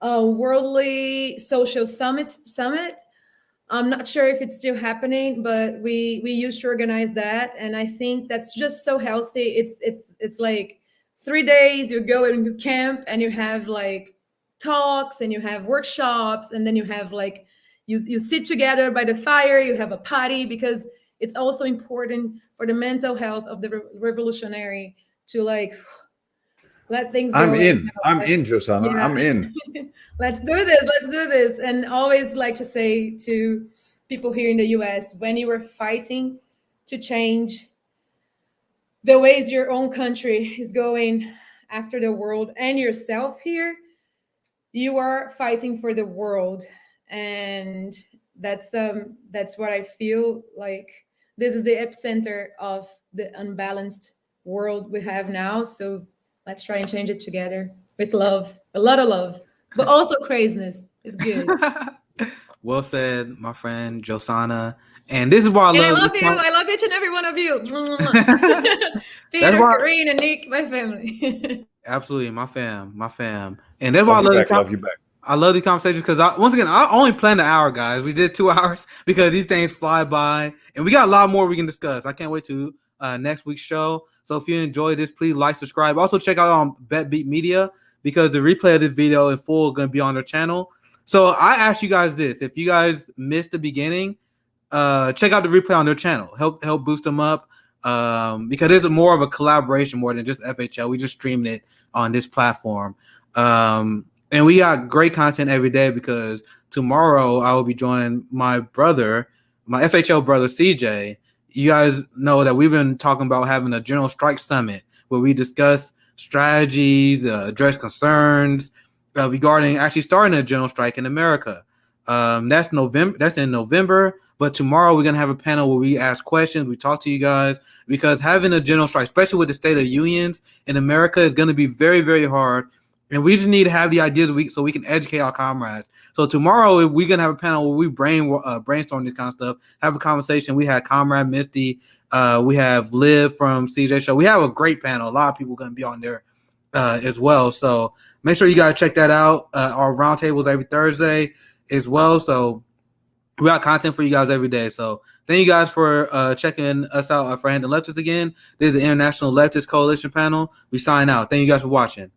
[SPEAKER 1] Worldly Social Summit. I'm not sure if it's still happening, but we used to organize that, and I think that's just so healthy. It's like 3 days you go and you camp, and you have like talks, and you have workshops, and then you have like you sit together by the fire, you have a party, because it's also important for the mental health of the revolutionary to like let things go.
[SPEAKER 5] I'm in, Josanna. Yeah. I'm in.
[SPEAKER 1] Let's do this. And always like to say to people here in the US, when you are fighting to change the ways your own country is going after the world and yourself here, you are fighting for the world. And that's what I feel like. This is the epicenter of the unbalanced world we have now. So let's try and change it together with love, a lot of love, but also craziness. It's good.
[SPEAKER 2] Well said, my friend Josanna. And this is why I love
[SPEAKER 1] you. I love each and every one of you. Peter, Karim, and Nick, my family.
[SPEAKER 2] Absolutely, my fam. And that's why
[SPEAKER 5] love you back.
[SPEAKER 2] I love these conversations, because once again, I only planned an hour, guys. We did 2 hours because these things fly by, and we got a lot more we can discuss. I can't wait to next week's show. So if you enjoyed this, please like, subscribe. Also check out on Bett Media, because the replay of this video in full is going to be on their channel. So I ask you guys this: if you guys missed the beginning, check out the replay on their channel. Help boost them up, because it's more of a collaboration more than just FHL. We just streamed it on this platform. And we got great content every day, because tomorrow I will be joining my FHL brother, CJ. You guys know that we've been talking about having a general strike summit where we discuss strategies, address concerns regarding actually starting a general strike in America. That's in November. But tomorrow we're going to have a panel where we ask questions. We talk to you guys, because having a general strike, especially with the state of unions in America, is going to be very, very hard. And we just need to have the ideas so we can educate our comrades. So tomorrow we're going to have a panel where we brainstorm this kind of stuff, have a conversation. We had Comrade Misty. We have Liv from CJ Show. We have a great panel. A lot of people going to be on there as well. So make sure you guys check that out. Our roundtables every Thursday as well. So we got content for you guys every day. So thank you guys for checking us out for Hand and Leftists again. This is the International Leftist Coalition panel. We sign out. Thank you guys for watching.